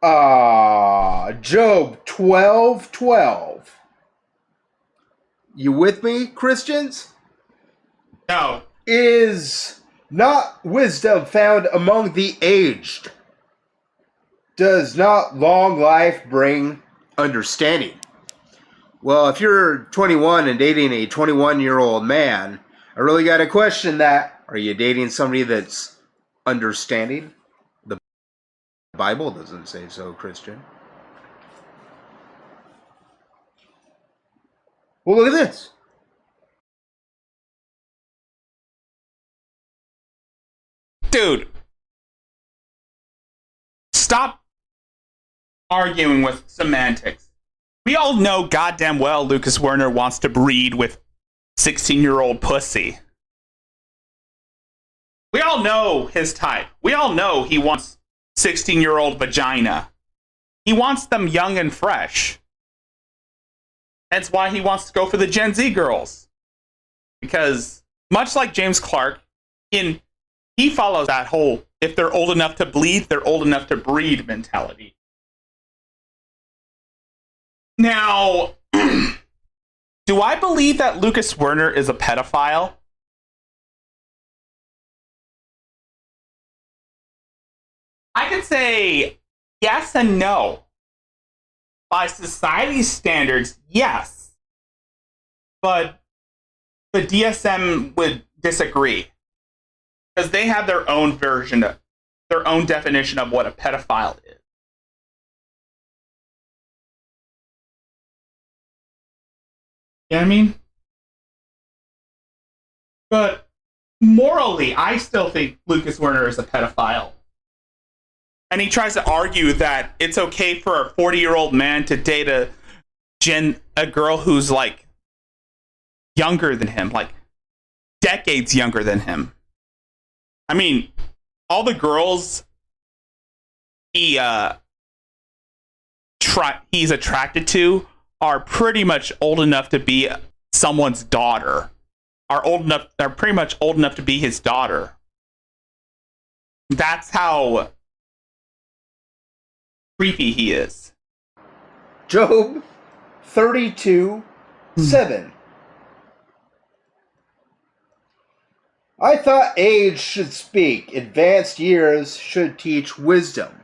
Job 12:12. You with me, Christians?
No.
Is not wisdom found among the aged? Does not long life bring understanding? Well, if you're 21 and dating a 21-year-old man, I really got to question that. Are you dating somebody that's understanding. The Bible doesn't say so, Christian. Well, look at this.
Dude, stop arguing with semantics. We all know goddamn well Lucas Werner wants to breed with 16-year-old pussy. We all know his type. We all know he wants 16-year-old vagina. He wants them young and fresh. That's why he wants to go for the Gen Z girls. Because, much like James Clark, he follows that whole, if they're old enough to bleed, they're old enough to breed mentality. Now, do I believe that Lucas Werner is a pedophile? I could say yes and no. By society's standards, yes. But the DSM would disagree. Because they have their own version of, their own definition of what a pedophile is. You know what I mean? But morally, I still think Lucas Werner is a pedophile. And he tries to argue that it's okay for a 40-year-old man to date a girl who's like younger than him, like decades younger than him. I mean, all the girls he's attracted to are pretty much old enough to be someone's daughter. Are pretty much old enough to be his daughter. That's how creepy he is.
Job 32:7. I thought age should speak, advanced years should teach wisdom.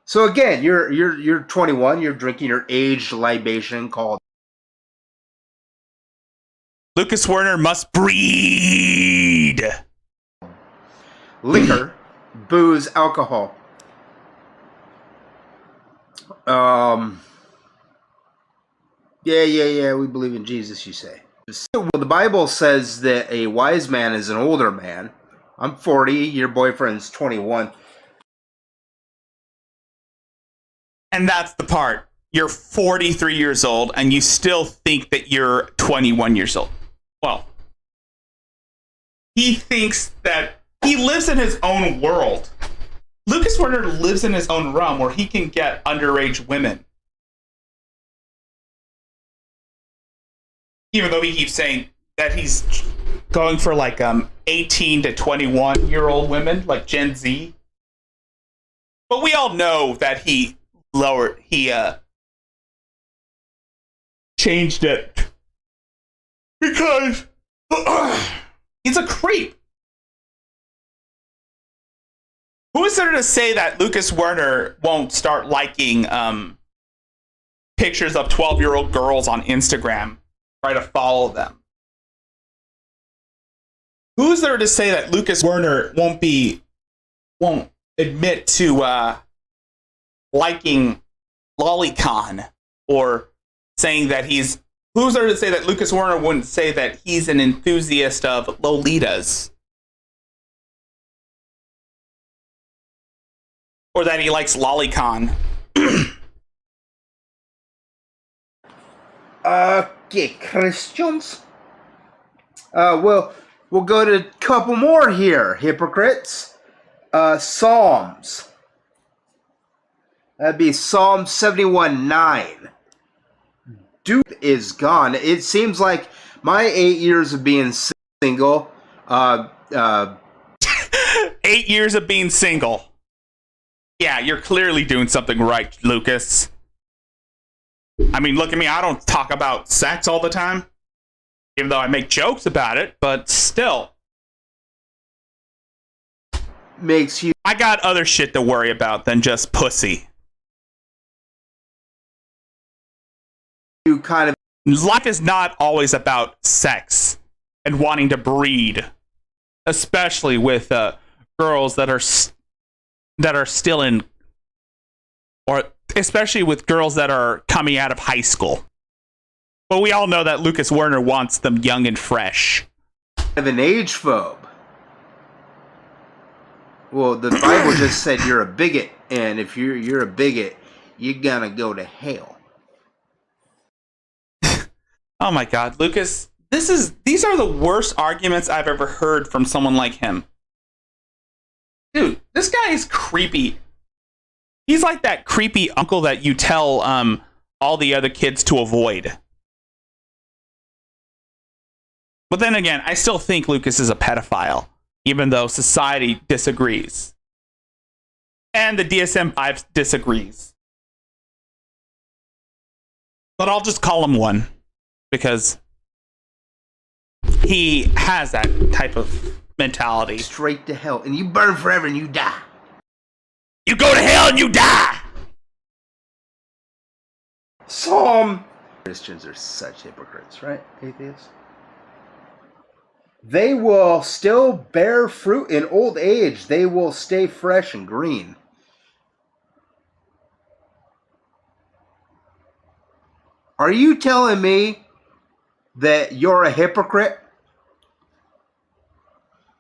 So again, you're 21, you're drinking your aged libation called
Lucas Werner must breed.
Liquor, booze, alcohol. Yeah, we believe in Jesus, you say. Well, the Bible says that a wise man is an older man. I'm 40, your boyfriend's 21.
And that's the part. You're 43 years old and you still think that you're 21 years old. Well, he thinks that he lives in his own world. Lucas Werner lives in his own realm where he can get underage women. Even though he keeps saying that he's going for like 18 to 21-year-old women, like Gen Z. But we all know that he changed it because he's a creep. Who is there to say that Lucas Werner won't start liking pictures of 12-year-old girls on Instagram? Try to follow them. Who's there to say that Lucas Werner won't admit to liking lolicon or saying that he's? Who's there to say that Lucas Werner wouldn't say that he's an enthusiast of Lolitas? Or that he likes lolicon?
Okay, Christians. We'll go to a couple more here, hypocrites. Psalms. That'd be Psalm 71:9. Dude is gone. It seems like my 8 years of being single.
8 years of being single. Yeah, you're clearly doing something right, Lucas. I mean, look at me. I don't talk about sex all the time, even though I make jokes about it, but still.
Makes you...
I got other shit to worry about than just pussy.
You kind of...
Life is not always about sex and wanting to breed, especially with girls that are still in, or especially with girls that are coming out of high school. But we all know that Lucas Werner wants them young and fresh.
Of an age phobe. Well, the Bible just said you're a bigot, and if you're a bigot, you're gonna go to hell.
Oh my God, Lucas, these are the worst arguments I've ever heard from someone like him. Dude, this guy is creepy. He's like that creepy uncle that you tell all the other kids to avoid. But then again, I still think Lucas is a pedophile, even though society disagrees. And the DSM-5 disagrees. But I'll just call him one, because he has that type of mentality.
Straight to hell, and you burn forever and you die.
You go to hell and you die!
Christians are such hypocrites, right, atheists? They will still bear fruit in old age. They will stay fresh and green. Are you telling me that you're a hypocrite?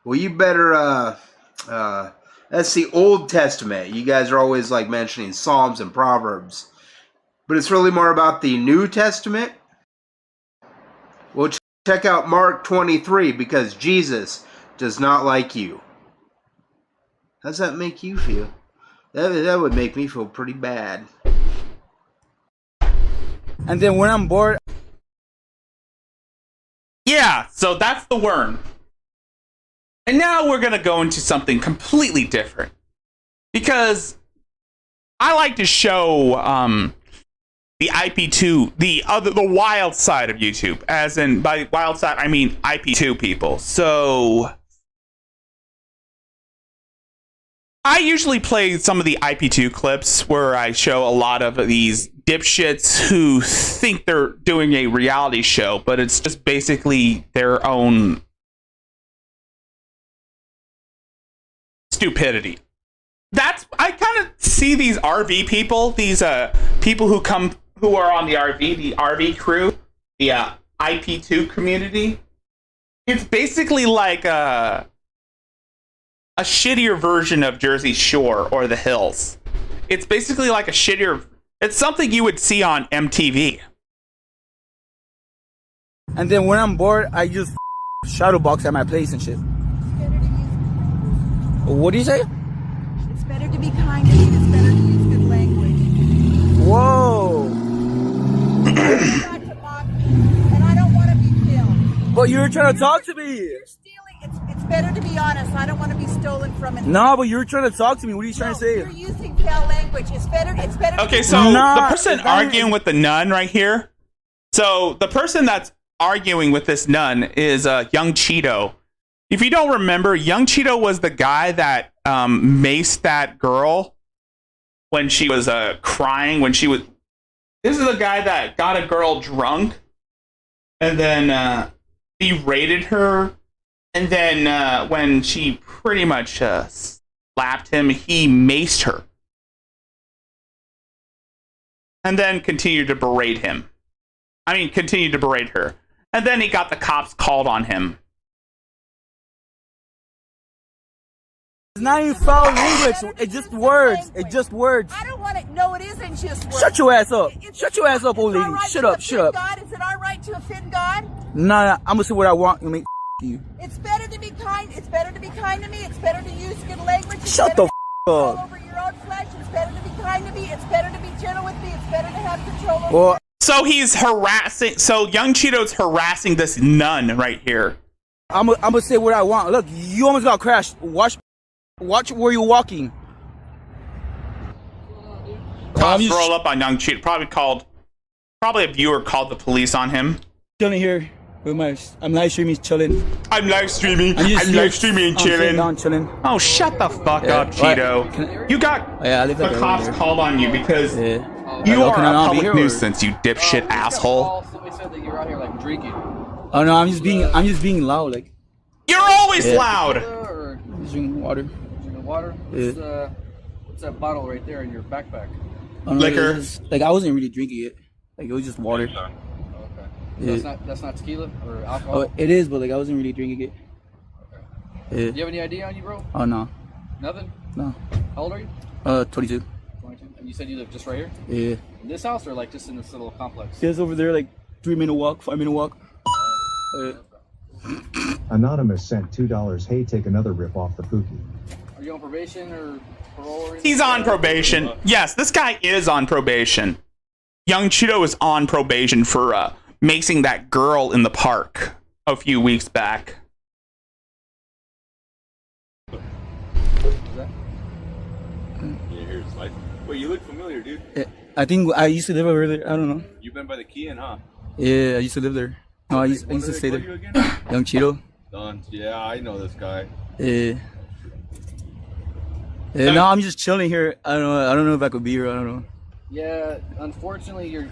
Well, you better, that's the Old Testament. You guys are always like mentioning Psalms and Proverbs. But it's really more about the New Testament. Well, check out Mark 23, because Jesus does not like you. How does that make you feel? That would make me feel pretty bad.
And then when I'm bored...
Yeah, so that's the worm. And now we're going to go into something completely different. Because I like to show the IP2, the wild side of YouTube. As in, by wild side, I mean IP2 people. So I usually play some of the IP2 clips where I show a lot of these dipshits who think they're doing a reality show, but it's just basically their own stupidity. I kind of see these RV people, these people who are on the RV crew, the IP2 community. It's basically like a shittier version of Jersey Shore or The Hills. It's basically like it's something you would see on MTV.
And then when I'm bored, I just shadowbox at my place and shit. What do you say?
It's better to be kind and it's better to use good language.
Whoa.
Not to mock me, and I don't want to be filmed.
But you were trying to talk to me.
You're stealing. It's better to be honest. I don't want to be stolen from it.
No, but you were trying to talk to me. What are you trying to say?
You're using foul language. It's better.
Okay, so the person arguing with the nun right here. So the person that's arguing with this nun is Young Cheeto. If you don't remember, Young Cheeto was the guy that maced that girl when she was crying. This is the guy that got a girl drunk and then berated her. And then when she pretty much slapped him, he maced her. And then continued to berate her. And then he got the cops called on him.
It's not even foul language. It's just words. It's just words.
I don't want it. No, it isn't just words.
Shut your ass up. Shut your ass up, old lady. Shut up.
God? Is it our right to offend God?
Nah, I'm gonna say what I want. You mean you.
It's better to be kind. It's better to be kind to me. It's better to use good language.
Shut the
all
up.
over your own flesh. It's better to be kind to me. It's better to be gentle with me. It's better to have control over me.
So he's harassing. So Young Cheeto's harassing this nun right here.
I'm gonna say what I want. Look, you almost got crashed. Watch where you're walking.
Cops roll up on Young Cheeto. Probably a viewer called the police on him.
Chilling here with I'm live streaming, chilling.
I'm live streaming and chilling. Oh, shut the fuck up, Cheeto. You got the cops called on you because you are a public nuisance, you dipshit asshole.
Somebody said that you're out here like drinking.
Oh no, I'm just being loud, like.
You're always loud.
I'm just drinking water.
Water?
Yeah.
What's that bottle right there in your backpack?
Liquor.
Like I wasn't really drinking it. Like it was just water.
Okay.
Yeah.
That's not tequila or alcohol?
Oh, it is, but like I wasn't really drinking it.
Okay.
Yeah.
Do you have any idea on you, bro?
Oh no.
Nothing?
No.
How old are you?
22.
22. And you said you live just right here?
Yeah.
In this house or like just in this little complex?
Yeah, it's over there, like 3-minute walk, 5-minute walk.
Anonymous sent $2. Hey, take another rip off the Pookie.
Are you on probation or parole or anything?
He's on probation. Yes, this guy is on probation. Young Cheeto is on probation for macing that girl in the park a few weeks back.
Wait, you look familiar, dude.
I think I used to live over there. I don't know.
You've been by the Key huh?
Yeah, I used to live there. No, I used to stay there. Young Cheeto.
Don, yeah, I know this guy.
Yeah. Yeah, no, I'm just chilling here. I don't know if I could be here. I don't know.
Yeah, unfortunately, you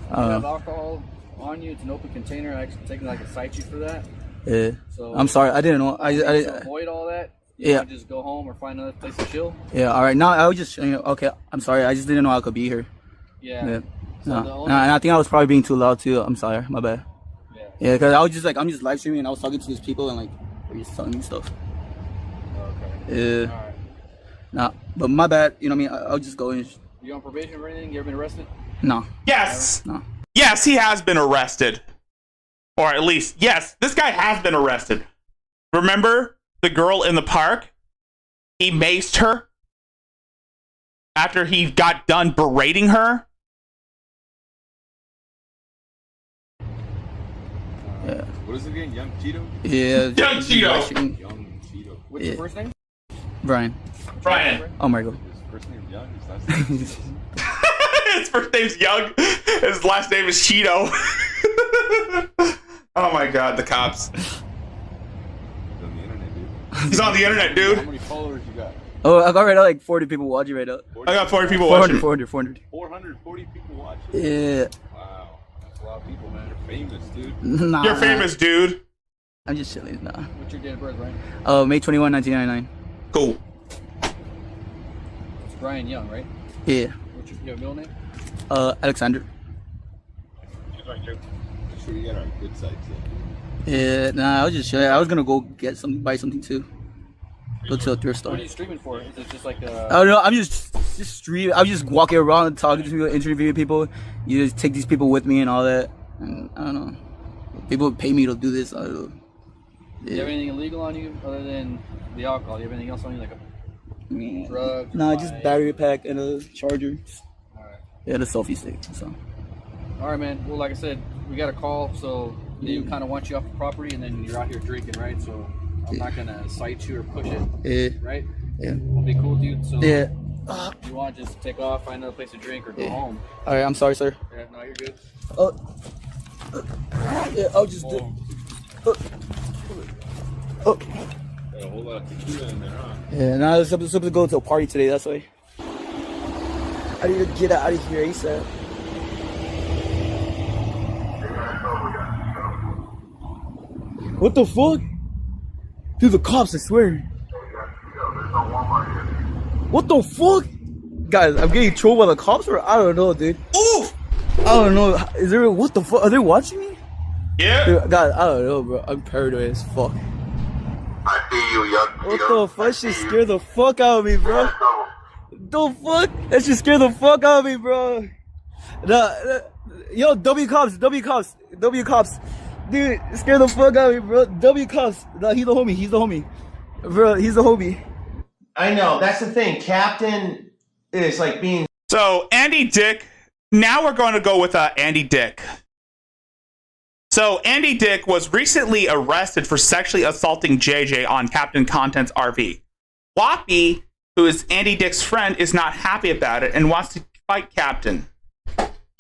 have alcohol on you. It's an open container. I actually taking like a cite you for that.
Yeah.
So
I'm sorry. I didn't know.
to avoid all that.
Yeah.
Want to just go home or find another place to chill.
Yeah. All right. No, I was just okay. I'm sorry. I just didn't know I could be here.
Yeah.
So no, and I think I was probably being too loud too. I'm sorry. My bad. Yeah, because I was just like, I'm just live streaming and I was talking to these people and like they're just telling me stuff.
Okay.
Yeah. All right. Nah, but my bad. You know what I mean? I'll just go in.
You on probation or anything? You ever been arrested?
No.
Yes.
No.
Yes, he has been arrested. Or at least, yes, this guy has been arrested. Remember the girl in the park? He maced her after he got done berating her.
Yeah.
What is it again? Young Cheeto?
Yeah.
Young Cheeto.
Young Cheeto.
What's your first name?
Brian. Oh my God.
His first name's Young. His last name is
His first name's Young. His last name is Cheeto. Oh my God, the cops. He's on the internet, dude.
How many followers you got?
Oh, I got right now like 40 people watching right now.
I got 40 people watching.
400.
440 people watching?
Yeah.
Wow. That's a lot of people, man. You're famous, dude.
Nah.
You're famous, dude.
I'm just chilling. Nah.
What's your date of birth, Brian?
May 21, 1999.
Cool.
It's Brian Young, right?
Yeah.
What's your middle name?
Alexander.
I'm sure you got our good sites.
Yeah, nah, I was just chilling. I was gonna go get something, buy something too. Go to a thrift store.
What are you streaming for? Is it just like a...
I don't know. I'm just streaming. I'm just walking around talking to people, interviewing people. You just take these people with me and all that. And I don't know. People pay me to do this. I don't know.
Do you have anything illegal on you other than the alcohol? Do you have anything else on you, like a drug?
Nah, just battery pack and a charger.
All right.
Yeah, the selfie stick. So.
All right, man. Well, like I said, we got a call, so they kind of want you off the property, and then you're out here drinking, right? So I'm not gonna cite you or push it.
Yeah.
Right?
Yeah.
We'll be cool, dude. So
Yeah.
You want to just take off, find another place to drink, or go home?
All right, I'm sorry, sir.
Yeah, no, you're good.
Yeah, I'll just do.
Got a whole lot of tequila in there, huh?
Yeah, now I'm supposed to go to a party today. That's why. I need to get out of here ASAP. What the fuck? Dude, the cops, I swear. What the fuck? Guys, I'm getting trolled by the cops or I don't know, dude.
Oof!
I don't know. Is there, what the fuck? Are they watching me?
Yeah.
Dude, guys, I don't know, bro. I'm paranoid as fuck.
I see you, young.
What the fuck? That shit scared the fuck out of me, bro. The fuck? That shit scared the fuck out of me, bro. Yo, W cops. Dude, it scared the fuck out of me, bro. W cops. No, he's the homie. Bro, he's the homie.
I know, that's the thing. Captain is like being...
So, Andy Dick. Now we're going to go with Andy Dick. So, Andy Dick was recently arrested for sexually assaulting JJ on Captain Content's RV. Whoppy, who is Andy Dick's friend, is not happy about it and wants to fight Captain.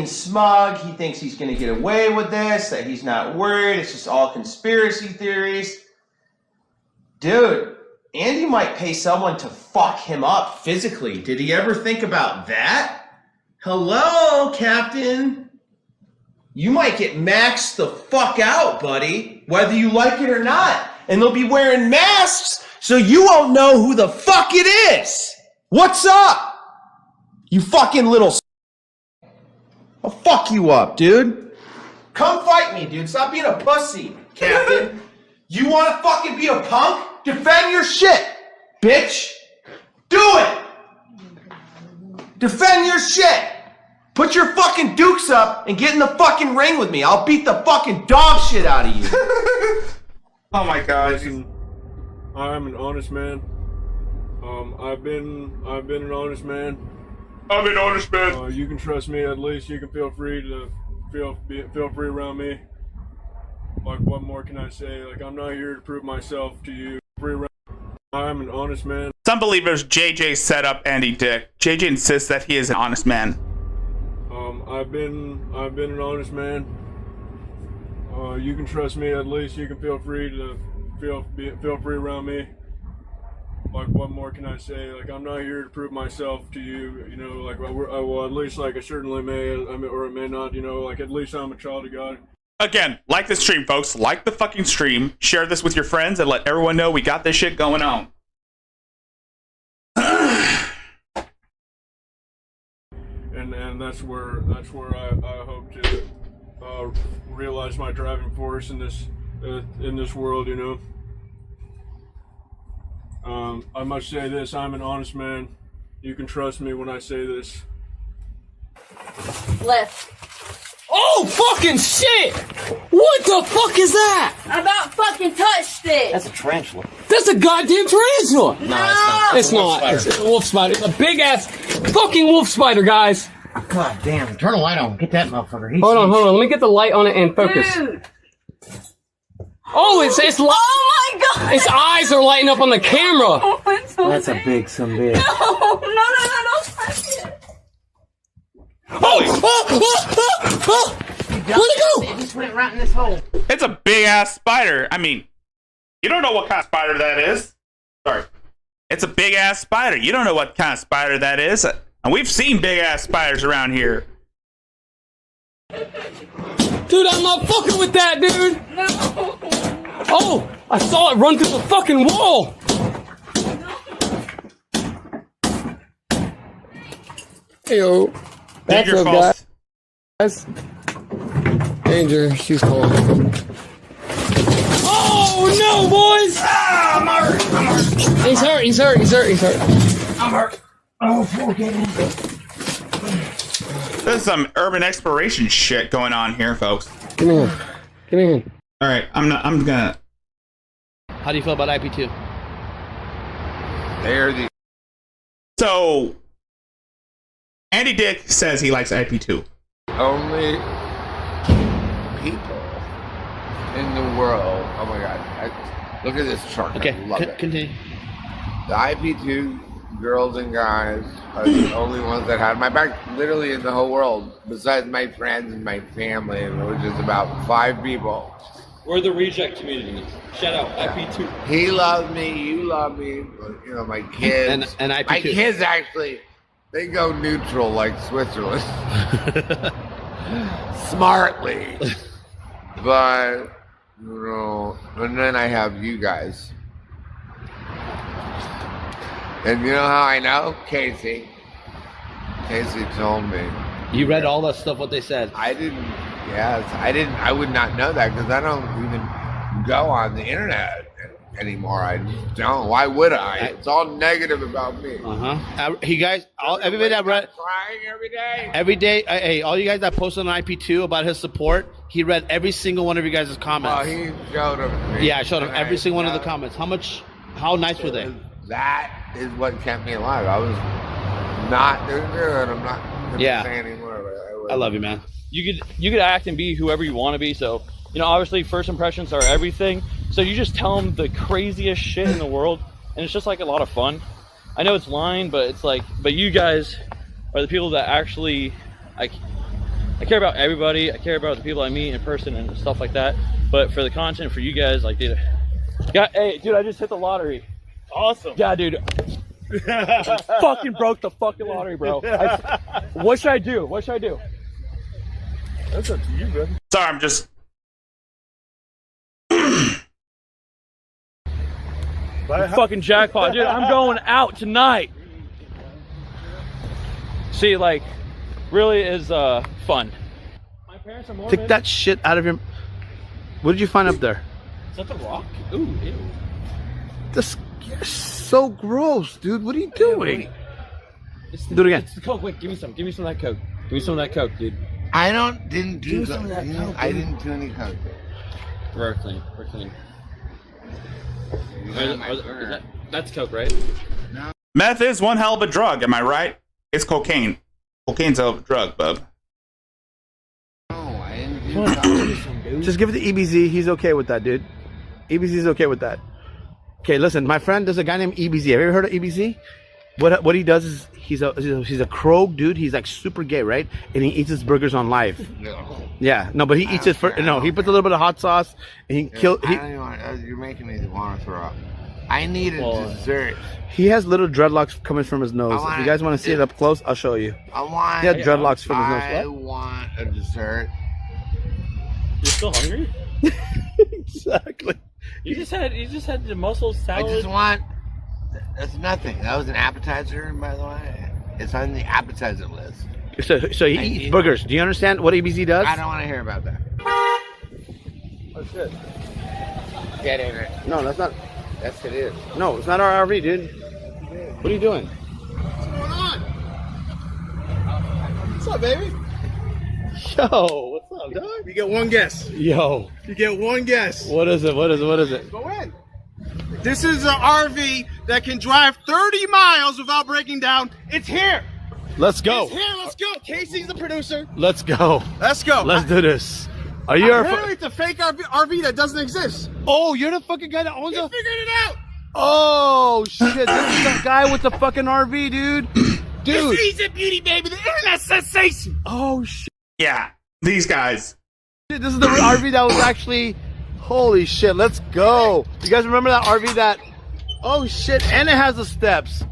Smug, he thinks he's going to get away with this, that he's not worried, it's just all conspiracy theories. Dude, Andy might pay someone to fuck him up physically. Did he ever think about that? Hello, Captain. You might get maxed the fuck out, buddy, whether you like it or not. And they'll be wearing masks
so you won't know who the fuck it is. What's up? You fucking little. I'll fuck you up, dude. Come fight me, dude. Stop being a pussy, Captain. You want to fucking be a punk? Defend your shit, bitch. Do it. Defend your shit. Put your fucking dukes up and get in the fucking ring with me. I'll beat the fucking dog shit out of you.
Oh my god.
Listen, I'm an honest man. I've been an honest man.
I'm an honest man.
You can trust me. At least you can feel free to feel free around me. Like, what more can I say? Like, I'm not here to prove myself to you. Free around. I'm an honest man.
Some believers JJ set up Andy Dick. JJ insists that he is an honest man.
I've been an honest man. You can trust me. At least you can feel free to feel free around me. Like, what more can I say? Like, I'm not here to prove myself to you. You know, like, well, at least, like, I certainly may, or I may not. You know, like, at least I'm a child of God.
Again, like the stream, folks. Like the fucking stream. Share this with your friends and let everyone know we got this shit going on.
And that's where I hope to realize my driving force in this world. You know. I must say this: I'm an honest man. You can trust me when I say this.
Left.
Oh, fucking shit! What the fuck is that?
I about fucking touched it.
That's a tarantula. That's a goddamn tarantula!
No,
it's not. It's a wolf spider. It's a big ass fucking wolf spider, guys.
God damn, turn the light on. Get that motherfucker.
Hold on. Let me get the light on it and focus.
Dude.
Oh, it's
oh my god!
Its eyes are lighting up on the camera.
Oh, it's so
That's a big bitch.
No, don't touch it.
Where'd it go?
It just went right in this hole.
It's a big ass spider. I mean, you don't know what kind of spider that is. Sorry. It's a big ass spider. You don't know what kind of spider that is. And we've seen big ass spiders around here.
Dude, I'm not fucking with that, dude.
No.
Oh, I saw it run through the fucking wall. Heyo. That's
Danger,
up, guys. Danger, she's cold. Oh no, boys!
Ah, I'm hurt.
He's hurt.
I'm hurt. Oh, forget it.
There's some urban exploration shit going on here, folks.
Come here.
All right, I'm gonna.
How do you feel about IP2?
So, Andy Dick says he likes IP2.
Only people in the world. Oh my god! Look at this chart.
Okay,
I love it.
continue.
The IP2 girls and guys are the only ones that had my back, literally in the whole world, besides my friends and my family, which is about 5 people.
We're the reject community. Shout out IP2.
He loves me, you love me, but, you know, my kids.
And IP2.
My kids actually, they go neutral like Switzerland. Smartly. But, you know, and then I have you guys. And you know how I know? Casey told me.
You read all that stuff, what they said?
I would not know that because I don't even go on the internet anymore. I just don't. Why would I? It's all negative about me.
You guys, everybody that read.
Crying every day.
Every day, hey, all you guys that posted on IP2 about his support, he read every single one of you guys' comments.
Oh, he showed them to me.
Yeah, I showed him every single one of the comments. How nice were they?
That is what kept me alive. I was not doing good. I'm not going to say anymore. But
I love you, man.
You could act and be whoever you want to be. So, you know, obviously first impressions are everything. So you just tell them the craziest shit in the world, and it's just like a lot of fun. I know it's lying, but it's like, but you guys are the people that actually, I care about everybody. I care about the people I meet in person and stuff like that. But for the content, for you guys, like, dude, hey, dude, I just hit the lottery. Awesome. Yeah, dude. Fucking broke the fucking lottery, bro. What should I do?
That's up to you, bro.
Sorry, I'm just.
Fucking jackpot, dude. I'm going out tonight. See, like, really is fun. My parents are Mormon.
Take that shit out of your. What did you find up there?
Is that the rock? Ooh, ew.
This, you're so gross, dude. What are you doing? Do it again.
It's the Coke. Wait, give me some. Give me some of that Coke. Give me some of that Coke, dude.
I didn't do
some of that Coke,
I
dude.
didn't do any coke.
We're clean. We're clean. That's Coke, right?
No.
Meth is one hell of a drug, am I right? It's cocaine. Cocaine's a hell of a drug, bub.
No, I didn't do
Just give it to EBZ. He's okay with that, dude. EBZ's okay with that. Okay, listen. My friend, there's a guy named EBZ. Have you ever heard of EBZ? What he does is he's a crow dude. He's like super gay, right? And he eats his burgers on live. Yeah, no, but he eats it for no. He puts a little bit of hot sauce and he kills.
You're making me want to throw up. I need a dessert.
He has little dreadlocks coming from his nose. If you guys want to see it up close, I'll show you.
I want.
He had dreadlocks from his nose.
I want a dessert.
You're still hungry?
Exactly.
You just had the mussel salad.
I just want. That's nothing. That was an appetizer, by the way. It's on the appetizer list.
So he eats burgers. Do you understand what EBZ does?
I don't want to hear about that.
Oh shit.
Get in it.
No, that's not.
Yes, it is.
No, it's not our RV, dude. What are you doing?
What's going on? What's up, baby?
Yo, what's up, dog?
You get one guess.
Yo.
You get one guess.
What is it? What is it? What is it?
Go in. This is an RV that can drive 30 miles without breaking down. It's here.
Let's go.
It's here. Let's go. Casey's the producer.
Let's go.
Let's go.
Let's do this. Are you
Apparently it's a fake RV that doesn't exist.
Oh, you're the fucking guy that owns
You
it?
figured it out.
Oh, shit. This is the guy with the fucking RV, dude. Dude.
This is a beauty, baby. The internet sensation.
Oh, shit.
Yeah, these guys.
This is the RV that was actually... Holy shit, let's go. You guys remember that RV that... Oh, shit. And it has the steps.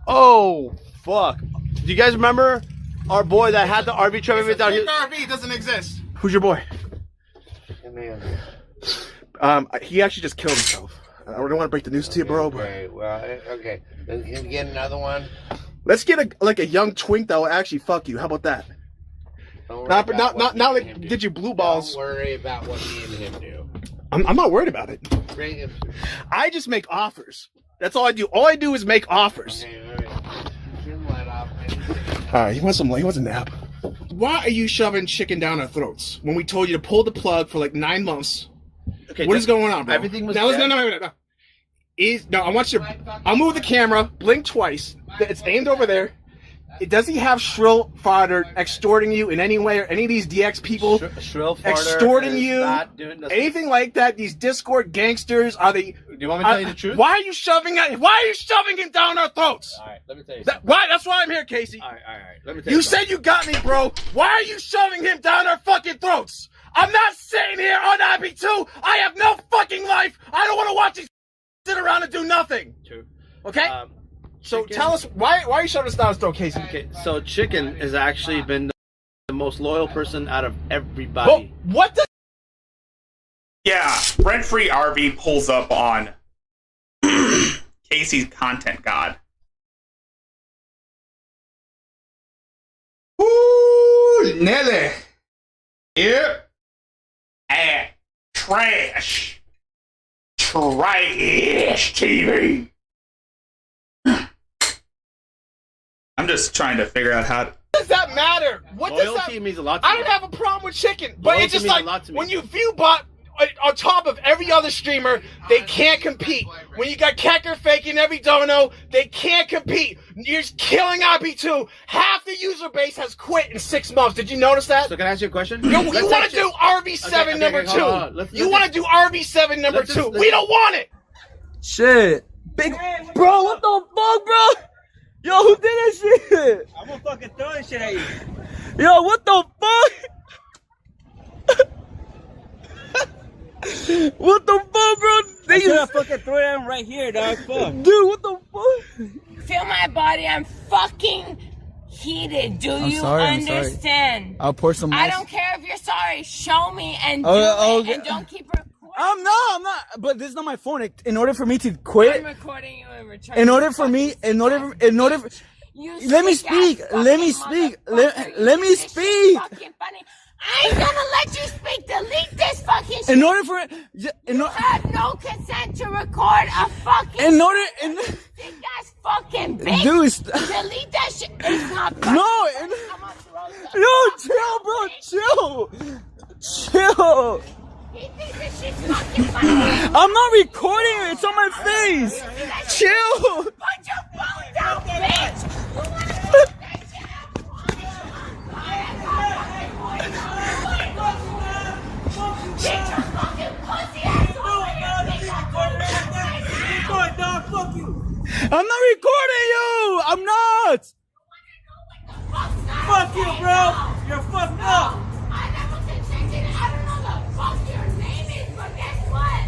Oh, fuck. Do you guys remember our boy that had the RV truck
It's a
down here?
fake RV doesn't exist.
Who's your boy? He actually just killed himself. I don't want to break the news to you, bro.
Okay, well, okay. Then can we get another one?
Let's get a young twink that will actually fuck you. How about that? Not like get you blue balls.
Don't worry about what me and him do.
I'm not worried about it.
Bring him.
I just make offers. That's all I do. All I do is make offers.
Okay, all right. Shouldn't let up.
All right, he wants a nap. Why are you shoving chicken down our throats when we told you to pull the plug for like 9 months? Okay, what is going on, bro?
Everything was
no. I want you. I'll move the camera. Blink twice. It's aimed over there. Does he have shrill fodder extorting you in any way, or any of these DX people
shrill fodder
extorting you?
Anything
like that? These Discord gangsters, are they?
Do you want me to tell you the truth?
Why are you shoving him down our throats?
All right, let me tell you.
Why? That's why I'm here, Casey.
All right. Let me tell you.
You said you got me, bro. Why are you shoving him down our fucking throats? I'm not sitting here on IB2. I have no fucking life. I don't want to watch these sit around and do nothing.
True.
Okay? So
Chicken.
tell us, why are you shoving us down our throat, Casey?
Okay, so Chicken has actually been the most loyal person out of everybody.
Well, what the?
Yeah, Rent-Free RV pulls up on Casey's content god. Ooh, Nelly. Yep. Trash. Trash TV. I'm just trying to figure out how to...
What does that matter? What does
Loyalty
that
means a lot to me.
I don't have a problem with Chicken, but
Loyalty
it's just
means a
like
lot to me.
when you view bot on top of every other streamer, they can't compete. When you got Kecker faking every dono, they can't compete. You're just killing IB2. Half the user base has quit in 6 months. Did you notice that?
So can I ask you a question?
You want to do RV7 number 2. You want to do RV7 number 2. We don't want it.
Shit.
Big bro, what the fuck, bro? Yo, who did that shit?
I'm gonna fucking throw this shit at you.
Yo, what the fuck? What the fuck, bro?
They should fucking throw them right here, dog. Fuck.
Dude, what the fuck?
Feel my body. I'm fucking heated. Do
I'm
you
sorry, I'm sorry.
understand?
I'll pour some
I
ice.
don't care if you're sorry. Show me and do
Oh,
it, and don't keep recording.
I'm not. But this is not my phone. In order for me to quit,
I'm recording you and return.
in order for me, let me speak. Let me speak. Let me speak.
I ain't gonna let you speak. Delete this fucking shit.
In order for
you have no consent to record a fucking. Big ass fucking bitch.
Dude,
delete that shit. It's not.
No, chill, bro. Chill.
He thinks this shit's fucking funny.
I'm not recording it. It's on my face. Chill.
Put your phone down, bitch. You wanna get your fucking pussy ass over here.
I'm not recording you. I'm not.
Fuck you, bro. You're fucked up.
I never consented. I don't know the fuck your name is, but guess what?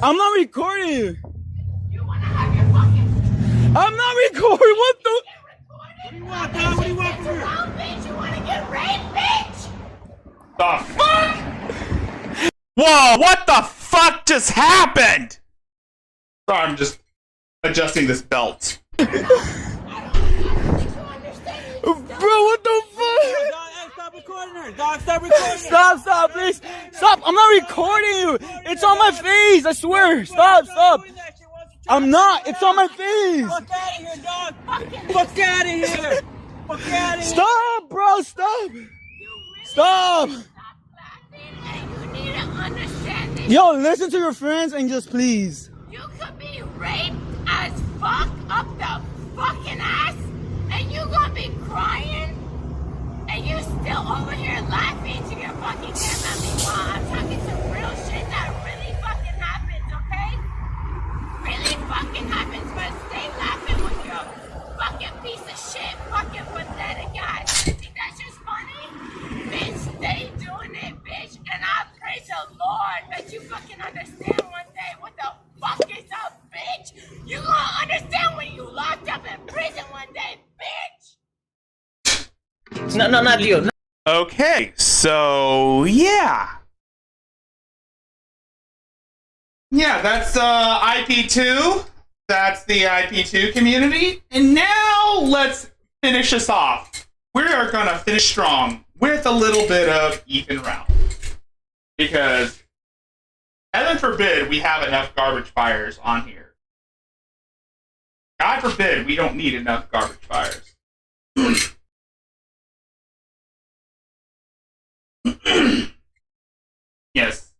I'm not recording you.
You wanna have your fucking.
I'm not recording. What the?
What do you want, dog? What do you want from here?
Bitch, you wanna get raped, bitch?
The fuck? Whoa, what the fuck just happened? Sorry, I'm just adjusting this belt.
Bro, what the fuck?
Dog, hey, stop recording her. Dog, stop recording her.
Stop, please. Stop. I'm not recording you. It's on my face. I swear. Stop. I'm not. It's on my face.
Fuck out of here, dog. Fuck out of here. Fuck out of here.
Stop, bro. Stop.
You need to understand this.
Yo, listen to your friends and just please.
You could be raped as fuck up the fucking ass, and you gonna be crying, and you still over here laughing to your fucking damn at me while I'm talking some real shit that really fucking happens, okay? Really fucking happens, but stay laughing with your fucking piece of shit, fucking pathetic ass. You think that's just funny? Bitch, stay doing it, bitch, and I praise the Lord that you fucking understand one day what the fuck is up, bitch. You gonna understand when you locked up in prison one day, bitch.
No, not Leo.
Okay, so yeah. Yeah, that's IP2. That's the IP2 community. And now let's finish this off. We are gonna finish strong with a little bit of Ethan Ralph. Because heaven forbid we have enough garbage fires on here. God forbid we don't need enough garbage fires. Yes.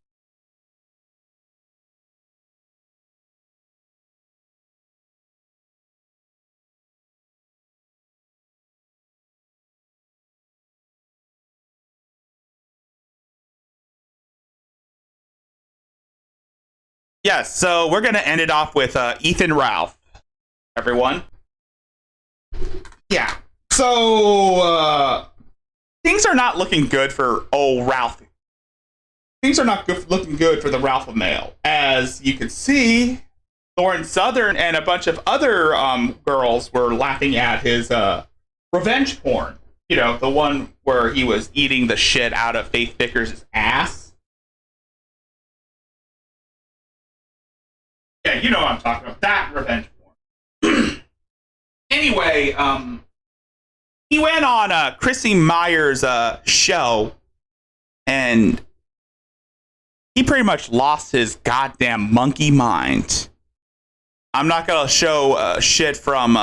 Yes, so we're going to end it off with Ethan Ralph, everyone. Yeah, so things are not looking good for old Ralph. Things are not looking good for the Ralph male. As you can see, Lauren Southern and a bunch of other girls were laughing at his revenge porn. You know, the one where he was eating the shit out of Faith Vickers' ass. Yeah, you know what I'm talking about. That revenge porn. Anyway, he went on Chrissy Meyer's show, and he pretty much lost his goddamn monkey mind. I'm not going to show shit from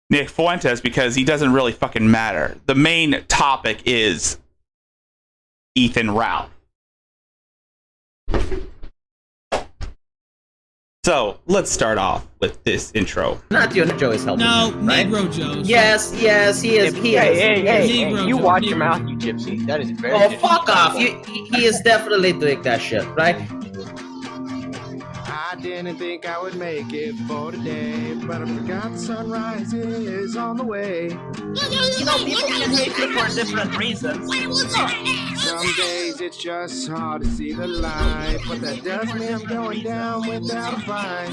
Nick Fuentes because he doesn't really fucking matter. The main topic is Ethan Ralph. So, let's start off with this intro.
Not your Joe is helping.
No,
him, right?
Negro Joe.
Yes, he is.
Hey,
you
watch
your
mouth,
you gypsy. That is very. Oh, fuck off! He is definitely doing that shit, right?
I didn't think I would make it for today, but I forgot sunrise is on the way.
You know, people can hate you for different reasons.
Some days it's just hard to see the light, but that doesn't mean I'm going down without a fight.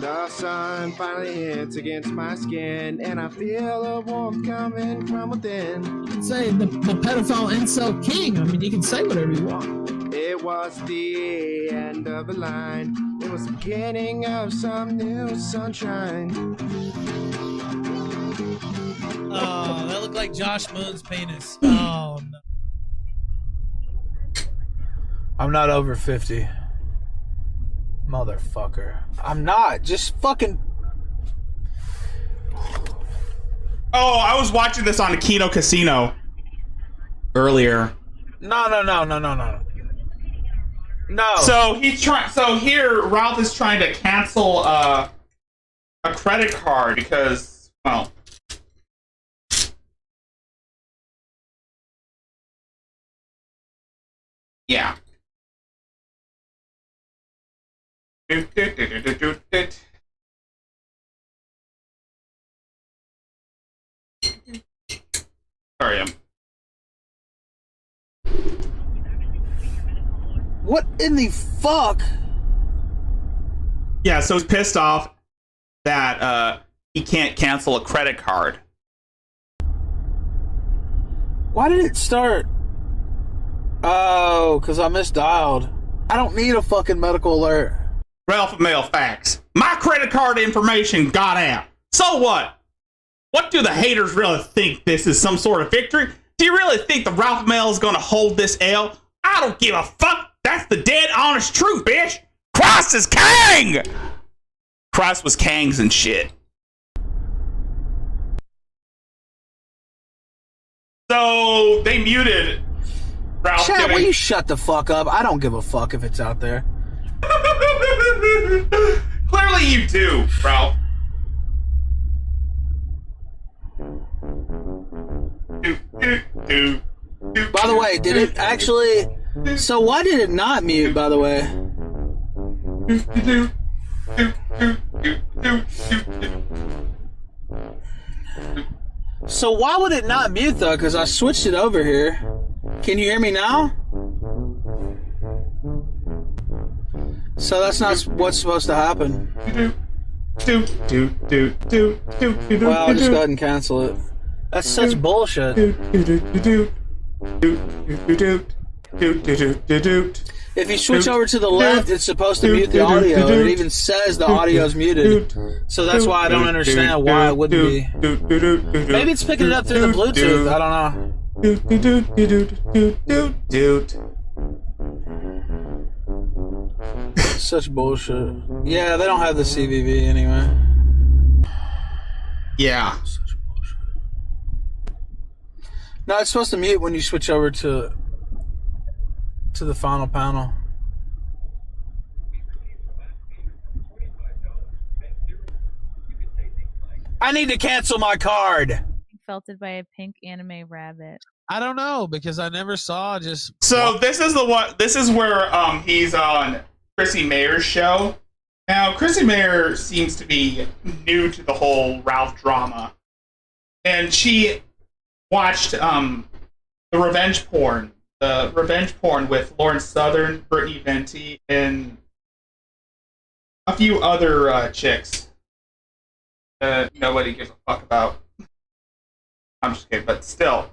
The sun finally hits against my skin, and I feel a warmth coming from within.
You can say the pedophile incel king. I mean, you can say whatever you want.
It was the end of the line. It was the beginning of some new sunshine.
Oh, that looked like Josh Moon's penis. Oh, no.
I'm not over 50. Motherfucker. I'm not. Just fucking...
Oh, I was watching this on Kino Casino earlier.
No. No.
So he's trying. So here, Ralph is trying to cancel a credit card because, well, yeah. Sorry,
What in the fuck?
Yeah, so he's pissed off that he can't cancel a credit card.
Why did it start? Oh, because I misdialed. I don't need a fucking medical alert.
Ralph Mail facts. My credit card information got out. So what? What do the haters really think this is some sort of victory? Do you really think the Ralph Mail is going to hold this L? I don't give a fuck. That's the dead honest truth, bitch. Christ is king. Christ was kangs and shit. So they muted Ralph.
Chat, will you shut the fuck up? I don't give a fuck if it's out there.
Clearly you do, Ralph.
By the way, did it actually... So why did it not mute, by the way? So why would it not mute, though? Because I switched it over here. Can you hear me now? So that's not what's supposed to happen. Well, I'll just go ahead and cancel it. That's such bullshit. If you switch over to the left, it's supposed to mute the audio. It even says the audio is muted. So that's why I don't understand why it wouldn't be. Maybe it's picking it up through the Bluetooth. I don't know. Such bullshit. Yeah, they don't have the CVV anyway.
Yeah.
No, it's supposed to mute when you switch over to the final panel. I need to cancel my card.
Felted by a pink anime rabbit.
I don't know because I never saw just.
So this is the one. This is where he's on Chrissy Mayer's show. Now Chrissy Mayer seems to be new to the whole Ralph drama, and she watched the revenge porn with Lauren Southern, Brittany Venti, and a few other chicks. Nobody gives a fuck about. I'm just kidding, but still.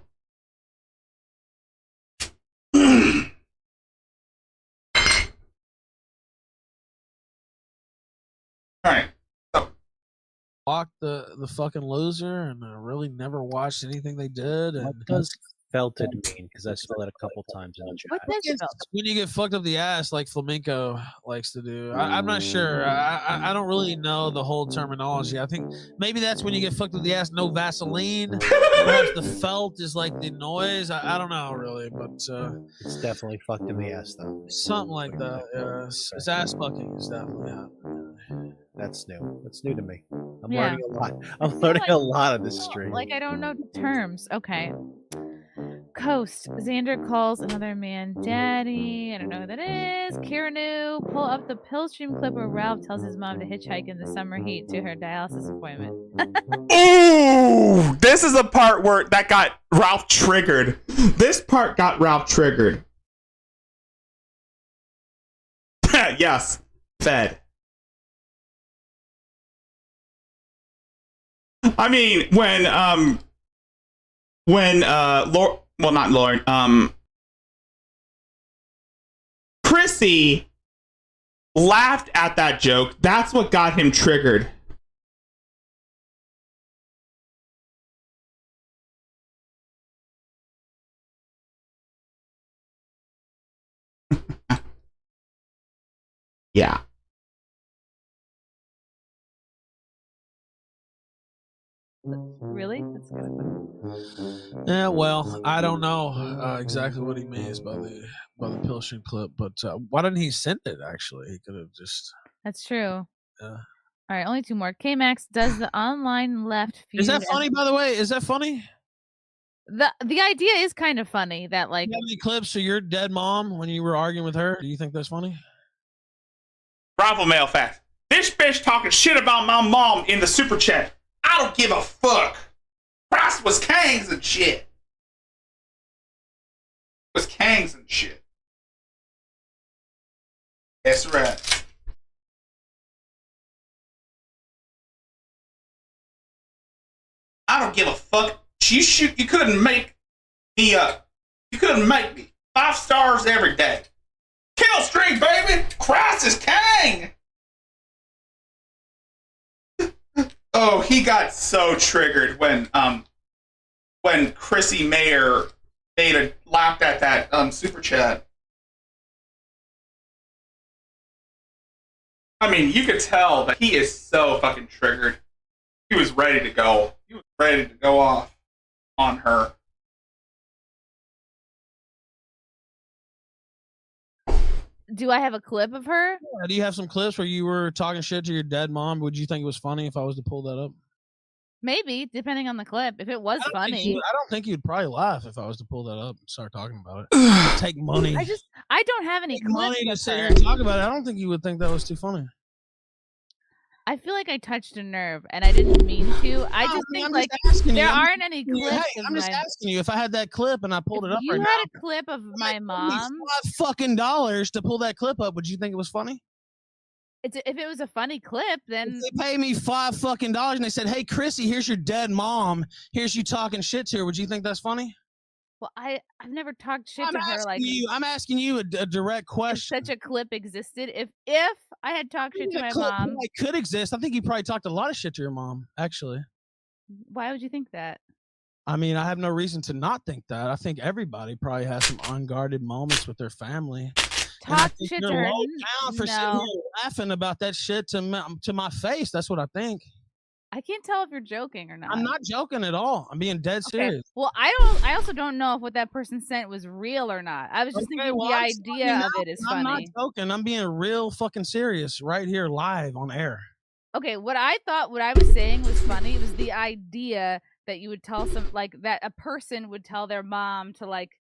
Alright. So.
Blocked the fucking loser, and I really never watched anything they did. And
What does felted mean? Because I saw that a couple times in the chat.
What is
it's when you get fucked up the ass like flamenco likes to do. I'm not sure. I don't really know the whole terminology. I think maybe that's when you get fucked up the ass, no Vaseline. Perhaps the felt is like the noise. I don't know really, but
It's definitely fucked in the ass, though.
something like that. It's ass fucking is definitely
That's new. That's new to me. I'm
Yeah.
learning a lot. I'm learning a lot of this stream.
Like, I don't know terms. Okay. Coast. Xander calls another man daddy. I don't know who that is. Kiranu. Pull up the Pillstream clip where Ralph tells his mom to hitchhike in the summer heat to her dialysis appointment.
Ooh! This is the part where that got Ralph triggered. This part got Ralph triggered. Yes. Fed. I mean, when not Lauren, Chrissy laughed at that joke. That's what got him triggered. Yeah.
Really? That's good.
Yeah, well, I don't know exactly what he means by the Pilsen clip, but why didn't he send it? Actually, he could have just.
That's true.
Yeah.
All right, only 2 more. K-Max does the online left feud.
Is that funny? By the way, is that funny?
The idea is kind of funny that like.
You have any clips of your dead mom when you were arguing with her? Do you think that's funny?
Bravo male facts. This bitch talking shit about my mom in the super chat. I don't give a fuck. Christ was Kangs and shit. Was Kangs and shit. That's right. I don't give a fuck. You couldn't make me up. You couldn't make me. 5 stars every day. Kill streak, baby. Christ is Kang. Oh, he got so triggered when Chrissy Mayer laughed at that super chat. I mean, you could tell that he is so fucking triggered. He was ready to go. He was ready to go off on her.
Do I have a clip of her?
Yeah, do you have some clips where you were talking shit to your dead mom? Would you think it was funny if I was to pull that up?
Maybe, depending on the clip. If it was funny.
I don't think you'd probably laugh if I was to pull that up and start talking about it. Take money.
I don't have any clips
money to
of
sit
her.
here and talk about it. I don't think you would think that was too funny.
I feel like I touched a nerve, and I didn't mean to. I just think like there aren't any clips.
Hey, I'm just asking you if I had that clip and I pulled it up
You
right
had
now.
a clip of my mom.
$5 to pull that clip up. Would you think it was funny?
If it was a funny clip, then
If they pay me $5 and they said, "Hey, Chrissy, here's your dead mom. Here's you talking shit to her." Would you think that's funny?
well, I've never talked shit to her like
I'm asking you a direct question.
such a clip existed. If I had talked shit to my
Clip
mom,
probably could exist. I think you probably talked a lot of shit to your mom. Actually,
why would you think that?
I mean, I have no reason to not think that. I think everybody probably has some unguarded moments with their family.
Talk shit to
You're
her.
low down for sitting
No.
here laughing about that shit to my face. That's what I think.
I can't tell if you're joking or not.
I'm not joking at all. I'm being dead serious.
Well, I also don't know if what that person sent was real or not. I was just thinking
well,
the
I'm
idea of it is
I'm not
funny.
joking. I'm being real fucking serious right here live on air.
Okay, what I thought what I was saying was funny was the idea that you would tell that a person would tell their mom to like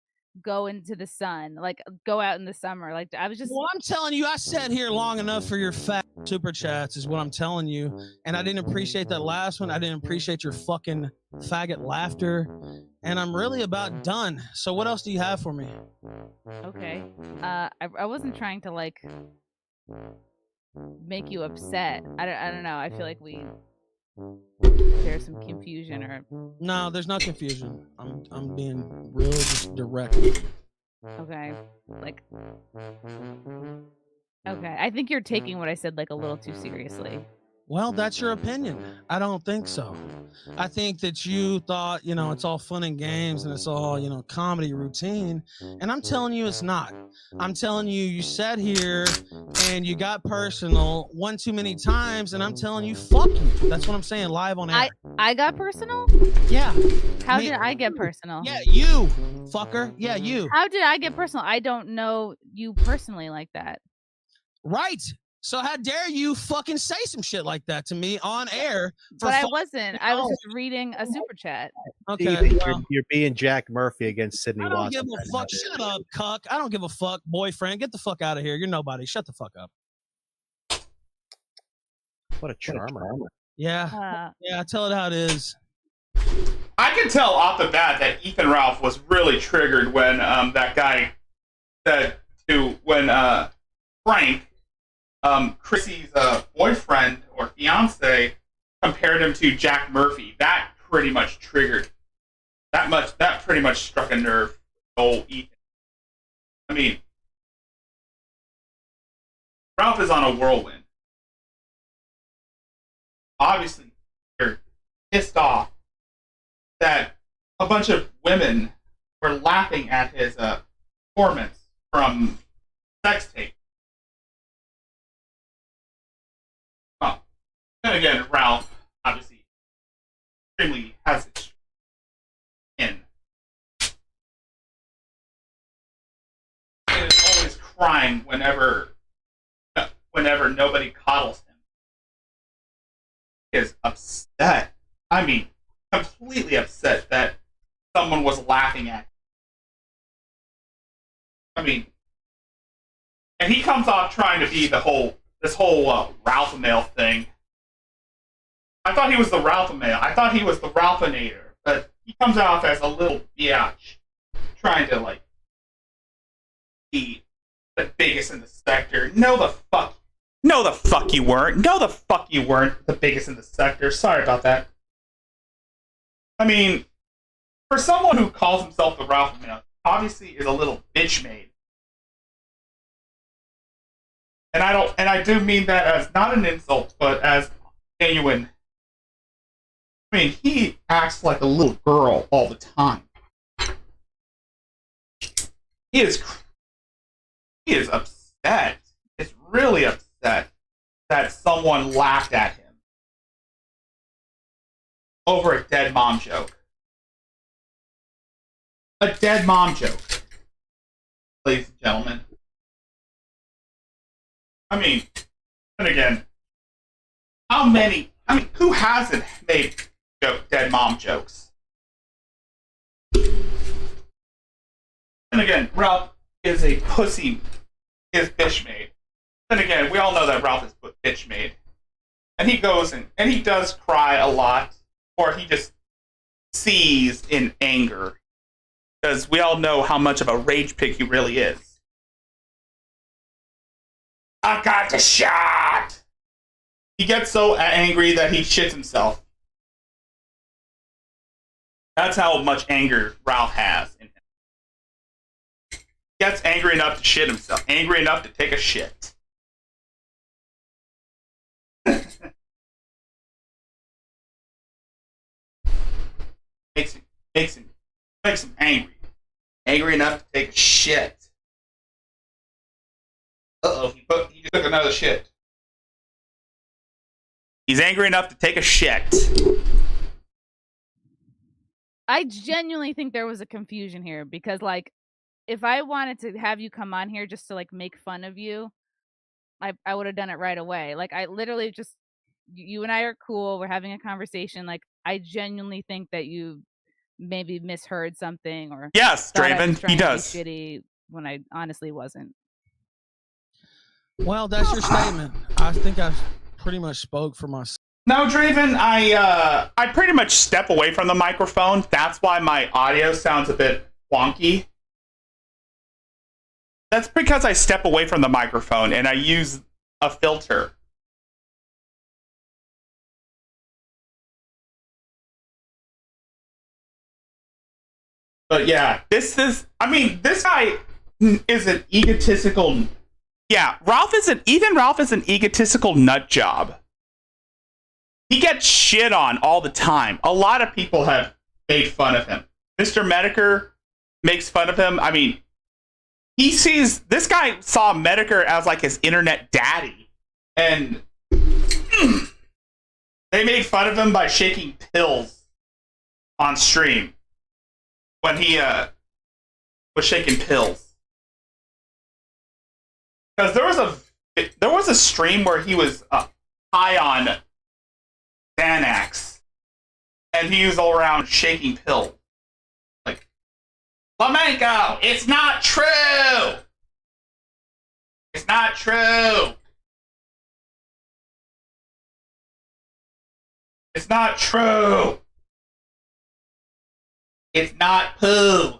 go into the sun, like go out in the summer. Like I was just
Well, I'm telling you, I sat here long enough for your fat super chats is what I'm telling you. And I didn't appreciate that last one. I didn't appreciate your fucking faggot laughter. And I'm really about done. So what else do you have for me?
okay. I wasn't trying to like make you upset. I don't know. I feel like there's some confusion or
No, there's no confusion. I'm being real just direct.
okay. Like okay. I think you're taking what I said like a little too seriously.
Well, that's your opinion. I don't think so. I think that you thought, it's all fun and games and it's all, comedy routine. And I'm telling you it's not. I'm telling you, you sat here and you got personal one too many times. And I'm telling you, fuck you. That's what I'm saying live on air.
I got personal?
Yeah.
How did I get personal?
Yeah, you, fucker. Yeah, you.
How did I get personal? I don't know you personally like that.
Right. So how dare you fucking say some shit like that to me on air?
But I wasn't. I was just reading a super chat.
Okay.
Stevie,
well,
you're being Jack Murphy against Sydney
I don't
Watson.
give a fuck. Shut up, cuck. I don't give a fuck, boyfriend. Get the fuck out of here. You're nobody. Shut the fuck up.
What a charmer.
Yeah. Yeah, tell it how it is.
I can tell off the bat that Ethan Ralph was really triggered when that guy said when Frank, Chrissy's boyfriend or fiance, compared him to Jack Murphy. That pretty much triggered. That pretty much struck a nerve. Oh, Ethan. I mean, Ralph is on a whirlwind. Obviously, they're pissed off that a bunch of women were laughing at his performance from sex tape. Well, then again, Ralph obviously extremely has it in. He is always crying whenever nobody coddles him. He is upset. I mean, completely upset that someone was laughing at him. I mean, and he comes off trying to be this whole Ralph-a-male thing. I thought he was the Ralph-a-male. I thought he was the Ralphinator, but he comes off as a little biatch, trying to like be the biggest in the sector. No, the fuck you weren't. No, the fuck you weren't the biggest in the sector. Sorry about that. I mean, for someone who calls himself the Ralph-a-male, obviously is a little bitch made. And I do mean that as not an insult, but as genuine. I mean, he acts like a little girl all the time. He is upset. He's really upset that someone laughed at him over a dead mom joke. A dead mom joke, ladies and gentlemen. I mean, and again, who hasn't made dead mom jokes? And again, Ralph is a pussy, is bitch made. Then again, we all know that Ralph is bitch made. And he goes and he does cry a lot, or he just sees in anger. Because we all know how much of a rage pig he really is. I got the shot! He gets so angry that he shits himself. That's how much anger Ralph has in him. He gets angry enough to shit himself. Angry enough to take a shit. Makes him angry. Angry enough to take a shit. Uh-oh, he just took another shit. He's angry enough to take a shit.
I genuinely think there was a confusion here because, like, if I wanted to have you come on here just to, like, make fun of you, I would have done it right away. Like, I literally just, you and I are cool. We're having a conversation. Like, I genuinely think that you maybe misheard something or
yes, Draven, he does.
Shitty when I honestly wasn't.
Well, that's your statement. I think I pretty much spoke for myself.
No, Draven, I pretty much step away from the microphone. That's why my audio sounds a bit wonky. That's because I step away from the microphone and I use a filter. But yeah, this guy is an egotistical. Yeah, Ralph is an egotistical nut job. He gets shit on all the time. A lot of people have made fun of him. Mr. Medicare makes fun of him. I mean, this guy saw Medicare as like his internet daddy. And they made fun of him by shaking pills on stream when he was shaking pills. Because there was a stream where he was high on Xanax, and he was all around shaking pills. Like, Flamenco, it's not true! It's not true! It's not true! It's not poo!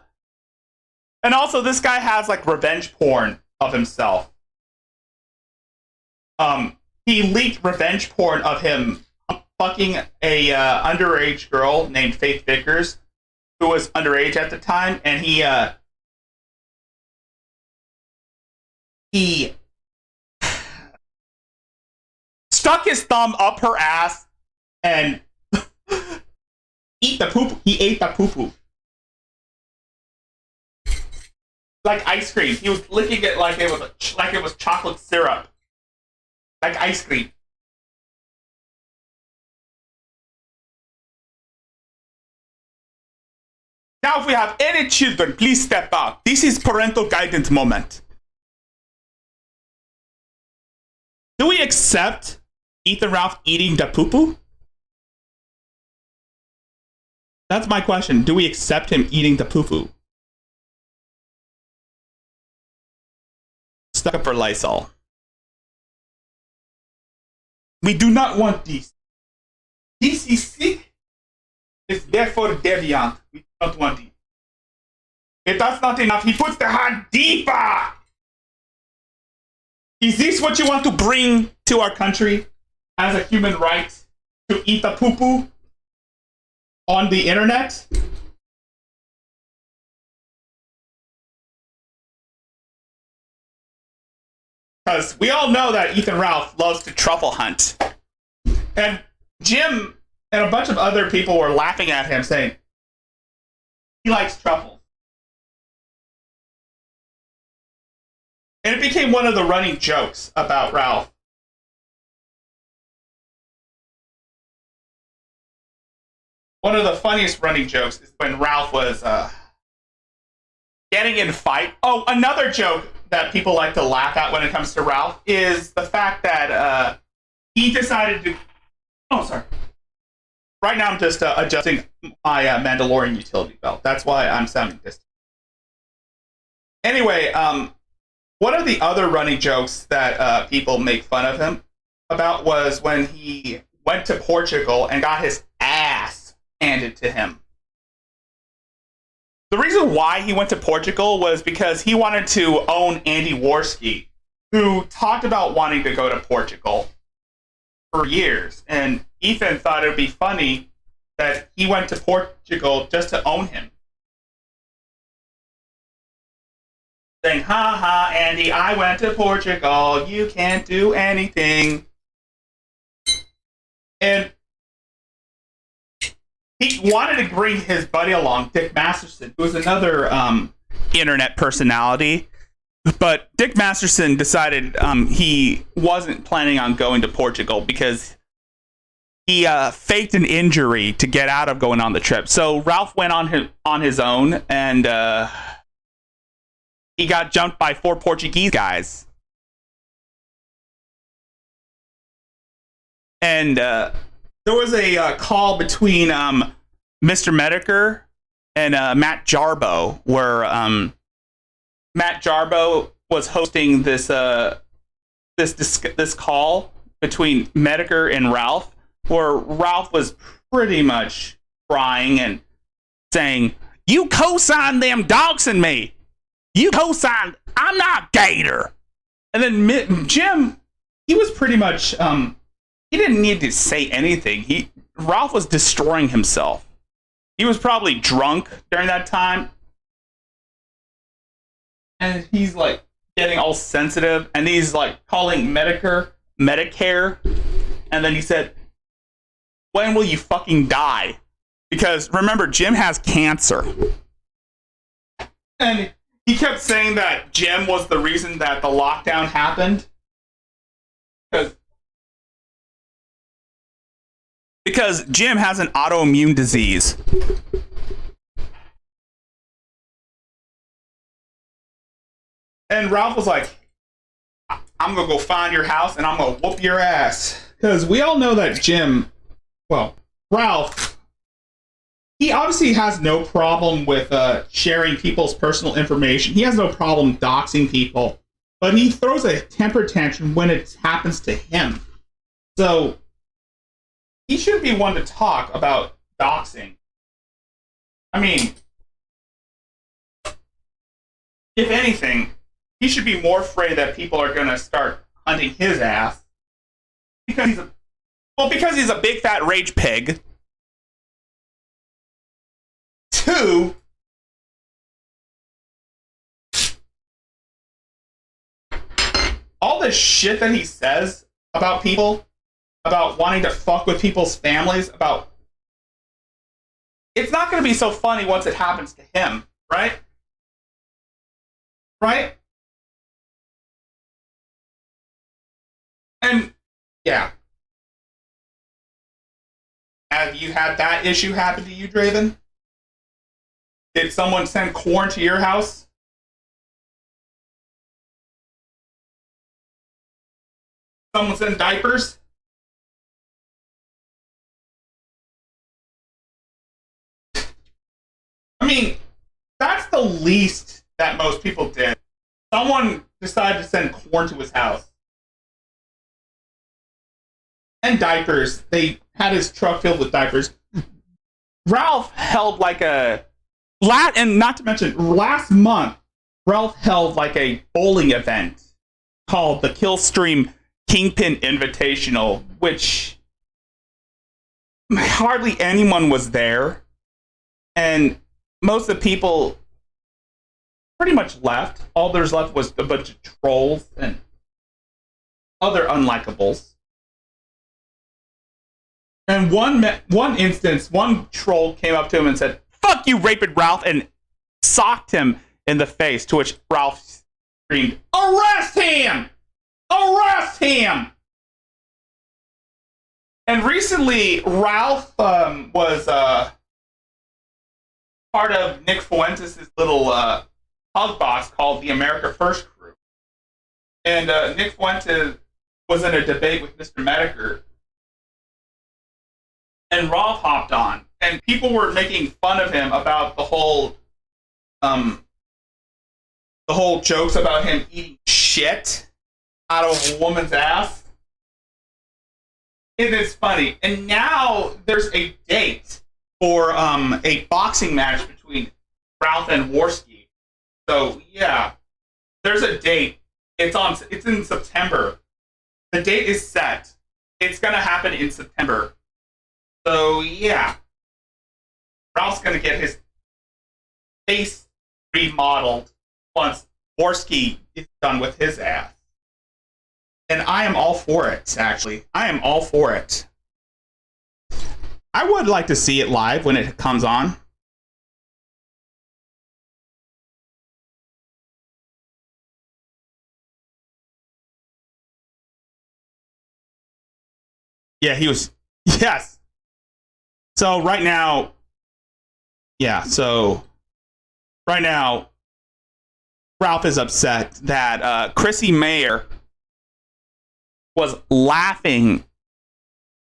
And also, this guy has, like, revenge porn of himself. He leaked revenge porn of him fucking a underage girl named Faith Vickers, who was underage at the time, and he stuck his thumb up her ass and ate the poop. He ate the poo-poo. Like ice cream. He was licking it like it was chocolate syrup. Like ice cream. Now, if we have any children, please step out. This is parental guidance moment. Do we accept Ethan Ralph eating the poo-poo? That's my question. Do we accept him eating the poo-poo? Stuck up for Lysol. We do not want this. This is sick. It's therefore deviant. We don't want it. If that's not enough, he puts the hand deeper. Is this what you want to bring to our country as a human right? To eat the poo-poo on the internet? Because we all know that Ethan Ralph loves to truffle hunt. And Jim and a bunch of other people were laughing at him saying, he likes truffles. And it became one of the running jokes about Ralph. One of the funniest running jokes is when Ralph was getting in fight. Oh, another joke that people like to laugh at when it comes to Ralph is the fact that he decided to... Oh, sorry. Right now I'm just adjusting my Mandalorian utility belt. That's why I'm sounding distant. Anyway, one of the other running jokes that people make fun of him about was when he went to Portugal and got his ass handed to him. The reason why he went to Portugal was because he wanted to own Andy Warski, who talked about wanting to go to Portugal for years. And Ethan thought it would be funny that he went to Portugal just to own him. Saying, ha ha, Andy, I went to Portugal. You can't do anything. And he wanted to bring his buddy along, Dick Masterson, who was another internet personality. But Dick Masterson decided he wasn't planning on going to Portugal because he faked an injury to get out of going on the trip. So Ralph went on his own, and he got jumped by 4 Portuguese guys. And there was a call between Mr. Medicare and Matt Jarbo, where Matt Jarbo was hosting this call between Medicare and Ralph, where Ralph was pretty much crying and saying, "You co-signed them doxing me. You co-signed. I'm not Gator." And then Jim, he was pretty much he didn't need to say anything. Ralph was destroying himself. He was probably drunk during that time. And he's like getting all sensitive, and he's like calling Medicare. And then he said, "When will you fucking die?" Because remember, Jim has cancer. And he kept saying that Jim was the reason that the lockdown happened. Because Jim has an autoimmune disease. And Ralph was like, "I'm going to go find your house and I'm going to whoop your ass." Because we all know that Ralph, he obviously has no problem with sharing people's personal information. He has no problem doxing people. But he throws a temper tantrum when it happens to him. So he should be one to talk about doxing. I mean, if anything, he should be more afraid that people are going to start hunting his ass because Well, because he's a big fat rage pig. 2, all the shit that he says about people, about wanting to fuck with people's families, about... It's not going to be so funny once it happens to him, right? Right? And, yeah. Have you had that issue happen to you, Draven? Did someone send corn to your house? Someone send diapers? I mean, that's the least that most people did. Someone decided to send corn to his house. And diapers. They had his truck filled with diapers. Ralph held like a... And not to mention, last month, Ralph held like a bowling event called the Killstream Kingpin Invitational, which hardly anyone was there. And most of the people pretty much left. All there's left was a bunch of trolls and other unlikables. And one instance, one troll came up to him and said, "Fuck you, Rapid Ralph," and socked him in the face, to which Ralph screamed, "Arrest him! Arrest him!" And recently, Ralph was part of Nick Fuentes' little hug box called the America First Crew. And Nick Fuentes was in a debate with Mr. Medicare. And Ralph hopped on. And people were making fun of him about the whole jokes about him eating shit out of a woman's ass. It is funny. And now there's a date for a boxing match between Ralph and Worski. So yeah, there's a date. It's in September. The date is set. It's gonna happen in September. So yeah, Ralph's gonna get his face remodeled once Worski is done with his ass. And I am all for it, actually. I am all for it. I would like to see it live when it comes on. Yeah, he was... Yes! So, right now... Yeah, so... Right now, Ralph is upset that Chrissy Mayer was laughing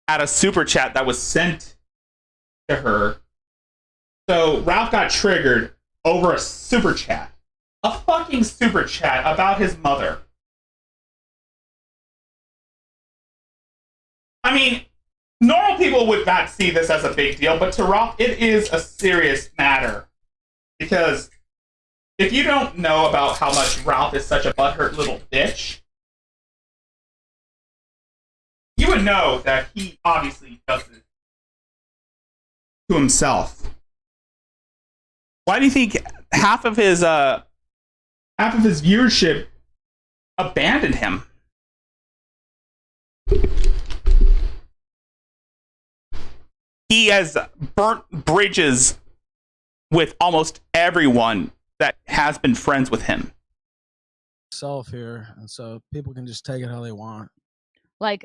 at a super chat that was sent to her. So Ralph got triggered over a super chat. A fucking super chat about his mother. I mean, normal people would not see this as a big deal, but to Ralph, it is a serious matter. Because if you don't know about how much Ralph is such a butthurt little bitch, you would know that he obviously does it to himself. Why do you think half of his viewership abandoned him? He has burnt bridges with almost everyone that has been friends with him.
Self here, and so people can just take it how they want.
Like,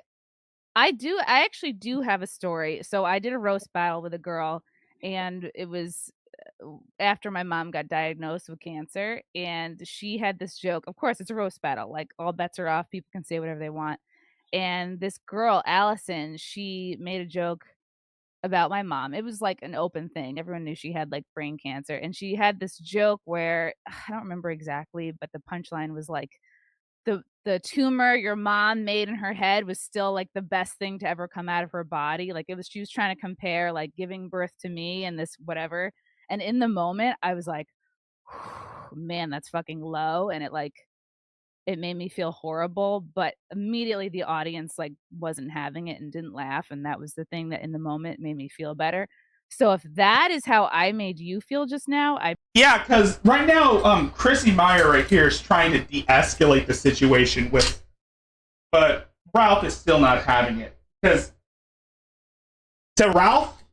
I actually do have a story. So I did a roast battle with a girl, and it was after my mom got diagnosed with cancer, and she had this joke. Of course, it's a roast battle. Like, all bets are off. People can say whatever they want. And this girl, Allison, she made a joke about my mom. It was like an open thing. Everyone knew she had like brain cancer. And she had this joke where I don't remember exactly, but the punchline was like, the tumor your mom made in her head was still like the best thing to ever come out of her body. Like, she was trying to compare like giving birth to me and this whatever. And in the moment I was like, man, that's fucking low. And it like it made me feel horrible, but immediately the audience like wasn't having it and didn't laugh, and that was the thing that in the moment made me feel better. So if that is how I made you feel just now,
Yeah, because right now, Chrissy Meyer right here is trying to de-escalate the situation but Ralph is still not having it. Because to Ralph,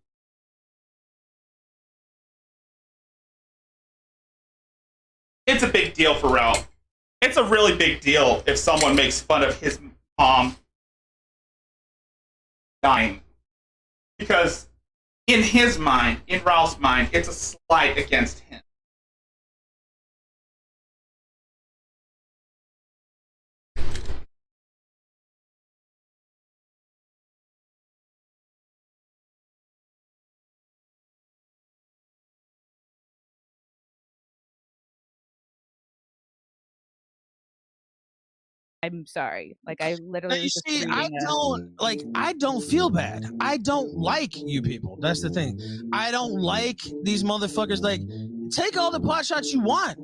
it's a big deal for Ralph. It's a really big deal if someone makes fun of his mom dying. Because in his mind, in Ralph's mind, it's a slight against him.
I'm sorry. Like I literally
You
was just
see,
reading
I don't feel bad. I don't like you people. That's the thing. I don't like these motherfuckers. Like, take all the pot shots you want.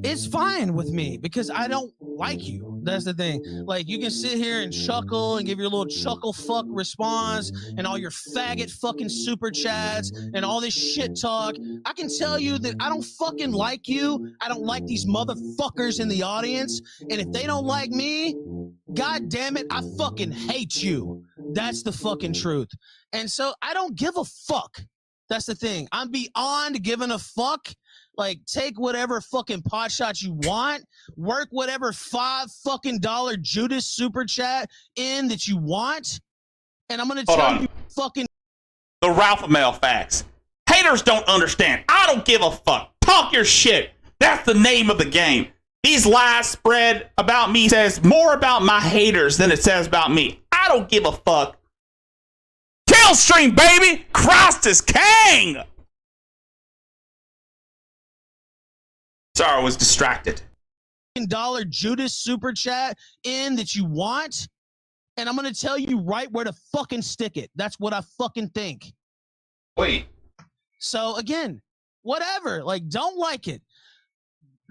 It's fine with me because I don't like you. That's the thing. Like, you can sit here and chuckle and give your little chuckle fuck response and all your faggot fucking super chats and all this shit talk. I can tell you that I don't fucking like you. I don't like these motherfuckers in the audience. And if they don't like me, God damn it, I fucking hate you. That's the fucking truth. And so I don't give a fuck. That's the thing. I'm beyond giving a fuck. Like, take whatever fucking pot shot you want, work whatever $5 fucking Judas super chat in that you want, and I'm gonna tell you fucking
the Ralph Mail facts. Haters don't understand. I don't give a fuck. Talk your shit. That's the name of the game. These lies spread about me says more about my haters than it says about me. I don't give a fuck. Kill stream, baby! Christ is king! Sorry, I was distracted.
dollar Judas super chat in that you want, and I'm gonna tell you right where to fucking stick it. That's what I fucking think.
Wait.
So again, whatever. Like, don't like it.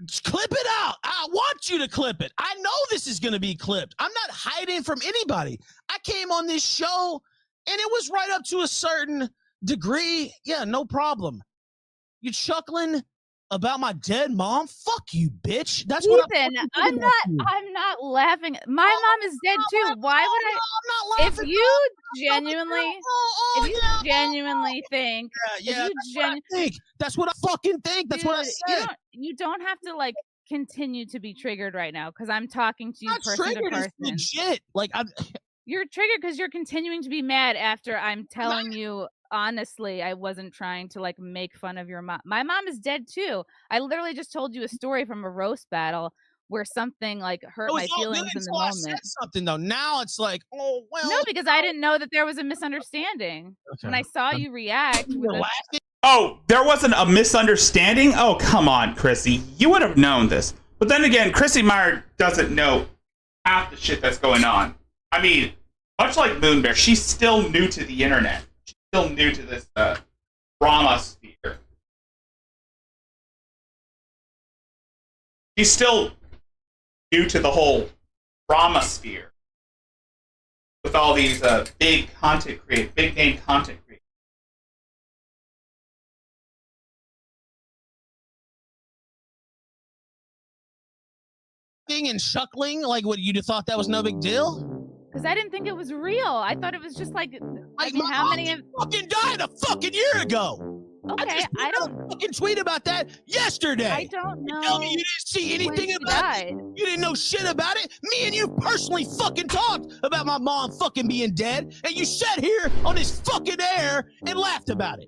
Just clip it out. I want you to clip it. I know this is gonna be clipped. I'm not hiding from anybody. I came on this show, and it was right up to a certain degree. Yeah, no problem. You chuckling about my dead mom? Fuck you, bitch. That's what
I'm not laughing. My mom is dead too. Why would I? If you genuinely think,
that's what I fucking think. That's what I said.
You don't have to like continue to be triggered right now because I'm talking to you person to person.
Legit. Like
you're triggered because you're continuing to be mad after I'm telling you. Honestly, I wasn't trying to like make fun of your mom. My mom is dead too. I literally just told you a story from a roast battle where something like hurt my feelings in the moment.
I said something though. Now it's like, oh well.
No, because I didn't know that there was a misunderstanding. When I saw you react,
Oh, there wasn't a misunderstanding? Oh, come on, Chrissy. You would have known this. But then again, Chrissy Meyer doesn't know half the shit that's going on. I mean, much like Moonbear, she's still new to the internet. Still new to this drama sphere. He's still new to the whole drama sphere with all these big name content creators.
And chuckling like what you thought that was no big deal?
Because I didn't think it was real. I thought it was just like how many of
fucking died a fucking year ago.
Okay, I
don't fucking tweet about that yesterday.
I don't know.
You tell me you didn't see anything about it. You didn't know shit about it. Me and you personally fucking talked about my mom fucking being dead, and you sat here on this fucking air and laughed about it.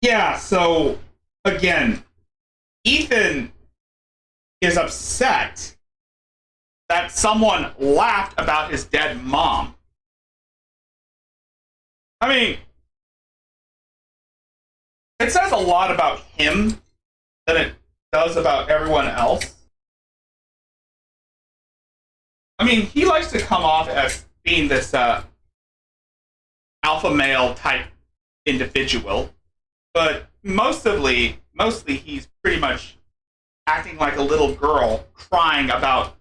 Yeah. So again, Ethan is upset that someone laughed about his dead mom. I mean, it says a lot about him than it does about everyone else. I mean, he likes to come off as being this alpha male type individual, but mostly he's pretty much acting like a little girl crying about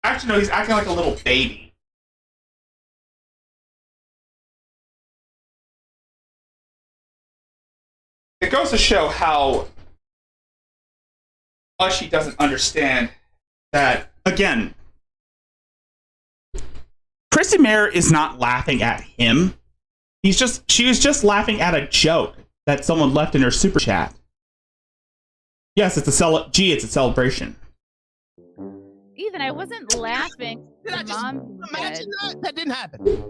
Actually, no, he's acting like a little baby. It goes to show how much he doesn't understand that, again, Chrissy Mayer is not laughing at him. She was just laughing at a joke that someone left in her super chat. Yes, it's a celebration.
Ethan, I wasn't laughing.
Did I just imagine that? That didn't happen.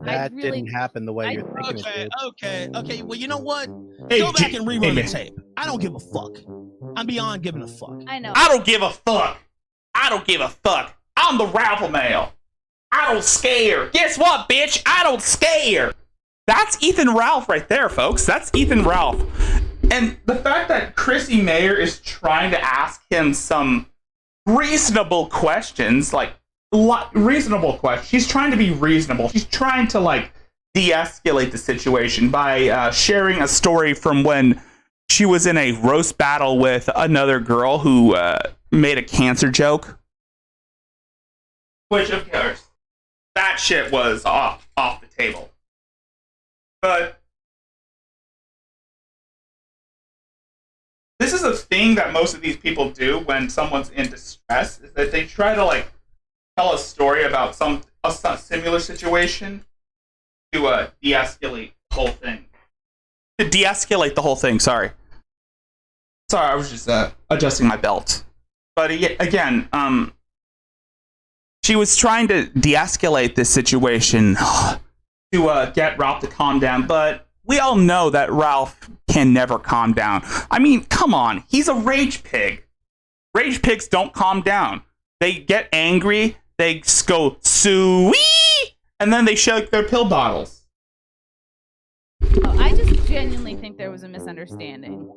That didn't happen the way you're thinking it did.
Okay. Well, you know what?
Hey,
Go back and rerun the
man.
tape. I don't give a fuck. I'm beyond giving a fuck.
I know.
I don't give a fuck. I don't give a fuck. I'm the Ralph male. I don't scare. Guess what, bitch? I don't scare. That's Ethan Ralph right there, folks. That's Ethan Ralph. And the fact that Chrissy Mayer is trying to ask him some reasonable questions, like reasonable questions. She's trying to be reasonable. She's trying to like de-escalate the situation by sharing a story from when she was in a roast battle with another girl who made a cancer joke. Which, of course, that shit was off the table. But this is a thing that most of these people do when someone's in distress, is that they try to like tell a story about a similar situation to de-escalate the whole thing. To de-escalate the whole thing, sorry. Sorry, I was just adjusting my belt. But again, she was trying to de-escalate this situation to get Ralph to calm down, but we all know that Ralph can never calm down. I mean, come on. He's a rage pig. Rage pigs don't calm down. They get angry, they go sweet, and then they shake their pill bottles.
Oh, I just genuinely think there was a misunderstanding.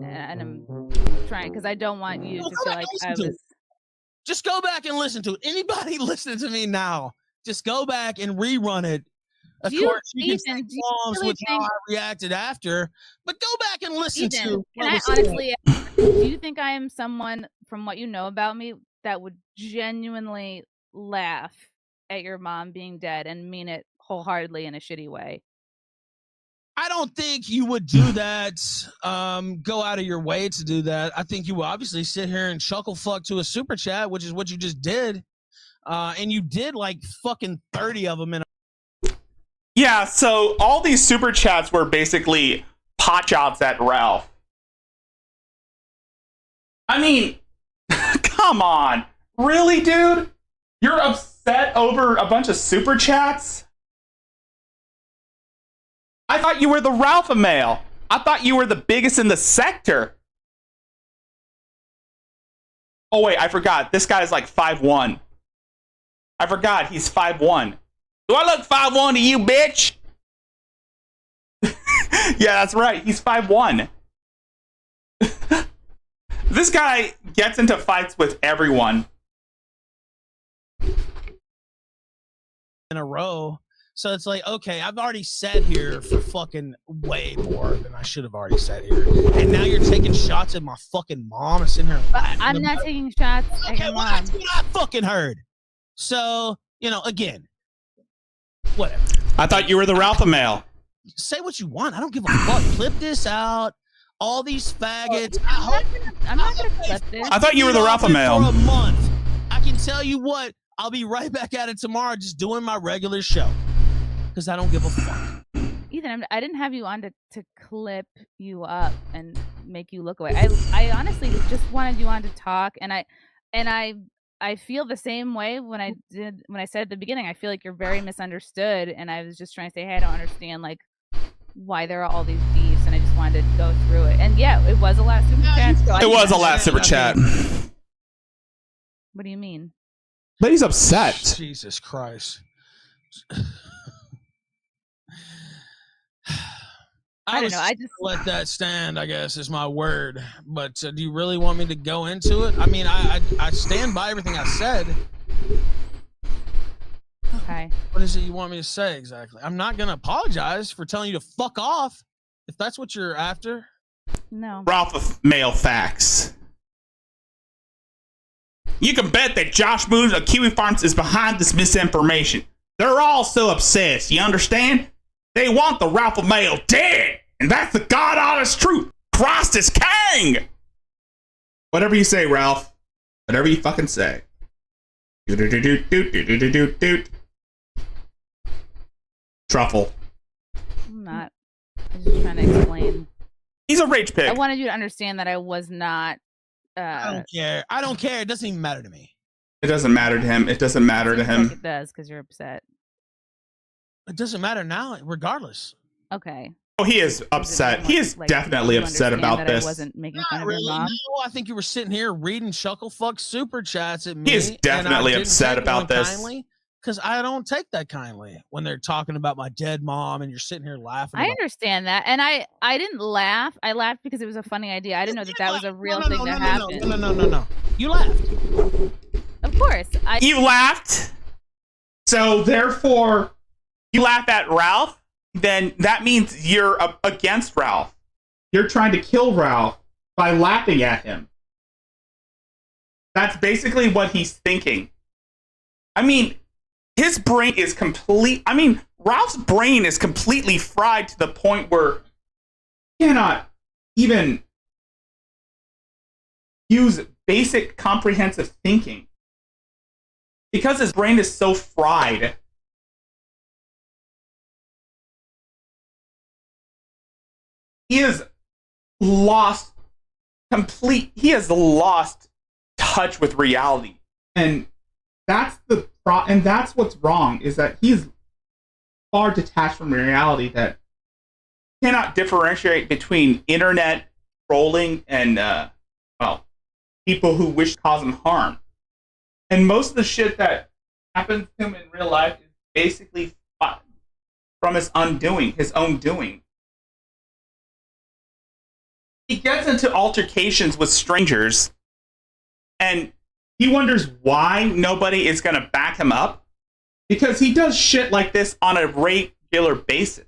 And I'm trying, because I don't want you to feel like I was...
Just go back and listen to it. Anybody listening to me now, just go back and rerun it. Of course, you can take qualms with how I reacted after, but go back and listen to.
Can I honestly ask, do you think I am someone, from what you know about me, that would genuinely laugh at your mom being dead and mean it wholeheartedly in a shitty way?
I don't think you would do that, go out of your way to do that. I think you would obviously sit here and chuckle fuck to a super chat, which is what you just did. And you did like fucking 30 of them in a...
Yeah, so all these super chats were basically pot shots at Ralph. I mean, come on. Really, dude? You're upset over a bunch of super chats? I thought you were the Ralph male. I thought you were the biggest in the sector. Oh, wait, I forgot. This guy's like 5'1". I forgot he's 5'1". Do I look 5'1" to you, bitch? Yeah, that's right. He's 5'1". This guy gets into fights with everyone.
In a row. So it's like, okay, I've already sat here for fucking way more than I should have already sat here. And now you're taking shots at my fucking mom and sitting here.
I'm not taking shots at your mom.
That's what I fucking heard. So, you know, again, whatever.
I thought you were the Ralph male.
Say what you want. I don't give a fuck. Clip this out. All these faggots.
I'm not gonna clip this.
I thought you were the Ralph male.
For a month. I can tell you what. I'll be right back at it tomorrow, just doing my regular show. Because I don't give a fuck.
Ethan, I didn't have you on to clip you up and make you look away. I honestly just wanted you on to talk, and I feel the same way when I said at the beginning. I feel like you're very misunderstood, and I was just trying to say, hey, I don't understand like why there are all these beefs, and I just wanted to go through it. And yeah, it was a last super chat.
It was a last super chat.
What do you mean?
But he's upset.
Jesus Christ. I don't know. I just let that stand, I guess, is my word. But do you really want me to go into it? I mean, I stand by everything I said.
Okay.
What is it you want me to say exactly? I'm not going to apologize for telling you to fuck off if that's what you're after.
No.
Ralph male facts. You can bet that Josh Moon of Kiwi Farms is behind this misinformation. They're all so obsessed, you understand? They want the Ralph male dead, and that's the God honest truth. Christ is king! Whatever you say, Ralph. Whatever you fucking say. Truffle.
I'm not. I'm just trying to explain.
He's a rage pig.
I wanted you to understand that I was not.
I don't care. I don't care. It doesn't even matter to me.
It doesn't matter to him. It doesn't matter to him.
Like it does because you're upset.
It doesn't matter now, regardless.
Okay.
Oh, he is upset. He is definitely upset about this.
I wasn't making fun
Not
of
really.
your mom.
No, I think you were sitting here reading chucklefuck super chats at me.
He is definitely upset about this.
Because I don't take that kindly when they're talking about my dead mom and you're sitting here laughing.
I understand that, and I didn't laugh. I laughed because it was a funny idea. I didn't know that was a real thing that happened.
No. You laughed.
Of course.
You laughed. So therefore, you laugh at Ralph. Then that means you're against Ralph. You're trying to kill Ralph by laughing at him. That's basically what he's thinking. I mean, his brain is Ralph's brain is completely fried to the point where he cannot even use basic comprehensive thinking. Because his brain is so fried, he has lost touch with reality. And that's that's what's wrong, is that he's far detached from reality, that cannot differentiate between internet trolling and people who wish to cause him harm. And most of the shit that happens to him in real life is basically from his own doing. He gets into altercations with strangers, and he wonders why nobody is going to back him up, because he does shit like this on a regular basis.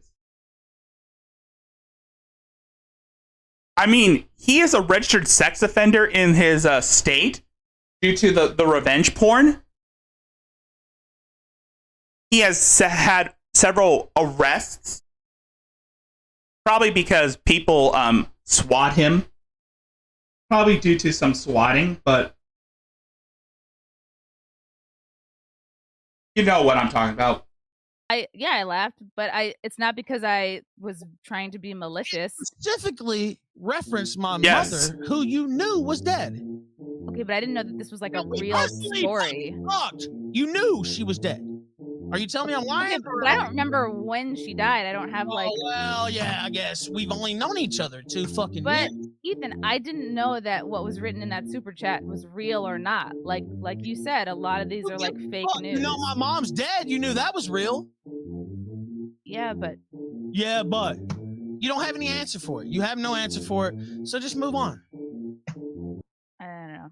I mean, he is a registered sex offender in his state due to the revenge porn. He has had several arrests, probably because people swat him, probably due to some swatting, but you know what I'm talking about.
I laughed, but it's not because I was trying to be malicious.
Specifically referenced my mother, who you knew was dead.
Okay, but I didn't know that this was like a real story.
You knew she was dead. Are you telling me I'm lying?
Okay, but I don't remember when she died. I don't have
well, yeah, I guess we've only known each other 2 fucking years.
But Ethan, I didn't know that what was written in that super chat was real or not. Like you said, a lot of these are like fake news.
You know my mom's dead. You knew that was real.
Yeah, but
you don't have any answer for it. You have no answer for it. So just move on.
I don't know.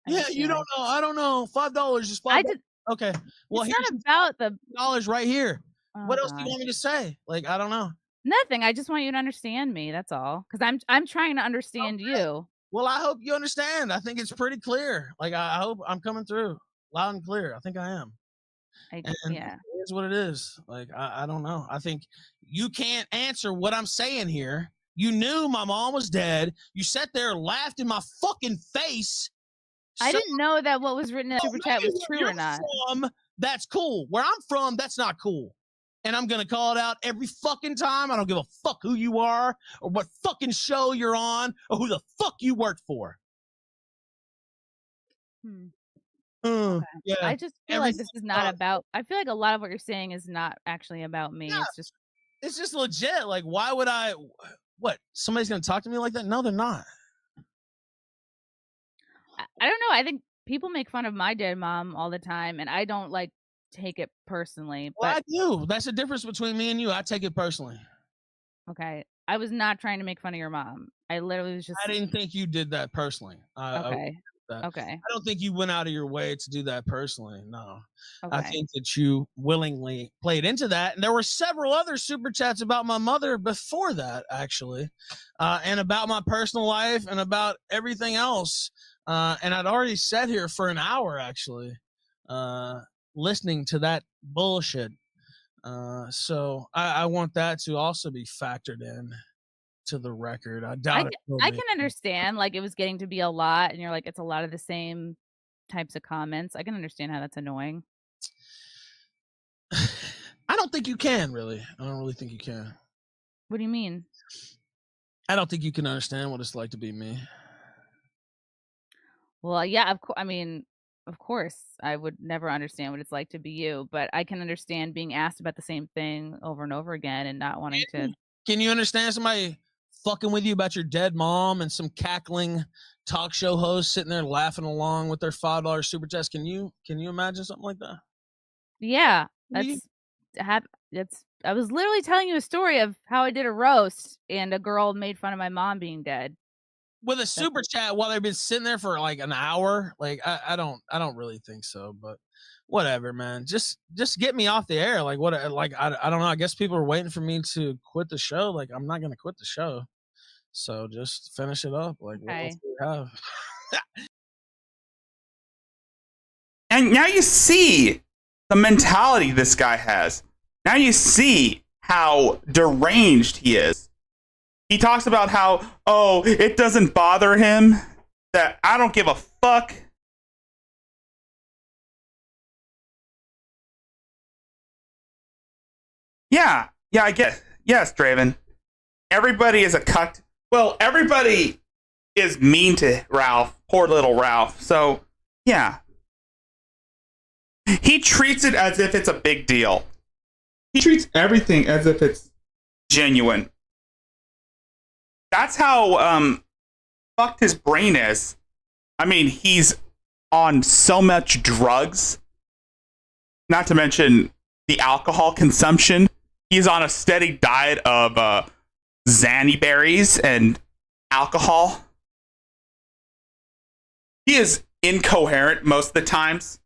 Yeah, you don't know. I don't know. $5 is $5. Okay. Well,
it's not about the
dollars right here.
Oh,
what else do
God.
you want me to say? Like, I don't know.
Nothing. I just want you to understand me. That's all. Because I'm trying to understand you.
Well, I hope you understand. I think it's pretty clear. Like, I hope I'm coming through loud and clear. I think I am.
Yeah.
It's what it is. Like, I don't know. I think you can't answer what I'm saying here. You knew my mom was dead. You sat there and laughed in my fucking face.
I didn't know that what was written in the super chat was true or not.
That's cool. Where I'm from, that's not cool. And I'm going to call it out every fucking time. I don't give a fuck who you are or what fucking show you're on or who the fuck you work for.
Okay.
Yeah.
I just feel like this is not about. I feel like a lot of what you're saying is not actually about me.
Yeah.
It's
just legit. Like, why would I? What? Somebody's going to talk to me like that? No, they're not.
I don't know. I think people make fun of my dead mom all the time, and I don't like take it personally.
Well,
But
I do. That's the difference between me and you. I take it personally.
okay, I was not trying to make fun of your mom. I literally was just.
I didn't think you did that personally.
Okay.
Okay.
Okay.
I don't think you went out of your way to do that personally. No. I
Okay.
think that you willingly played into that. And there were several other super chats about my mother before that, actually, and about my personal life and about everything else. and I'd already sat here for an hour actually, listening to that bullshit. So I want that to also be factored in to the record. I doubt
I can understand, like, it was getting to be a lot, and you're like, it's a lot of the same types of comments. I can understand how that's annoying.
I don't think you can really. I don't really think you can.
What do you mean?
I don't think you can understand what it's like to be me.
Well, yeah, I mean, of course, I would never understand what it's like to be you, but I can understand being asked about the same thing over and over again and not wanting to.
Can you understand somebody fucking with you about your dead mom and some cackling talk show host sitting there laughing along with their $5 super chats? Can you imagine something like that?
Yeah, that's I was literally telling you a story of how I did a roast and a girl made fun of my mom being dead.
With a super chat while they've been sitting there for like an hour? Like I don't really think so, but whatever, man. Just get me off the air. Like what? Like I don't know. I guess people are waiting for me to quit the show. Like I'm not gonna quit the show. So just finish it up. Like what else do we have?
And now you see the mentality this guy has. Now you see how deranged he is. He talks about how, oh, it doesn't bother him, that I don't give a fuck. Yeah, I guess. Yes, Draven. Everybody is a cuck. Well, everybody is mean to Ralph, poor little Ralph. So, yeah. He treats it as if it's a big deal. He treats everything as if it's genuine. That's how fucked his brain is. I mean, he's on so much drugs. Not to mention the alcohol consumption. He's on a steady diet of Zanny berries and alcohol. He is incoherent most of the times.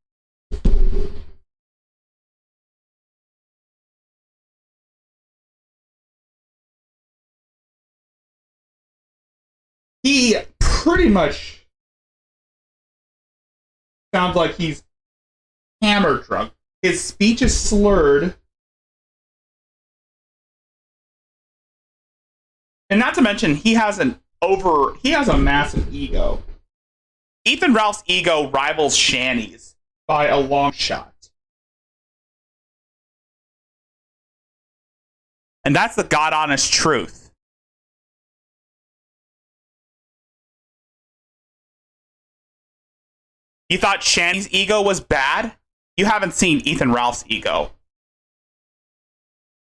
He pretty much sounds like he's hammer drunk. His speech is slurred. And not to mention, he has a massive ego. Ethan Ralph's ego rivals Shanny's by a long shot. And that's the God honest truth. You thought Shanny's ego was bad? You haven't seen Ethan Ralph's ego.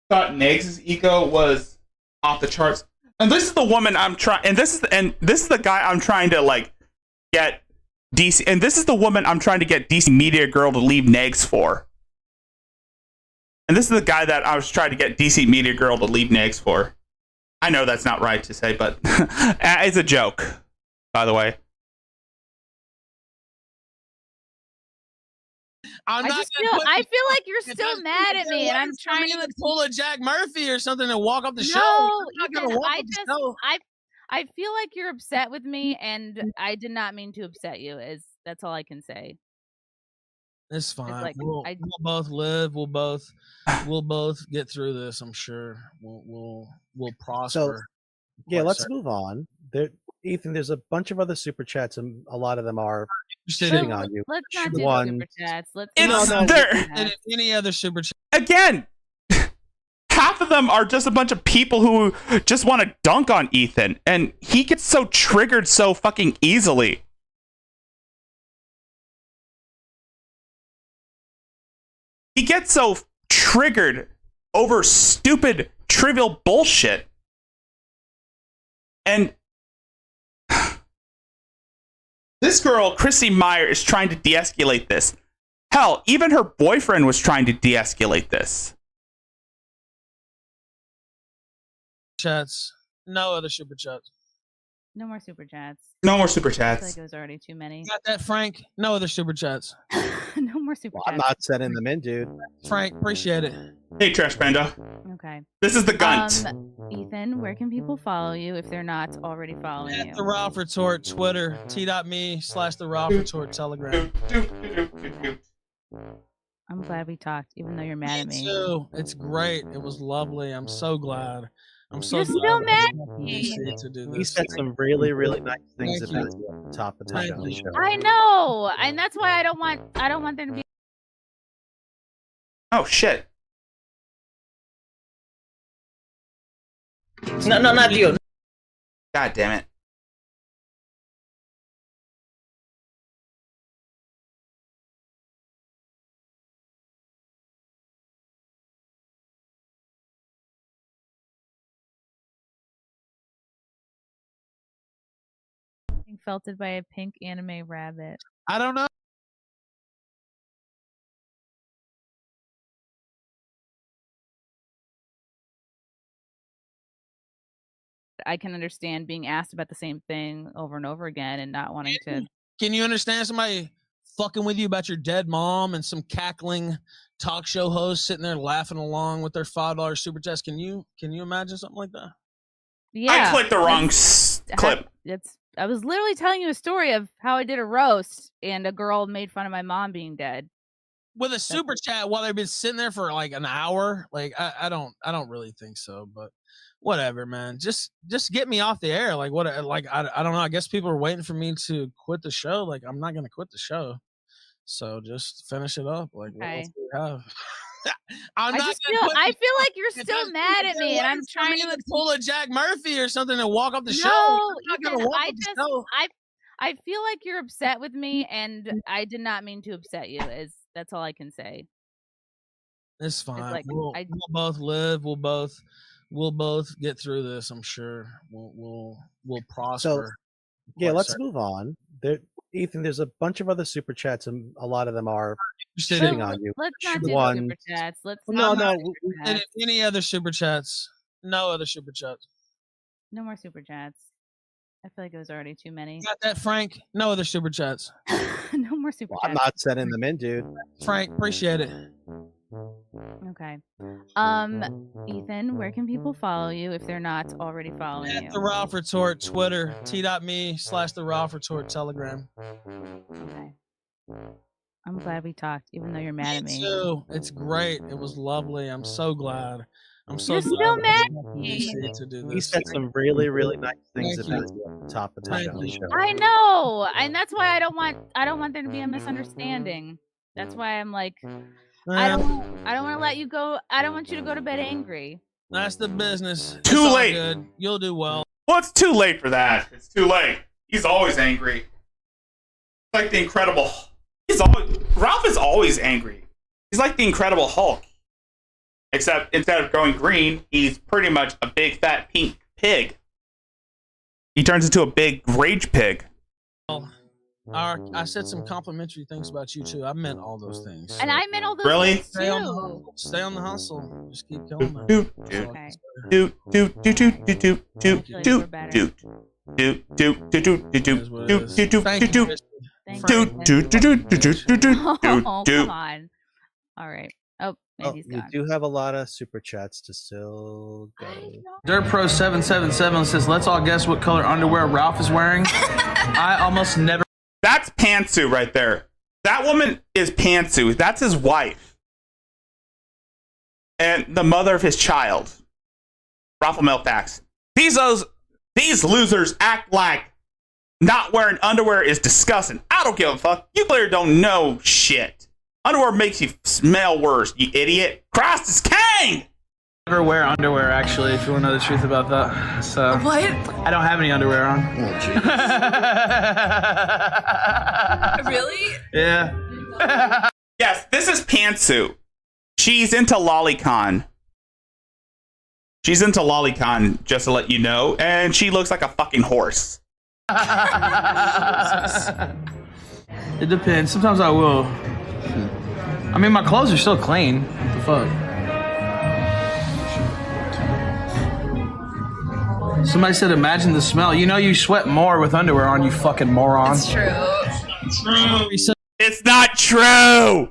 Thought Negs' ego was off the charts. And this is the woman I'm trying, and this is the guy I'm trying to like get DC, and this is the woman I'm trying to get DC Media Girl to leave Negs for. And this is the guy that I was trying to get DC Media Girl to leave Negs for. I know that's not right to say, but it's a joke, by the way.
I feel like you're still mad at me, and I'm trying to
pull a Jack Murphy or something and walk off the show.
Ethan, I feel like you're upset with me, and I did not mean to upset you. That's all I can say.
It's fine.
Like,
we'll both live. We'll both get through this. I'm sure. We'll prosper.
So, yeah, let's move on. Ethan, there's a bunch of other super chats, and a lot of them are shitting on you.
Let's not do super chats.
Any other super chat.
Again, half of them are just a bunch of people who just want to dunk on Ethan, and he gets so triggered so fucking easily. He gets so triggered over stupid, trivial bullshit. And this girl, Chrissy Meyer, is trying to de-escalate this. Hell, even her boyfriend was trying to de-escalate this.
Chats. No other super chats.
No more super chats.
No more super
I feel
chats.
like it was already too many.
Got that, Frank? No other super chats.
No more super
I'm
chats.
not sending them in, dude.
Frank, appreciate it.
Hey, Trash Panda.
Okay.
This is the Gunt.
Ethan, where can people follow you if they're not already following you?
The Ralph Retort, Twitter, t.me/the Ralph Retort, Telegram.
I'm glad we talked, even though you're mad at me.
Too. It's great. It was lovely. I'm so glad. I'm so
You're
glad
still
I
mad
was
at
able
me.
to do
He
this.
said some really, really nice things
Thank
about
you.
you at the top of the
Thank
show.
you.
I know, and that's why I don't want there to be.
Oh, shit.
No, not you.
God damn it.
Being felted by a pink anime rabbit.
I don't know.
I can understand being asked about the same thing over and over again and not wanting to.
Can you understand somebody fucking with you about your dead mom and some cackling talk show host sitting there laughing along with their $5 super chats? Can you imagine something like that?
Yeah,
I clicked the wrong clip.
I was literally telling you a story of how I did a roast and a girl made fun of my mom being dead.
With a super chat while they've been sitting there for like an hour? Like I don't really think so, but whatever, man. Just get me off the air. Like what? Like I don't know. I guess people are waiting for me to quit the show. Like I'm not gonna quit the show. So just finish it up. Like what else do we have? I'm not.
I feel like you're still mad at me, and I'm trying to
pull a Jack Murphy or something and walk off the show.
No,
I'm not gonna
Ethan,
walk off the show.
I feel like you're upset with me, and I did not mean to upset you. That's all I can say.
It's fine.
like,
we'll both live. We'll both get through this. I'm sure. We'll prosper.
So, yeah,
Quite
let's
certain.
move on. Ethan, there's a bunch of other super chats, and a lot of them are
Shitting
shitting on you.
Let's not do the
One-
super chats. Let's
No,
not
no,
do super
And
chats.
any other super chats? No other super chats.
No more super chats. I feel like it was already too many.
Got that, Frank? No other super chats.
No more super
I'm
chats.
not sending them in, dude.
Frank, appreciate it.
Okay. Ethan, where can people follow you if they're not already following you?
The Ralph Retort, Twitter, t.me/the Ralph Retort, Telegram.
Okay. I'm glad we talked, even though you're mad at me.
Too. It's great. It was lovely. I'm so glad. I'm so
You're
glad
still
I was
mad
able
at me.
to do
He
this.
said some really, really nice things
Thank
about
you.
you at the top of the
Thank you.
show.
I know, and that's why I don't want there to be a misunderstanding. That's why I'm like, I don't want to let you go. I don't want you to go to bed angry.
That's the business. It's
Too
all
late.
Good. You'll do well.
Well, it's too late for that. It's too late. He's always angry. Like the Incredible. Ralph is always angry. He's like the Incredible Hulk. Except instead of going green, he's pretty much a big fat pink pig. He turns into a big rage pig.
I said some complimentary things about you too. I meant all those things.
And I meant all those
Really?
things
Stay on the
too.
hustle. Stay on the hustle. Just keep going. Man.
Doot,
Okay.
doot, doot, doot, doot, doot, doot, doot,
Like
doot,
we're better.
doot, doot, doot, doot, doot, doot,
Is what it
doot,
is.
doot, doot,
Thank you,
doot,
Christy.
Thank
doot,
you.
doot, doot, doot, doot, doot, doot, doot,
Oh,
doot, doot.
come on. All right. Oh,
Oh,
maybe he's
you
gone.
do have a lot of super chats to still go.
DirtPro777 says, let's all guess what color underwear Ralph is wearing. I almost never.
That's Pantsu right there. That woman is Pantsu. That's his wife. And the mother of his child. Ralph Melfax. These losers act like not wearing underwear is disgusting. I don't give a fuck. You clearly don't know shit. Underwear makes you smell worse, you idiot. Christ is king!
Never wear underwear, actually, if you want to know the truth about that. So
What?
I don't have any underwear on.
Really?
Yeah.
Yes, this is Pantsu. She's into Lolicon. She's into Lolicon, just to let you know. And she looks like a fucking horse.
It depends. Sometimes I will. I mean, my clothes are still clean. What the fuck? Somebody said, imagine the smell. You know you sweat more with underwear on, you fucking moron.
It's true.
It's not true.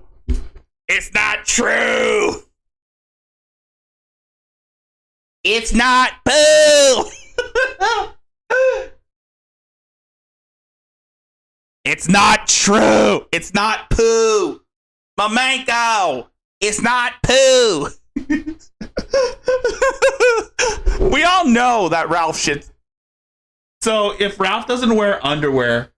It's not true. It's not poo. It's not true. It's not poo. Mamanko. It's not poo. We all know that Ralph shits. So if Ralph doesn't wear underwear,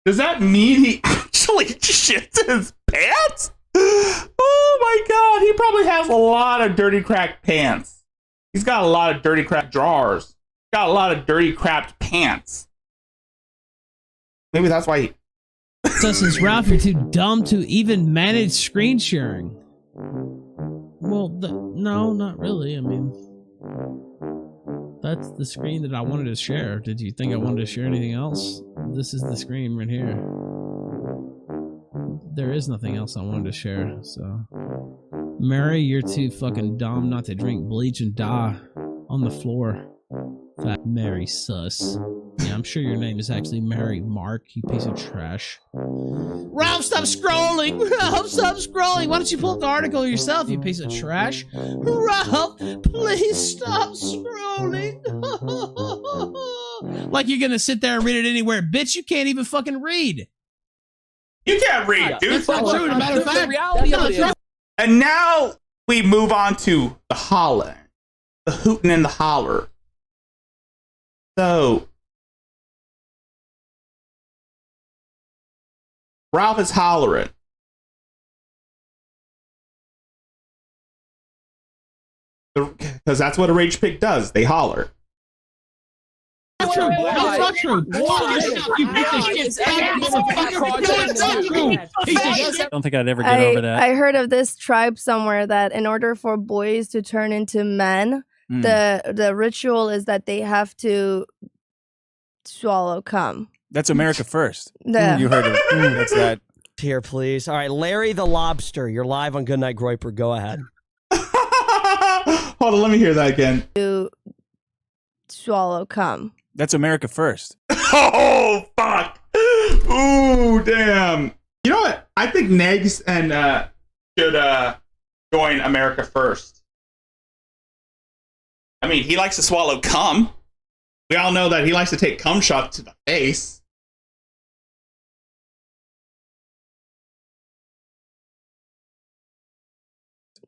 does that mean he actually shits his pants? Oh my god, he probably has a lot of dirty cracked pants. He's got a lot of dirty cracked drawers. Got a lot of dirty cracked pants. Maybe that's why he...
Since Ralph, you're too dumb to even manage screen sharing. Well, no, not really. I mean, that's the screen that I wanted to share. Did you think I wanted to share anything else? This is the screen right here. There is nothing else I wanted to share, so... Mary, you're too fucking dumb not to drink bleach and die on the floor. Fat Mary sus. Yeah, I'm sure your name is actually Mary Mark, you piece of trash. Ralph, stop scrolling! Ralph, stop scrolling! Why don't you pull up the article yourself, you piece of trash? Ralph, please stop scrolling! Like you're gonna sit there and read it anywhere. Bitch, you can't even fucking read!
You can't read, dude!
That's not true, as a matter of fact.
Reality of it.
And now we move on to the holler. The hootin' and the holler. So, Ralph is hollering. Because that's what a rage pig does. They holler.
That's true. That's not true.
I don't think I'd ever get over that.
I heard of this tribe somewhere that in order for boys to turn into men, the ritual is that they have to swallow cum.
That's America First.
Yeah.
You heard it. That's that.
Here, please. All right, Larry the Lobster. You're live on Goodnight Groiper. Go ahead.
Hold on, let me hear that again.
To swallow cum.
That's America First.
Oh, fuck. Ooh, damn. You know what? I think Negs and should join America First. I mean, he likes to swallow cum. We all know that he likes to take cum shots to the face.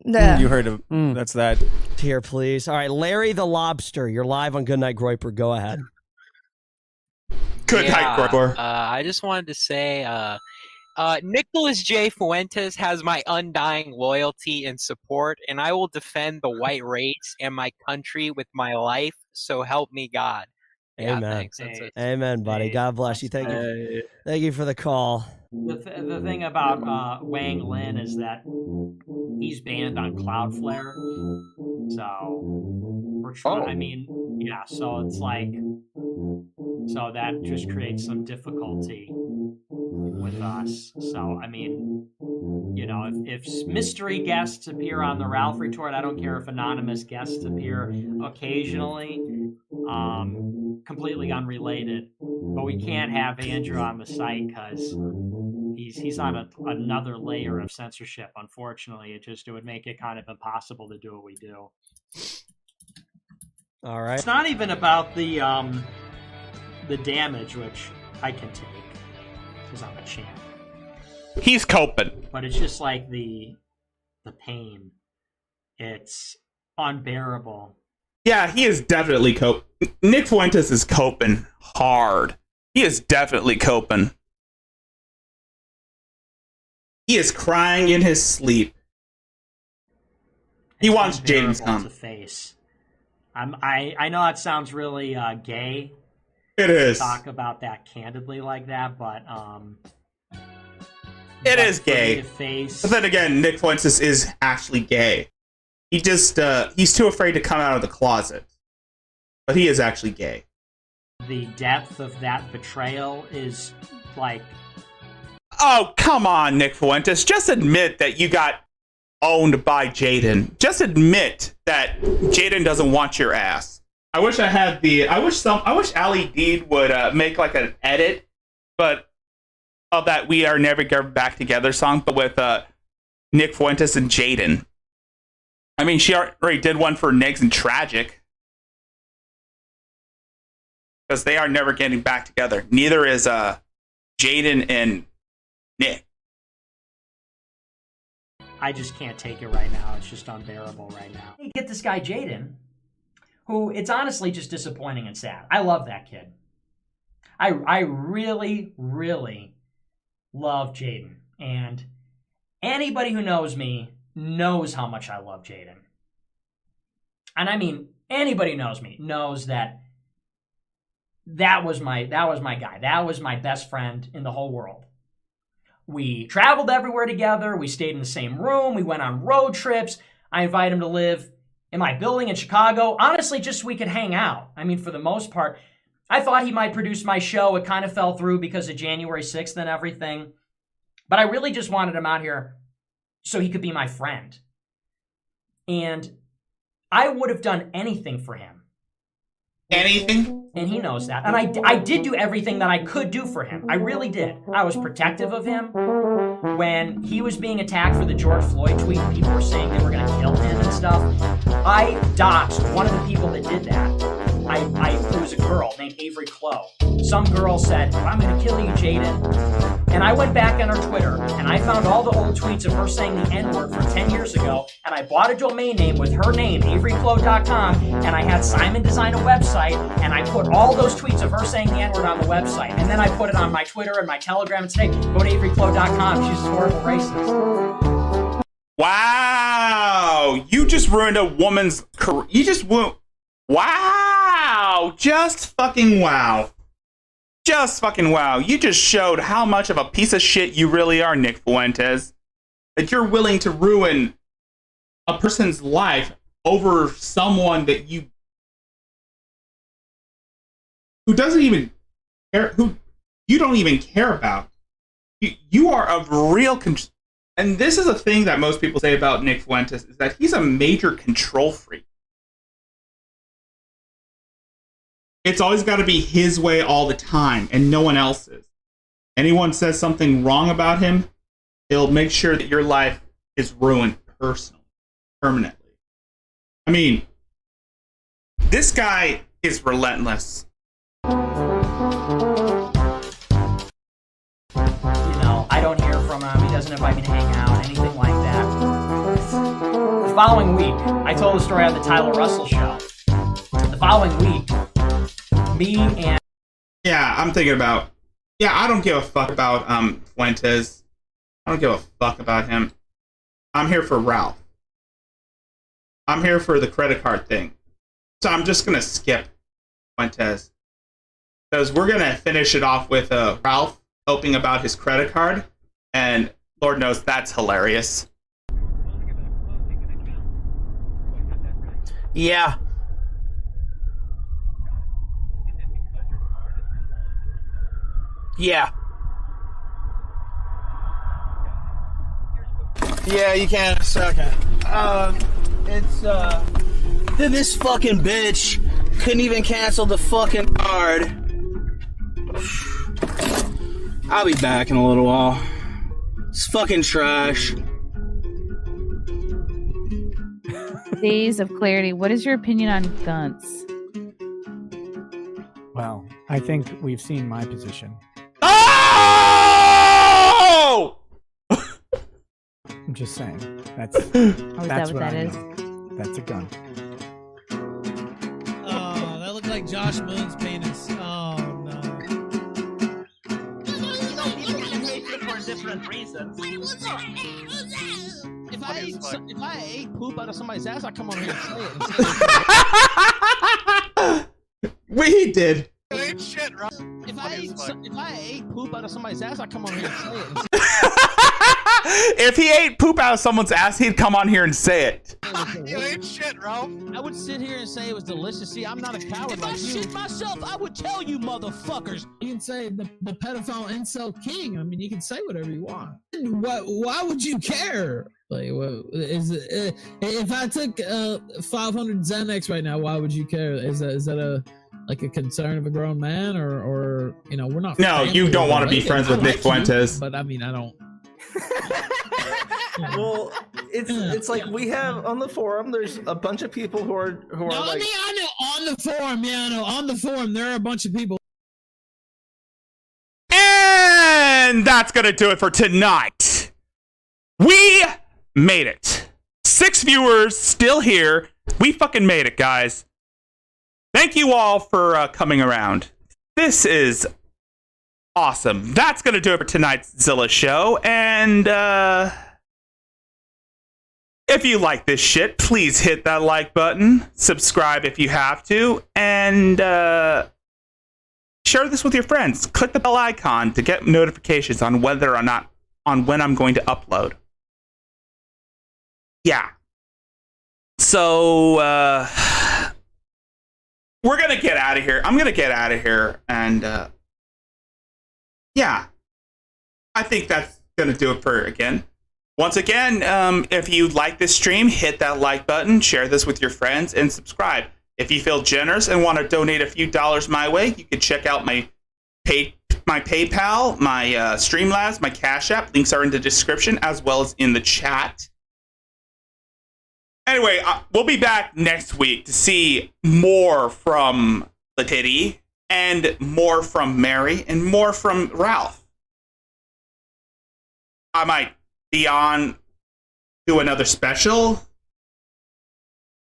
You heard of that's that.
Here, please. All right, Larry the Lobster. You're live on Goodnight Groiper. Go ahead.
Good night, Groiper.
I just wanted to say, Nicholas J. Fuentes has my undying loyalty and support, and I will defend the white race and my country with my life. So help me God. Yeah,
Amen.
thanks. That's it.
Amen, buddy. God bless you. Thank you. Thank you for the call.
The thing about Wang Lin is that he's banned on Cloudflare, so we're trying. I mean, yeah. So it's like, so that just creates some difficulty with us. So I mean, you know, if mystery guests appear on the Ralph Retort, I don't care if anonymous guests appear occasionally, completely unrelated. But we can't have Andrew on the site because he's on another layer of censorship. Unfortunately, it would make it kind of impossible to do what we do.
All right.
It's not even about the damage, which I can take because I'm a champ.
He's coping.
But it's just like the pain. It's unbearable.
Yeah, he is definitely coping. Nick Fuentes is coping hard. He is definitely coping. He is crying in his sleep. He wants Jaden's cum.
To face. I know it sounds really gay.
It is.
To talk about that candidly like that, but
it is gay.
Face...
But then again, Nick Fuentes is actually gay. He just he's too afraid to come out of the closet. But he is actually gay.
The depth of that betrayal is like...
Oh, come on, Nick Fuentes. Just admit that you got owned by Jaden. Just admit that Jaden doesn't want your ass. I wish I had the. I wish Ali Deed would make like an edit, but of that "We Are Never Get Back Together" song, but with Nick Fuentes and Jaden. I mean, she already did one for Negs and Tragic, because they are never getting back together. Neither is Jaden and Nick.
I just can't take it right now. It's just unbearable right now. You get this guy Jaden, who it's honestly just disappointing and sad. I love that kid. I really, really love Jaden. And anybody who knows me knows how much I love Jaden. And I mean, anybody who knows me knows that was my guy. That was my best friend in the whole world. We traveled everywhere together. We stayed in the same room. We went on road trips. I invited him to live in my building in Chicago. Honestly, just so we could hang out. I mean, for the most part, I thought he might produce my show. It kind of fell through because of January 6th and everything. But I really just wanted him out here so he could be my friend. And I would have done anything for him.
Anything?
And he knows that. And I did do everything that I could do for him. I really did. I was protective of him. When he was being attacked for the George Floyd tweet, people were saying they were going to kill him and stuff. I doxed one of the people that did that. It was a girl named Avery Clow. Some girl said, I'm going to kill you, Jaden. And I went back on her Twitter, and I found all the old tweets of her saying the N-word from 10 years ago, and I bought a domain name with her name, averyclow.com, and I had Simon design a website, and I put all those tweets of her saying the N-word on the website. And then I put it on my Twitter and my Telegram and said, hey, go to averyclow.com. She's a horrible racist.
Wow. You just ruined a woman's career. You just ruined... Wow. Just fucking wow. Just fucking wow. You just showed how much of a piece of shit you really are, Nick Fuentes. That you're willing to ruin a person's life over someone that who doesn't even care, who you don't even care about. You are a real and this is a thing that most people say about Nick Fuentes, is that he's a major control freak. It's always got to be his way all the time, and no one else's. Anyone says something wrong about him, he'll make sure that your life is ruined personally, permanently. I mean, this guy is relentless.
You know, I don't hear from him. He doesn't invite me to hang out, anything like that. The following week, I told the story on the Tyler Russell show. The following week, me and...
Yeah, I'm thinking about... Yeah, I don't give a fuck about Fuentes. I don't give a fuck about him. I'm here for Ralph. I'm here for the credit card thing. So I'm just going to skip Fuentes. Because we're going to finish it off with Ralph hoping about his credit card. And Lord knows that's hilarious.
Yeah. Yeah. Yeah, you can in a second. Then this fucking bitch couldn't even cancel the fucking card. I'll be back in a little while. It's fucking trash.
Days of Clarity. What is your opinion on guns?
Well, I think we've seen my position.
Oh!
I'm just saying. That's
Oh, is that
that's
what that
I
is?
know. That's a gun.
Oh, that looked like Josh Moon's penis. Oh no.
For different reasons.
If I ate poop out of somebody's ass, I come on here and say it.
We did.
Shit, Rob.
If I ate poop out of somebody's ass, I come on here and say it.
If he ate poop out of someone's ass, he'd come on here and say it.
You ain't shit, bro. I would sit here and say it was delicious. See, I'm not a coward like you. If I shit myself, I would tell you, motherfuckers. You can say the pedophile incel king. I mean, you can say whatever you want. Why would you care? Like, what is it? If I took 500 Xanax right now, why would you care? Is that a concern of a grown man, or you know, we're not.
No, you don't want to be friends with Nick Fuentes.
But I mean, I don't.
Well, it's like we have on the forum. There's a bunch of people who are like.
I know on the forum. Yeah, I know on the forum there are a bunch of people.
And that's gonna do it for tonight. We made it. 6 viewers still here. We fucking made it, guys. Thank you all for coming around. This is awesome. That's going to do it for tonight's Zilla show. And if you like this shit, please hit that like button. Subscribe if you have to. And share this with your friends. Click the bell icon to get notifications on whether or not when I'm going to upload. Yeah. So we're going to get out of here. I'm going to get out of here. And yeah, I think that's going to do it for again. Once again, if you like this stream, hit that like button, share this with your friends, and subscribe. If you feel generous and want to donate a few dollars my way, you can check out my PayPal, my Streamlabs, my Cash App. Links are in the description as well as in the chat. Anyway, we'll be back next week to see more from Letitty and more from Mary and more from Ralph. I might be on to another special,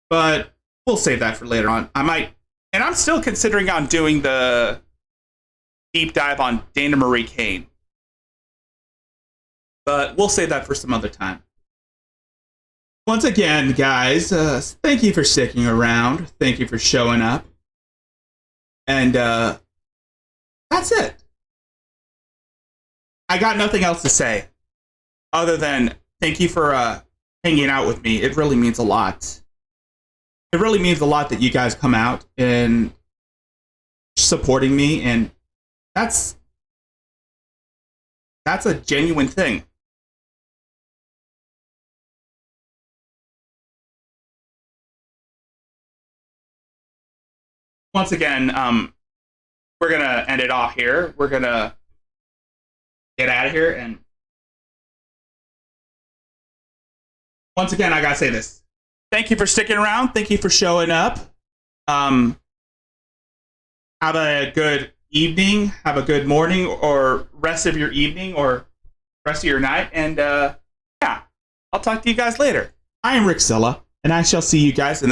but we'll save that for later on. And I'm still considering on doing the deep dive on Dana Marie Kane, but we'll save that for some other time. Once again, guys, thank you for sticking around. Thank you for showing up. And that's it. I got nothing else to say other than thank you for hanging out with me. It really means a lot. It really means a lot that you guys come out and supporting me, and that's a genuine thing. Once again, we're going to end it off here. We're going to get out of here. And once again, I got to say this. Thank you for sticking around. Thank you for showing up. Have a good evening. Have a good morning or rest of your evening or rest of your night. And yeah, I'll talk to you guys later. I am Rickzilla, and I shall see you guys in the